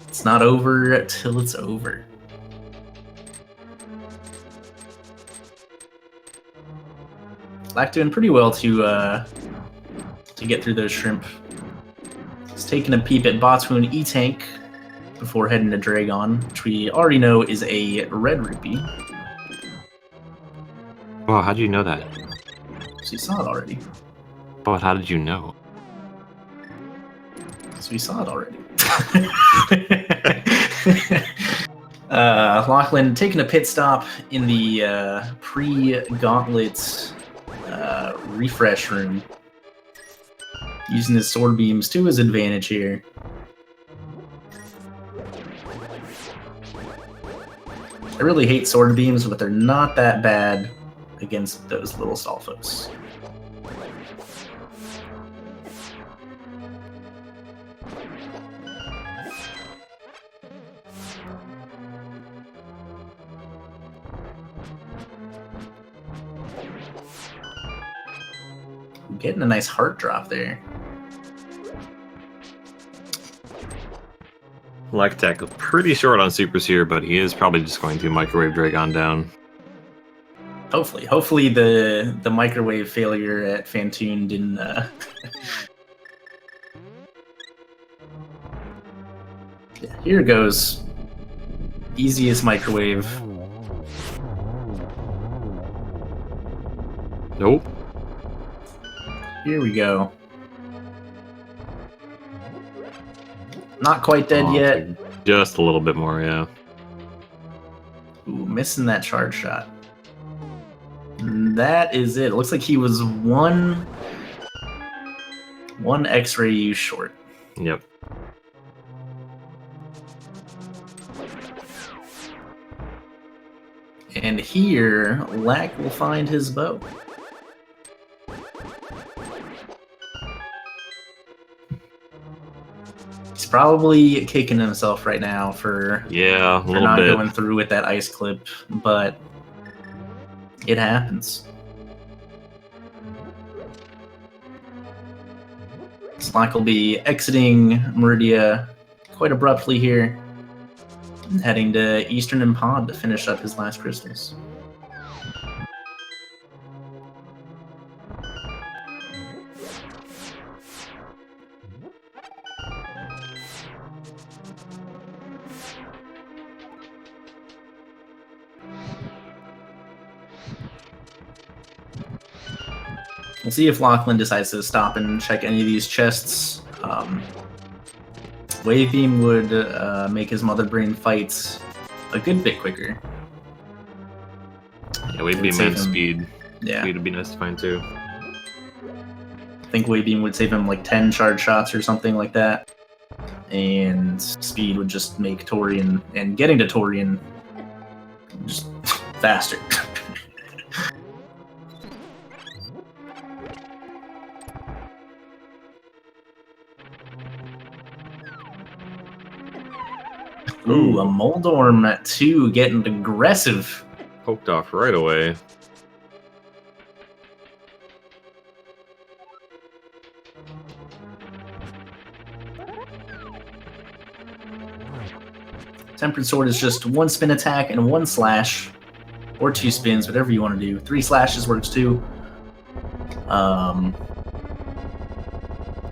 It's not over till it's over. Black doing pretty well to get through those shrimp. He's taking a peep at Botswoon E-Tank before heading to Dragon, which we already know is a red rupee. Oh, how did you know that? So you saw it already. But how did you know? So we saw it already. Locklen taking a pit stop in the pre-gauntlet refresh room, using his sword beams to his advantage here. I really hate sword beams, but they're not that bad against those little Stalfos. Getting a nice heart drop there. Lackattack pretty short on supers here, but he is probably just going to microwave Dragon down. Hopefully the microwave failure at Fantoon didn't Yeah, here it goes. Easiest microwave. Nope. Here we go. Not quite dead yet. Just a little bit more, yeah. Ooh, missing that charge shot. And that is it. It looks like he was one X-ray use short. Yep. And here, Lack will find his bow. He's probably kicking himself right now for not going through with that ice clip, but it happens. Slack will be exiting Meridia quite abruptly here, and heading to Eastern and Pod to finish up his last crystals. We'll see if Locklen decides to stop and check any of these chests. Wave Beam would make his Mother Brain fights a good bit quicker. Yeah, Wave Beam and speed. Yeah. Speed would be nice to find too. I think Wave Beam would save him like 10 charge shots or something like that. And speed would just make Torian and getting to Torian just faster. Ooh, a Moldorm at 2 getting aggressive. Poked off right away. Tempered Sword is just 1 spin attack and 1 slash. Or 2 spins, whatever you want to do. 3 slashes works too.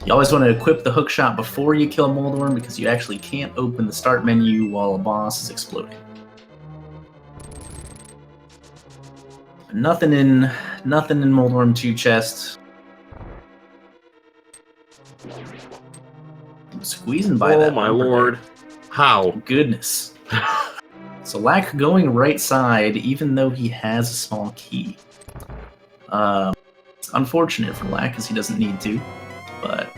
You always want to equip the hook shot before you kill Moldorm because you actually can't open the start menu while a boss is exploding. Nothing in Moldorm 2 chest. I'm squeezing by that. Oh my lord. How? Goodness. So Lack going right side, even though he has a small key. It's unfortunate for Lack because he doesn't need to, but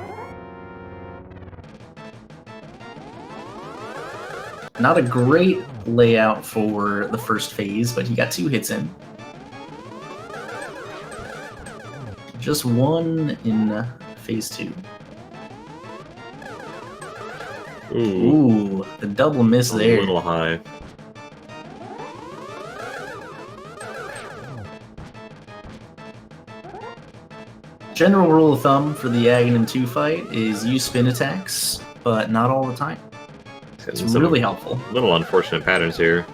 not a great layout for the first phase, but he got 2 hits in. Just 1 in phase 2. Ooh, the double miss there. A little high. General rule of thumb for the Aghanim 2 fight is use spin attacks, but not all the time. It's really helpful. Little unfortunate patterns here.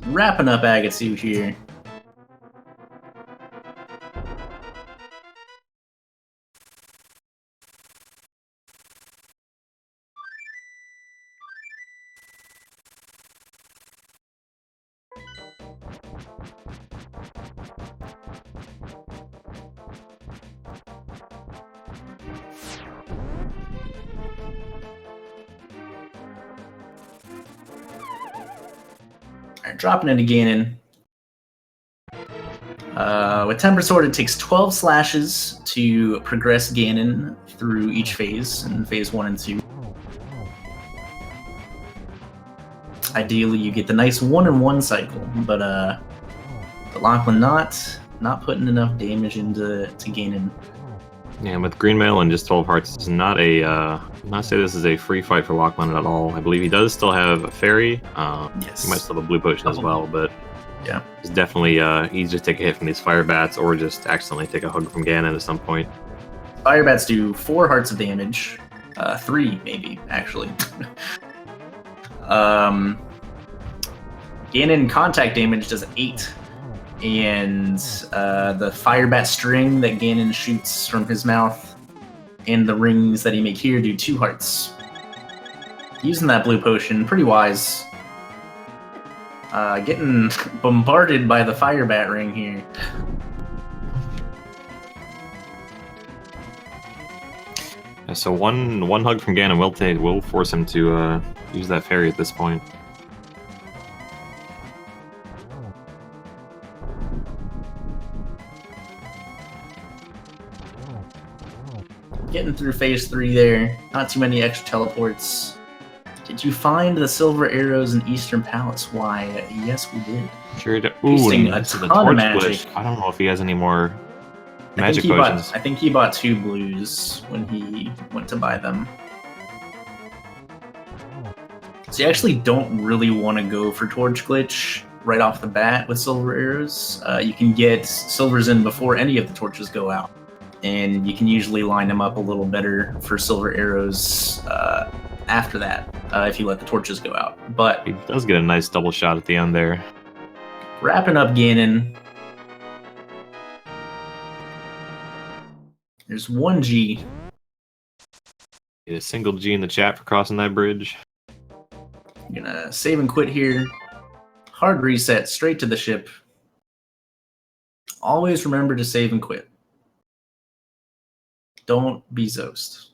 Wrapping up Agatsu here. Alright, dropping into Ganon. With Temper Sword, it takes 12 slashes to progress Ganon through each phase, in phase 1 and 2. Ideally, you get the nice 1-in-1 cycle, but Locklen not putting enough damage into Ganon. Yeah, with Green Mail and just 12 hearts, it's not a. Not say this is a free fight for Locklen at all. I believe he does still have a fairy. Yes. He might still have a blue potion as well, but yeah, it's definitely easy to take a hit from these fire bats or just accidentally take a hug from Ganon at some point. Fire bats do 4 hearts of damage, 3 maybe actually. Ganon contact damage does 8. And the fire bat string that Ganon shoots from his mouth and the rings that he make here do 2 hearts. Using that blue potion, pretty wise. Getting bombarded by the fire bat ring here. Yeah, so one hug from Ganon will force him to use that fairy at this point. Getting through phase 3 there. Not too many extra teleports. Did you find the silver arrows in Eastern Palace? Why, yes, we did. Sure did. Wasting and a this is ton the of torch magic. glitch. I don't know if he has any more I magic think potions. I think he bought 2 blues when he went to buy them. So you actually don't really want to go for torch glitch right off the bat with silver arrows. You can get silvers in before any of the torches go out. And you can usually line them up a little better for silver arrows after that, if you let the torches go out. But He does get a nice double shot at the end there. wrapping up Ganon. There's 1 G. Get a single G in the chat for crossing that bridge. I'm gonna save and quit here. Hard reset, straight to the ship. Always remember to save and quit. Don't be Zost.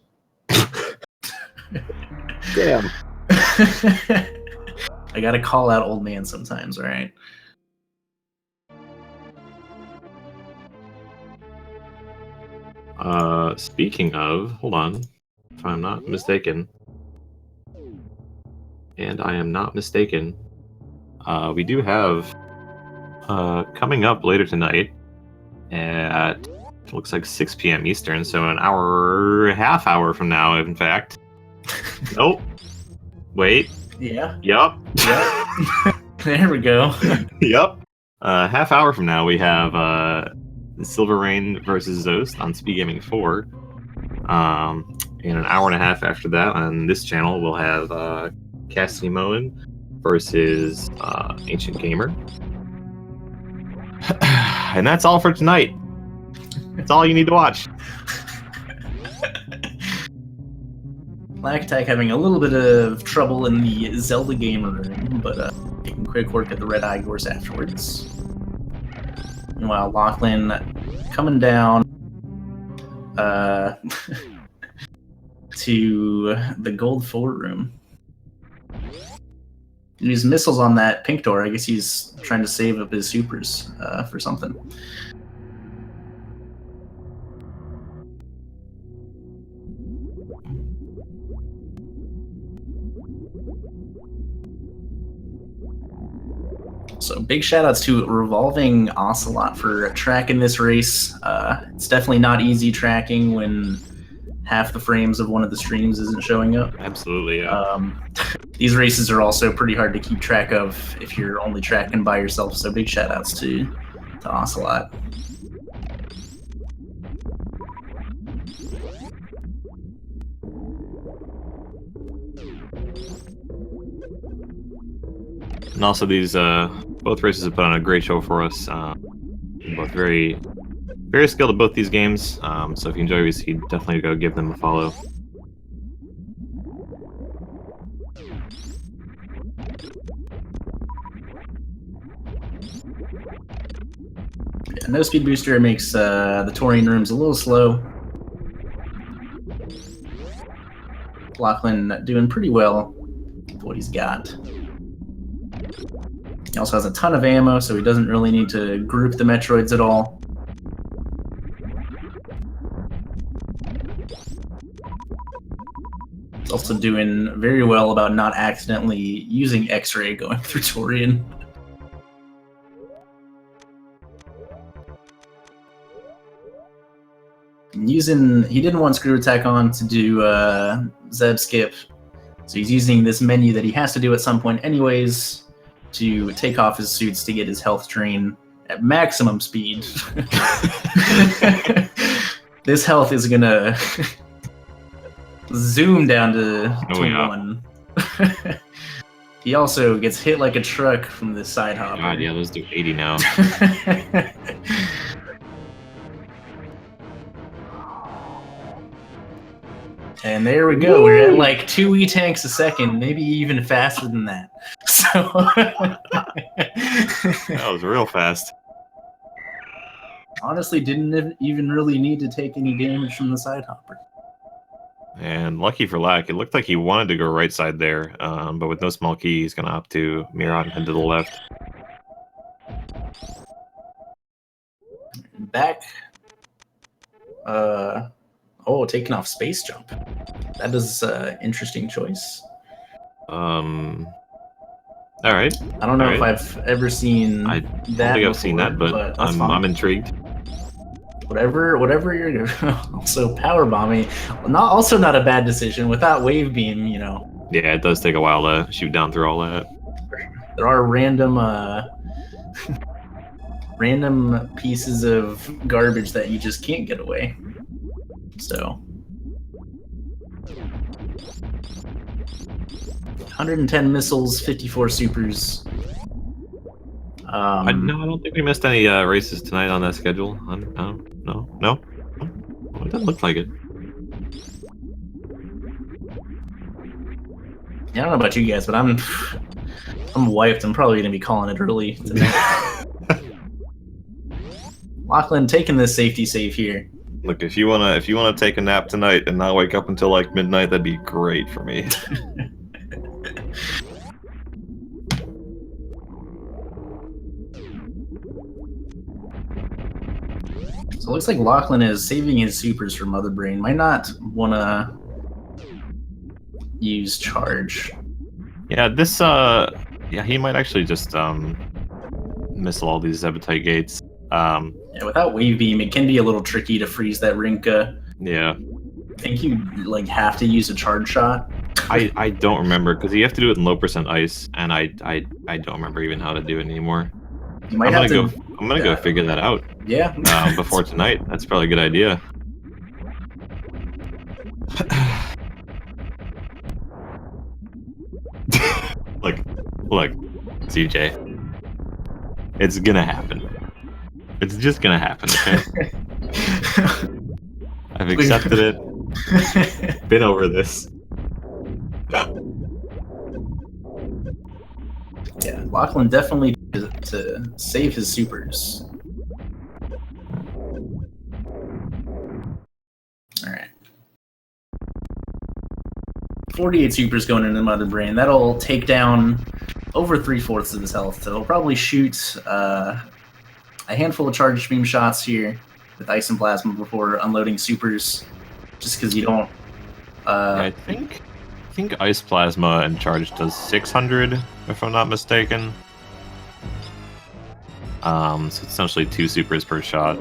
Damn. I gotta call out old man sometimes, alright? Speaking of, hold on. If I'm not mistaken. And I am not mistaken. We do have coming up later tonight at it looks like 6 p.m. Eastern, so an half hour from now, in fact. Nope. Wait. Yeah. Yup. Yep. There we go. Yup. Half hour from now, we have Silver Rain versus Zost on Speed Gaming 4. And an hour and a half after that, on this channel, we'll have Cassidy Moen versus Ancient Gamer. And that's all for tonight. That's all you need to watch. Lackattack having a little bit of trouble in the Zelda gamer room, but taking quick work at the Red Eye course afterwards. Meanwhile, Locklen coming down to the Gold Fort room. Use missiles on that pink door. I guess he's trying to save up his supers for something. So big shout outs to Revolving Ocelot for tracking this race. It's definitely not easy tracking when half the frames of one of the streams isn't showing up. Absolutely, yeah. These races are also pretty hard to keep track of if you're only tracking by yourself, so big shout outs to Ocelot. And also these both races have put on a great show for us. Both very skilled at both these games. So if you enjoy these, you definitely go give them a follow. Yeah, no speed booster makes the touring rooms a little slow. Locklen doing pretty well with what he's got. He also has a ton of ammo, so he doesn't really need to group the Metroids at all. He's also doing very well about not accidentally using X-Ray going through Torian. He didn't want Screw Attack on to do Zeb Skip, so he's using this menu that he has to do at some point anyways to take off his suits to get his health drain at maximum speed. This health is gonna zoom down to 1. He also gets hit like a truck from the side hopper. God, yeah, those do 80 now. And there we go. Woo! We're at like 2 E-tanks a second, maybe even faster than that. So that was real fast. Honestly, didn't even really need to take any damage from the side hopper. And lucky for Lack, it looked like he wanted to go right side there, but with no small key, he's going to opt to mirror out and head to the left. Back. Oh, taking off space jump. That is an interesting choice. All right. I don't know if I've ever seen I that. don't think I've seen that, but I'm intrigued. Whatever you're also power bombing, not a bad decision without wave beam. You know. Yeah, it does take a while to shoot down through all that. There are random random pieces of garbage that you just can't get away. So 110 missiles, 54 supers. No, I don't think we missed any races tonight on that schedule. No. It doesn't look like it. Yeah, I don't know about you guys, but I'm wiped. I'm probably gonna be calling it early tonight. Locklen taking this safety save here. Look, if you wanna take a nap tonight and not wake up until like midnight, that'd be great for me. So it looks like Locklen is saving his supers for Mother Brain. Might not wanna use charge. Yeah, this he might actually just missile all these Zebetite gates. Yeah, without wave beam, it can be a little tricky to freeze that Rinka. Yeah. I think you like have to use a charge shot. I don't remember because you have to do it in low % ice, and I don't remember even how to do it anymore. You might I'm gonna go figure that out. Yeah. Before tonight. That's probably a good idea. Like Look, CJ. It's gonna happen. It's just gonna happen, okay? I've accepted it. Been over this. Yeah, Locklen definitely to save his supers. Alright. 48 supers going into Mother Brain. That'll take down over 3/4 of his health. So he'll probably shoot a handful of charged beam shots here with Ice and Plasma before unloading supers, just because you don't... I think Ice Plasma and Charge does 600, if I'm not mistaken. So it's essentially 2 supers per shot.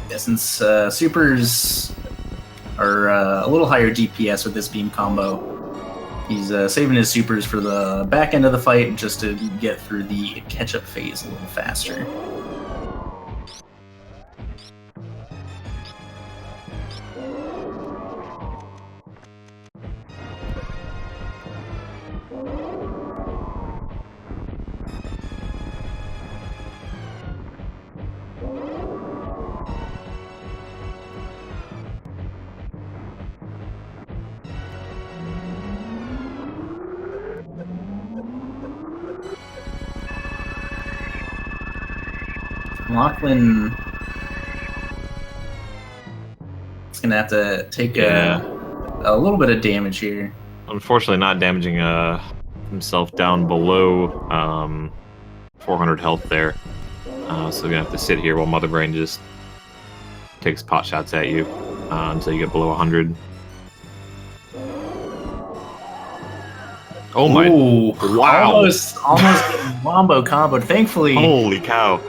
Yeah, since supers are a little higher DPS with this beam combo, he's saving his supers for the back end of the fight just to get through the catch-up phase a little faster. Locklen is going to have to take a little bit of damage here. Unfortunately, not damaging himself down below 400 health there. So you're going to have to sit here while Mother Brain just takes pot shots at you until you get below 100. Oh my! Ooh, wow! Almost wombo comboed. Thankfully, Holy cow!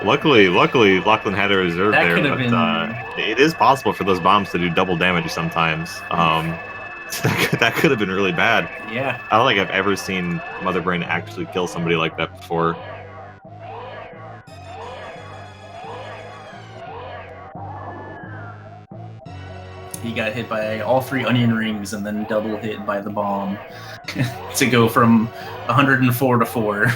Luckily, Locklen had a reserve That there, could have but been... it is possible for those bombs to do double damage sometimes. So that could have been really bad. Yeah. I don't think I've ever seen Mother Brain actually kill somebody like that before. He got hit by all 3 onion rings and then double hit by the bomb to go from 104 to 4.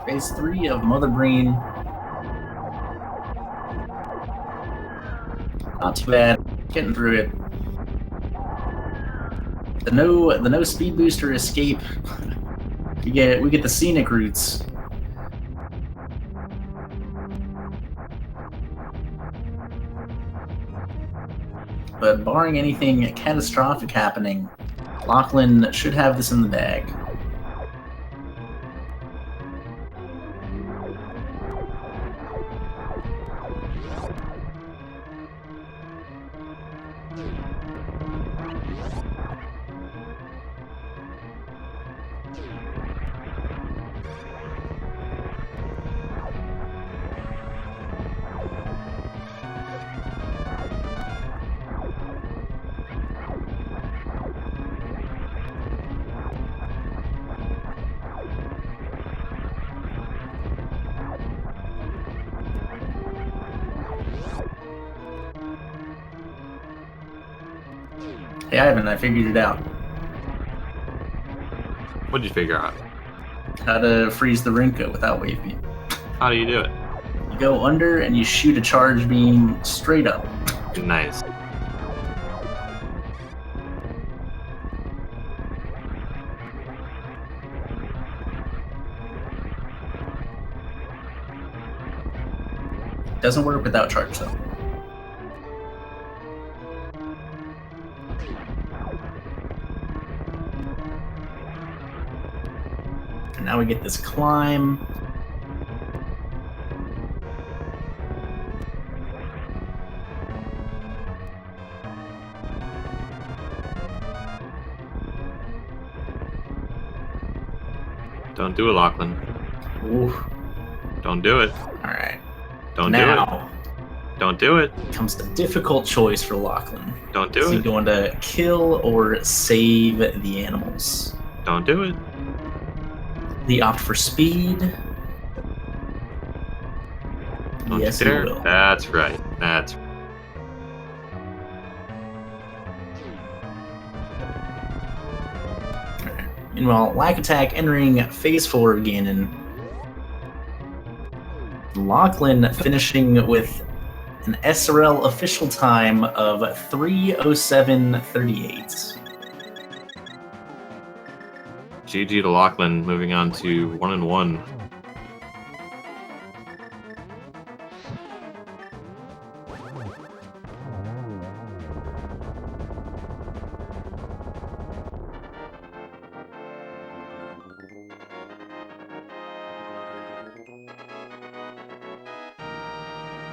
Phase 3 of Mother Brain. Not too bad. Getting through it. The no speed booster escape. We get the scenic routes. But barring anything catastrophic happening, Locklen should have this in the bag. Hey Ivan, I figured it out. What'd you figure out? How to freeze the Rinko without wave beam. How do you do it? You go under and you shoot a charge beam straight up. Nice. Doesn't work without charge, though. And now we get this climb. Don't do it, Locklen. Ooh. Don't do it. All right. Don't do it. Don't do it. Comes the difficult choice for Locklen. Don't do Is he it. going to kill or save the animals? Don't do it. He opt for speed. Don't Yes, you he dare. will. That's right. That's right. Meanwhile, lackattack entering phase 4 of Ganon. Locklen finishing with an SRL official time of 3:07:38. GG to Locklen, moving on to 1-1.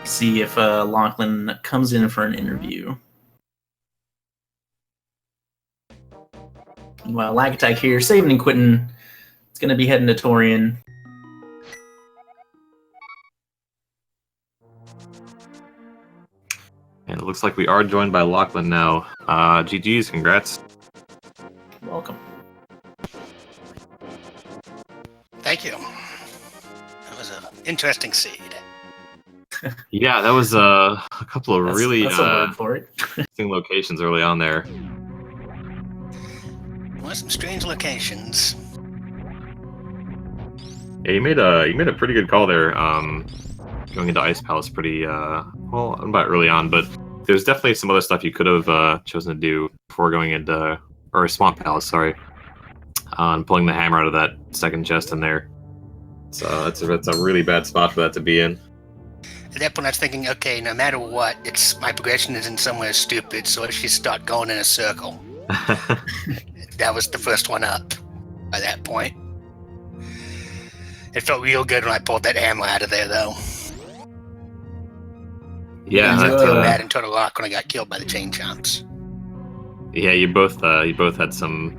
See if Locklen comes in for an interview. Meanwhile, lackattack here, saving and quitting. It's going to be heading to Torian. And it looks like we are joined by Locklen now. GG's, congrats. Welcome. Thank you. That was an interesting seed. Yeah, that was a couple of really That's a word for it. interesting locations early on there. Well, some strange locations. Yeah, you made a pretty good call there. Going into Ice Palace pretty well, about early on, but there's definitely some other stuff you could have chosen to do before going into Swamp Palace. Sorry, and pulling the hammer out of that second chest in there. So that's a really bad spot for that to be in. At that point, I was thinking, okay, no matter what, it's my progression isn't somewhere stupid, so let's just start going in a circle. That was the first one up by that point. It felt real good when I pulled that hammer out of there, though. Yeah, I that, felt bad in Total Lock when I got killed by the chain chomps. yeah, you both had some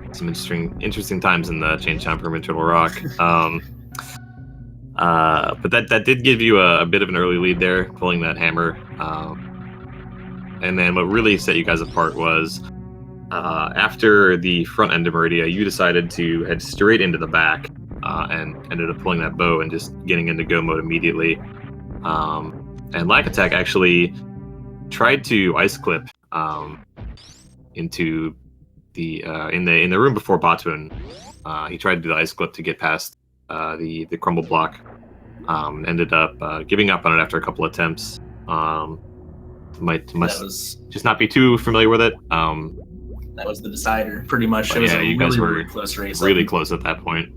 interesting times in the Chain Chomp room in Turtle Rock. But that did give you a bit of an early lead there, pulling that hammer. And then what really set you guys apart was after the front end of Meridia, you decided to head straight into the back and ended up pulling that bow and just getting into go mode immediately. And lackattack actually tried to ice clip into the in the room before Batuan. He tried to do the ice clip to get past the crumble block. Ended up giving up on it after a couple attempts. Must just not be too familiar with it. That was the decider, pretty much. It was Yeah, a you guys were really close race. really close at that point.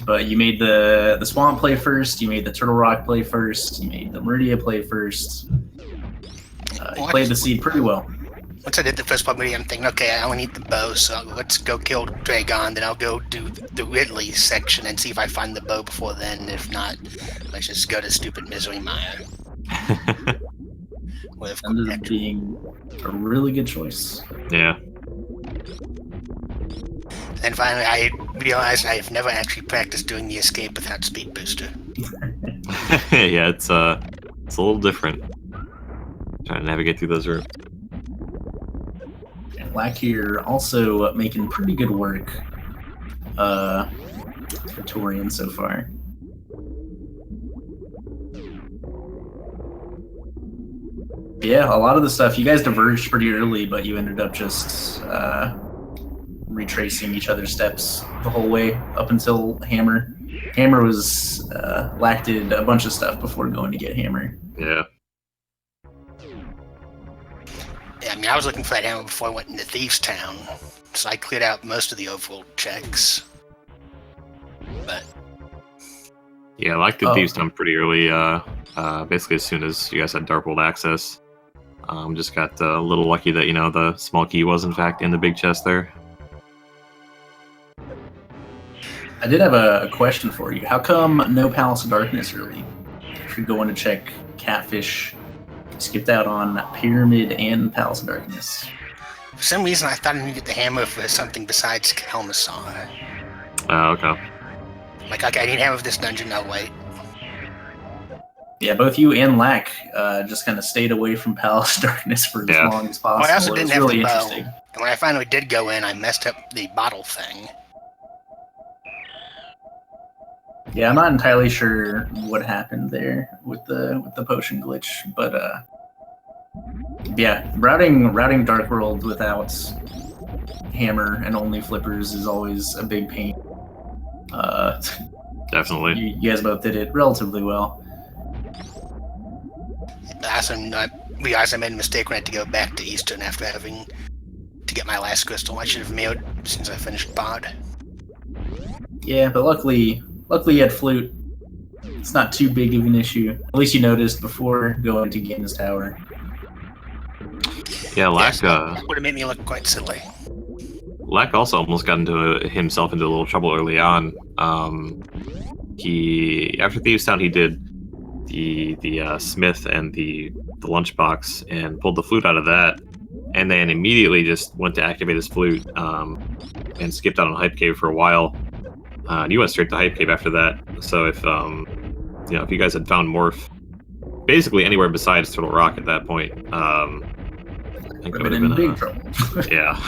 But you made the Swamp play first, you made the Turtle Rock play first, you made the Meridia play first. You played the seed pretty well. Once I did the first part, I'm thinking, okay, I only need the bow, so let's go kill Dragon, then I'll go do the Ridley section and see if I find the bow before then. If not, let's just go to stupid Misery Mire. Ended up being a really good choice. Yeah. And finally, I realized I've never actually practiced doing the escape without Speed Booster. Yeah, it's a little different. Trying to navigate through those rooms. And Black here also making pretty good work for Torian so far. Yeah, a lot of the stuff, you guys diverged pretty early, but you ended up just retracing each other's steps the whole way up until Hammer. Hammer was lacked a bunch of stuff before going to get Hammer. Yeah. Yeah, I mean, I was looking for that hammer before I went into Thieves Town, so I cleared out most of the overworld checks. But Yeah, like the Thieves done pretty early. Basically as soon as you guys had Dark World access. Just got a little lucky that the small key was in fact in the big chest there. I did have a question for you. How come no Palace of Darkness early? If you're going to check Catfish, you skipped out on Pyramid and Palace of Darkness. For some reason, I thought I needed the hammer for something besides Helmasaur. Okay. Like, okay, I need hammer for this dungeon. No, wait. Yeah, both you and Lack just kind of stayed away from Palace of Darkness for as long as possible. Well, I also it didn't was have really the bow. interesting. And when I finally did go in, I messed up the bottle thing. Yeah, I'm not entirely sure what happened there with the potion glitch, but yeah, routing Dark World without hammer and only flippers is always a big pain. Definitely. You guys both did it relatively well. We also made a mistake when I had to go back to Eastern after having to get my last crystal. I should have mailed since I finished Pod. Yeah, but luckily you had Flute. It's not too big of an issue. At least you noticed before going to Gaines Tower. Yeah, Lack that would have made me look quite silly. Lack also almost got himself into a little trouble early on. He after Thieves Town he did the Smith and the lunchbox and pulled the flute out of that, and then immediately just went to activate his flute and skipped out on Hype Cave for a while. And you went straight to Hype Cave after that. So if if you guys had found Morph basically anywhere besides Turtle Rock at that point, I think it would have been big trouble. Yeah.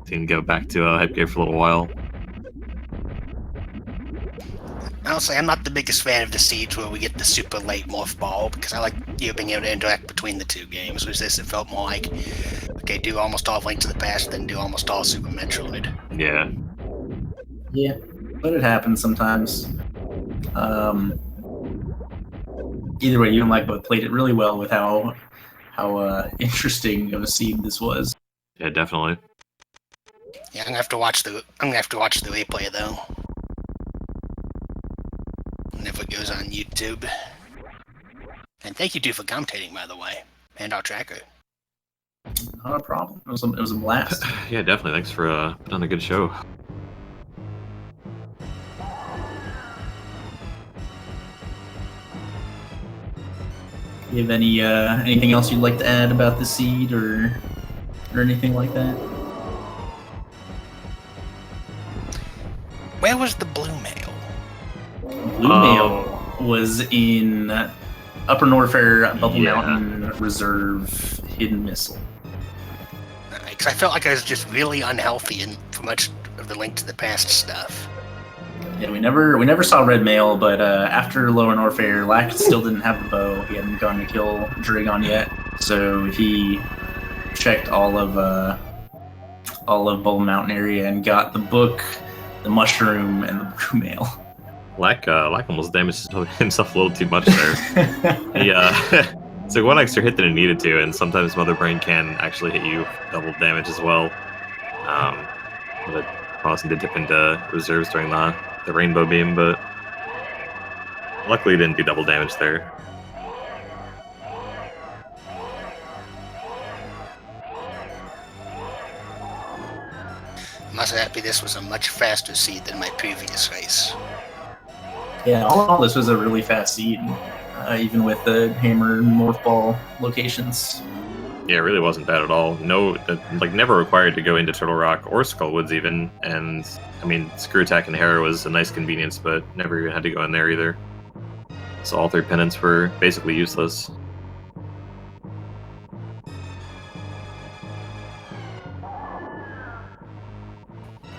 Didn't go back to Hype Cave for a little while. I'll say I'm not the biggest fan of the Siege where we get the super late morph ball, because I like being able to interact between the two games. With this, it felt more like, okay, do almost all Link to the Past, then do almost all Super Metroid. Yeah. Yeah, but it happens sometimes. Either way, you and Mike both played it really well with how interesting of a seed this was. Yeah, definitely. Yeah, I'm gonna have to watch the replay though. Whenever it goes on YouTube. And thank you too for commentating, by the way, and our tracker. Not a problem. It was a blast. Yeah, definitely. Thanks for doing a good show. Do you have anything else you'd like to add about the seed or anything like that? Where was the blue mail? Blue mail was in Upper Norfair Bubble Mountain Reserve Hidden Missile. Because I felt like I was just really unhealthy for much of the Link to the Past stuff. Yeah, we never saw red mail, but after Lower Norfair, Lack still didn't have the bow. He hadn't gone to kill Dragon yet, so he checked all of Bubble Mountain area and got the book, the mushroom, and the blue mail. Lack almost damaged himself a little too much there. He took one extra hit than he needed to, and sometimes Mother Brain can actually hit you double damage as well. But Boston did dip into reserves during the rainbow beam, but luckily he didn't do double damage there. I'm also happy this was a much faster seed than my previous race. Yeah, all in all, this was a really fast seed, even with the hammer and morph ball locations. Yeah, it really wasn't bad at all. No, never required to go into Turtle Rock or Skullwoods even. And I mean, Screw Attack and Hera was a nice convenience, but never even had to go in there either. So all three pennants were basically useless.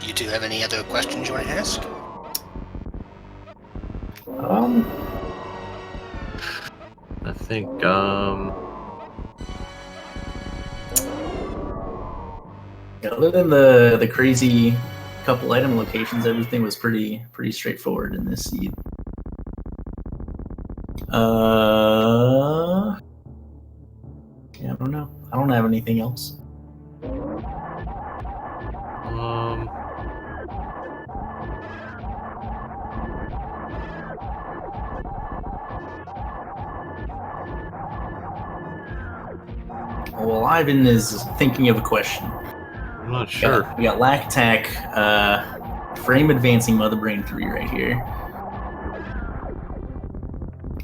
Do you two have any other questions you want to ask? I think Other than the crazy couple item locations, everything was pretty straightforward in this seed. Yeah, I don't know. I don't have anything else. Well, Ivan is thinking of a question. I'm not sure. We got lackattack, frame advancing Mother Brain 3 right here.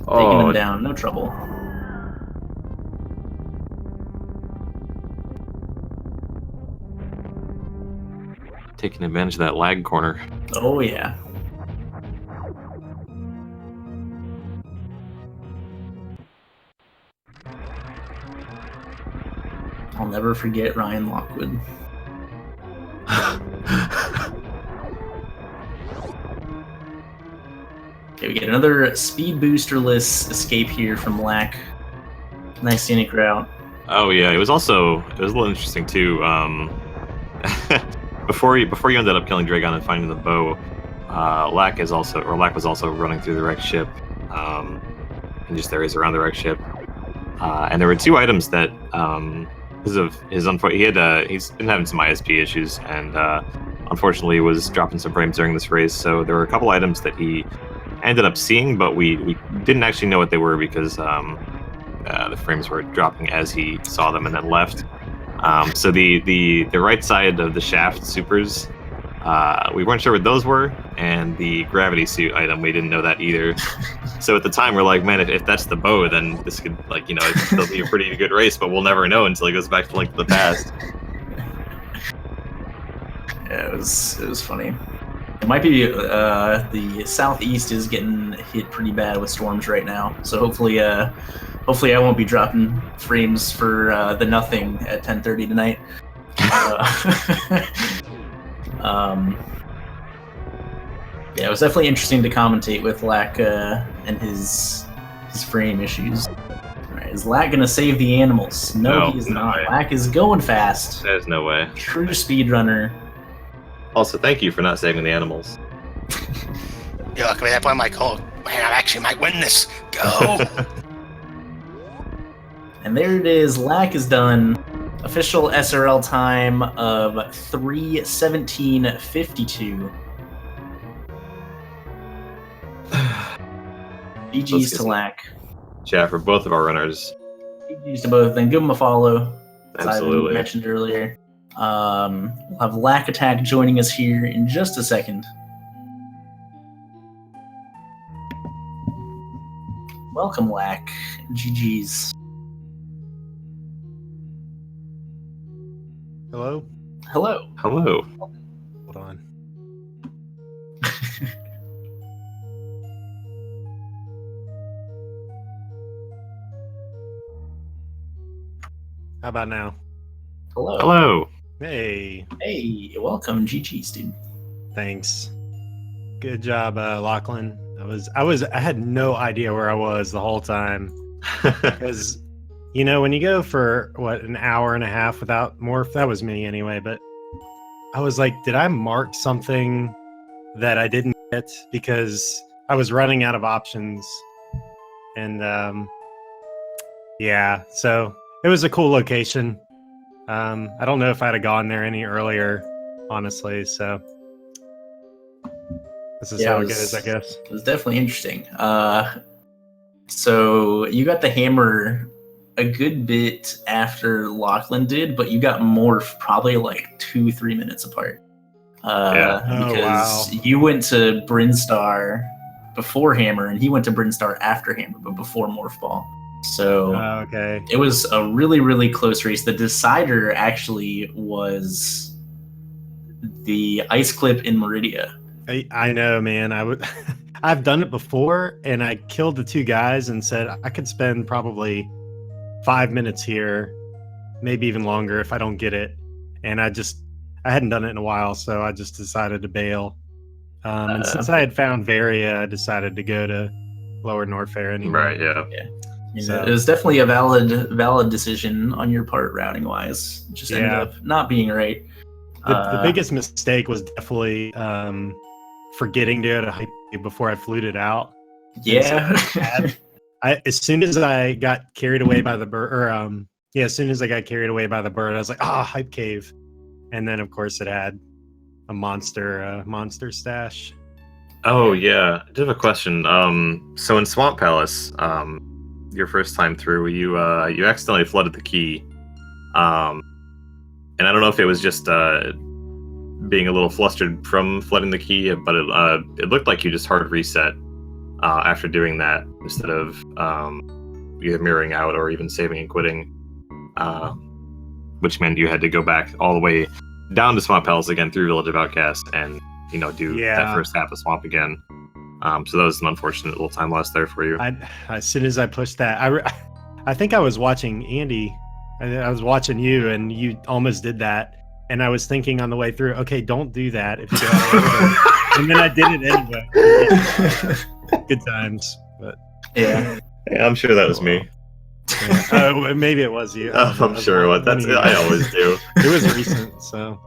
Taking him down, no trouble. Taking advantage of that lag corner. Oh, yeah. I'll never forget Ryan Lockwood. Okay, we get another speed boosterless escape here from Lack. Nice scenic route. Oh yeah, it was a little interesting too. Before you ended up killing Dragon and finding the bow, Lack was also running through the wrecked ship, and just areas around the wrecked ship. And there were two items that, because of his he's been having some ISP issues, and unfortunately was dropping some frames during this race. So there were a couple items that he ended up seeing, but we didn't actually know what they were because the frames were dropping as he saw them and then left. So the right side of the shaft supers, we weren't sure what those were, and the gravity suit item, we didn't know that either. So at the time, we're like, man, if that's the bow, then this could, like, it could still be a pretty good race, but we'll never know until it goes back to Link to the Past. Yeah, it was funny. It might be the southeast is getting hit pretty bad with storms right now, so hopefully I won't be dropping frames for the nothing at 10:30 tonight. Yeah, it was definitely interesting to commentate with Lack and his frame issues. All right, is Lack gonna save the animals? No, he is not. Way. Lack is going fast. There's no way. True speedrunner. Also, thank you for not saving the animals. You're lucky at that point, I'm like, oh, man, I actually might win this. Go! And there it is. Lack is done. Official SRL time of 3:17:52. GG's to Lack. Yeah, for both of our runners. GG's to both of them. Give them a follow. As Absolutely. I mentioned earlier. We'll have lackattack joining us here in just a second. Welcome, Lack. GG's. Hello? Hello. Hello. Hold on. How about now? Hello. Hello. Hey, Hey, welcome, GG's, dude. thanks. Good job, Locklen. I had no idea where I was the whole time. Because, when you go for, an hour and a half without morph, that was me anyway, but I was like, did I mark something that I didn't get? Because I was running out of options. And, yeah, so it was a cool location. I don't know if I'd have gone there any earlier, honestly, so this is how it goes, I guess. It was definitely interesting. So you got the hammer a good bit after Locklen did, but you got morph probably like 2-3 minutes apart. Because you went to Brinstar before Hammer, and he went to Brinstar after Hammer, but before Morph Ball. So okay. It was a really, really close race. The decider actually was the ice clip in Meridia. I know, man. I've done it before, and I killed the two guys and said I could spend probably 5 minutes here, maybe even longer if I don't get it. And I hadn't done it in a while, so I just decided to bail. And since I had found Varia, I decided to go to Lower Norfair anyway. Right, yeah. So it was definitely a valid decision on your part, routing wise. It just ended up not being right. The biggest mistake was definitely forgetting to go to hype before I fluted out. Yeah. As soon as I got carried away by the bird, as soon as I got carried away by the bird, I was like, hype cave. And then, of course, it had a monster stash. Oh, yeah. I do have a question. So in Swamp Palace, your first time through, you accidentally flooded the key. And I don't know if it was just being a little flustered from flooding the key, but it looked like you just hard reset after doing that instead of either mirroring out or even saving and quitting, which meant you had to go back all the way down to Swamp Hells again through Village of Outcast and do that first half of Swamp again. So that was an unfortunate little time loss there for you. As soon as I pushed that, I think I was watching Andy. I was watching you, and you almost did that. And I was thinking on the way through, okay, don't do that if you go out. And then I did it anyway. Yeah. Good times, but yeah, I'm sure that was me. Yeah. Maybe it was you. I'm sure it was. That's it. I always do. It was recent, so.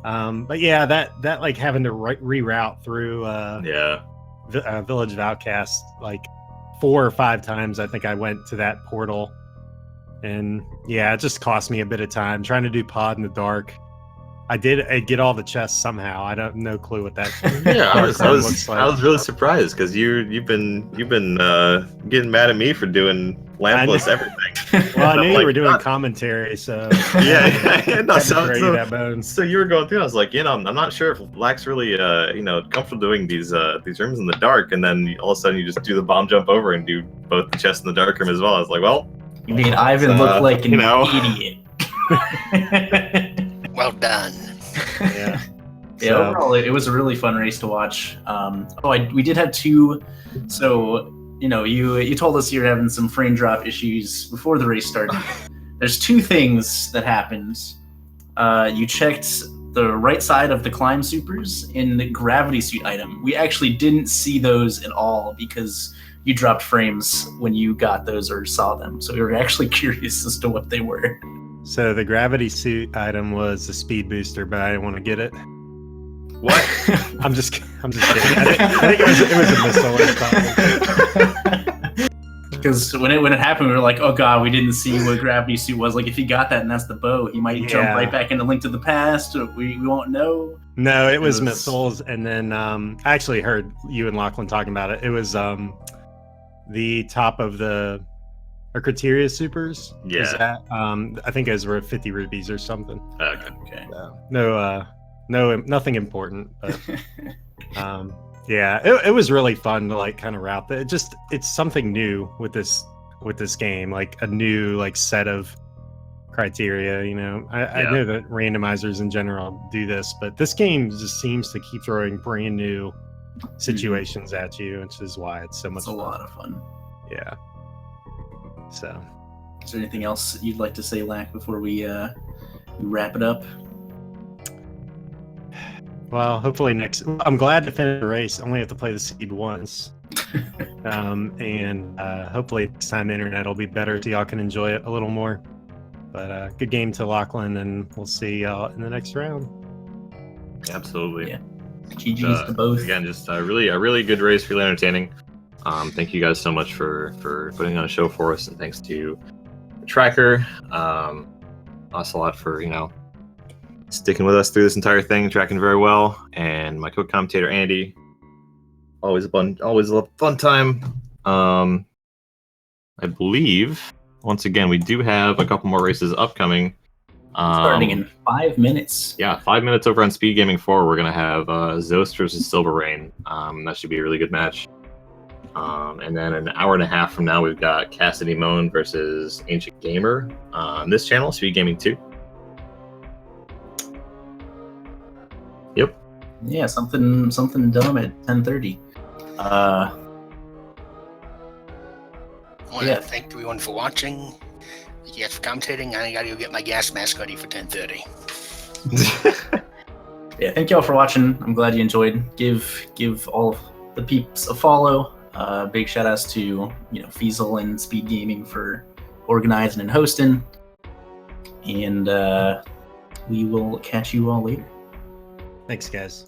But yeah, that like having to reroute through Village of Outcast like 4 or 5 times. I think I went to that portal, and yeah, it just cost me a bit of time trying to do pod in the dark. I did get all the chests somehow. I don't no clue what that. Yeah, I was really surprised because you've been getting mad at me for doing lampless everything. Well, I knew you were doing commentary, so yeah. No, so you were going through. I was like, I'm not sure if Lack's really comfortable doing these rooms in the dark, and then all of a sudden you just do the bomb jump over and do both the chests in the dark room as well. I was like, well, you made Ivan look like an idiot. Well done. Yeah. Yeah, overall, it was a really fun race to watch. We did have 2. So, you told us you were having some frame drop issues before the race started. There's 2 things that happened. You checked the right side of the climb supers in the gravity suit item. We actually didn't see those at all because you dropped frames when you got those or saw them. So we were actually curious as to what they were. So the gravity suit item was the speed booster, but I didn't want to get it. What? I'm just kidding. I think it was a missile. Because when it happened, we were like, oh god, we didn't see what gravity suit was. Like, if he got that and that's the bow, he might jump right back into Link to the Past. We won't know. No, it was missiles, and then I actually heard you and Locklen talking about it. It was the top of the criteria supers. Yeah. Is that, I think those were 50 rupees or something. Okay. No, nothing important. But, yeah, it was really fun to like kind of route that. It's something new with this game, like a new like set of criteria. I know that randomizers in general do this, but this game just seems to keep throwing brand new situations at you, which is why it's so much. It's a lot of fun. Yeah. So, is there anything else you'd like to say, Lack, before we wrap it up? Well, hopefully I'm glad to finish the race. I only have to play the seed once. And hopefully next time the internet will be better so y'all can enjoy it a little more. But good game to Locklen, and we'll see y'all in the next round. Absolutely. Yeah. GG's to both. Again, just a really good race, really entertaining. Thank you guys so much for putting on a show for us, and thanks to Tracker, Ocelot for sticking with us through this entire thing, tracking very well, and my co-commentator Andy. Always a fun time. I believe once again we do have a couple more races upcoming. Starting in 5 minutes. Yeah, 5 minutes over on Speed Gaming 4. We're gonna have Zost versus Silver Rain. That should be a really good match. And then an hour and a half from now, we've got Cassidy Moan versus Ancient Gamer on this channel, Speed Gaming 2. Yep. Yeah, something dumb at 10:30. I want to thank everyone for watching. Thank you guys for commentating. I gotta go get my gas mask ready for 10:30. Yeah, thank y'all for watching. I'm glad you enjoyed. Give all the peeps a follow. Big shout outs to Feasel and Speed Gaming for organizing and hosting. And we will catch you all later. Thanks, guys.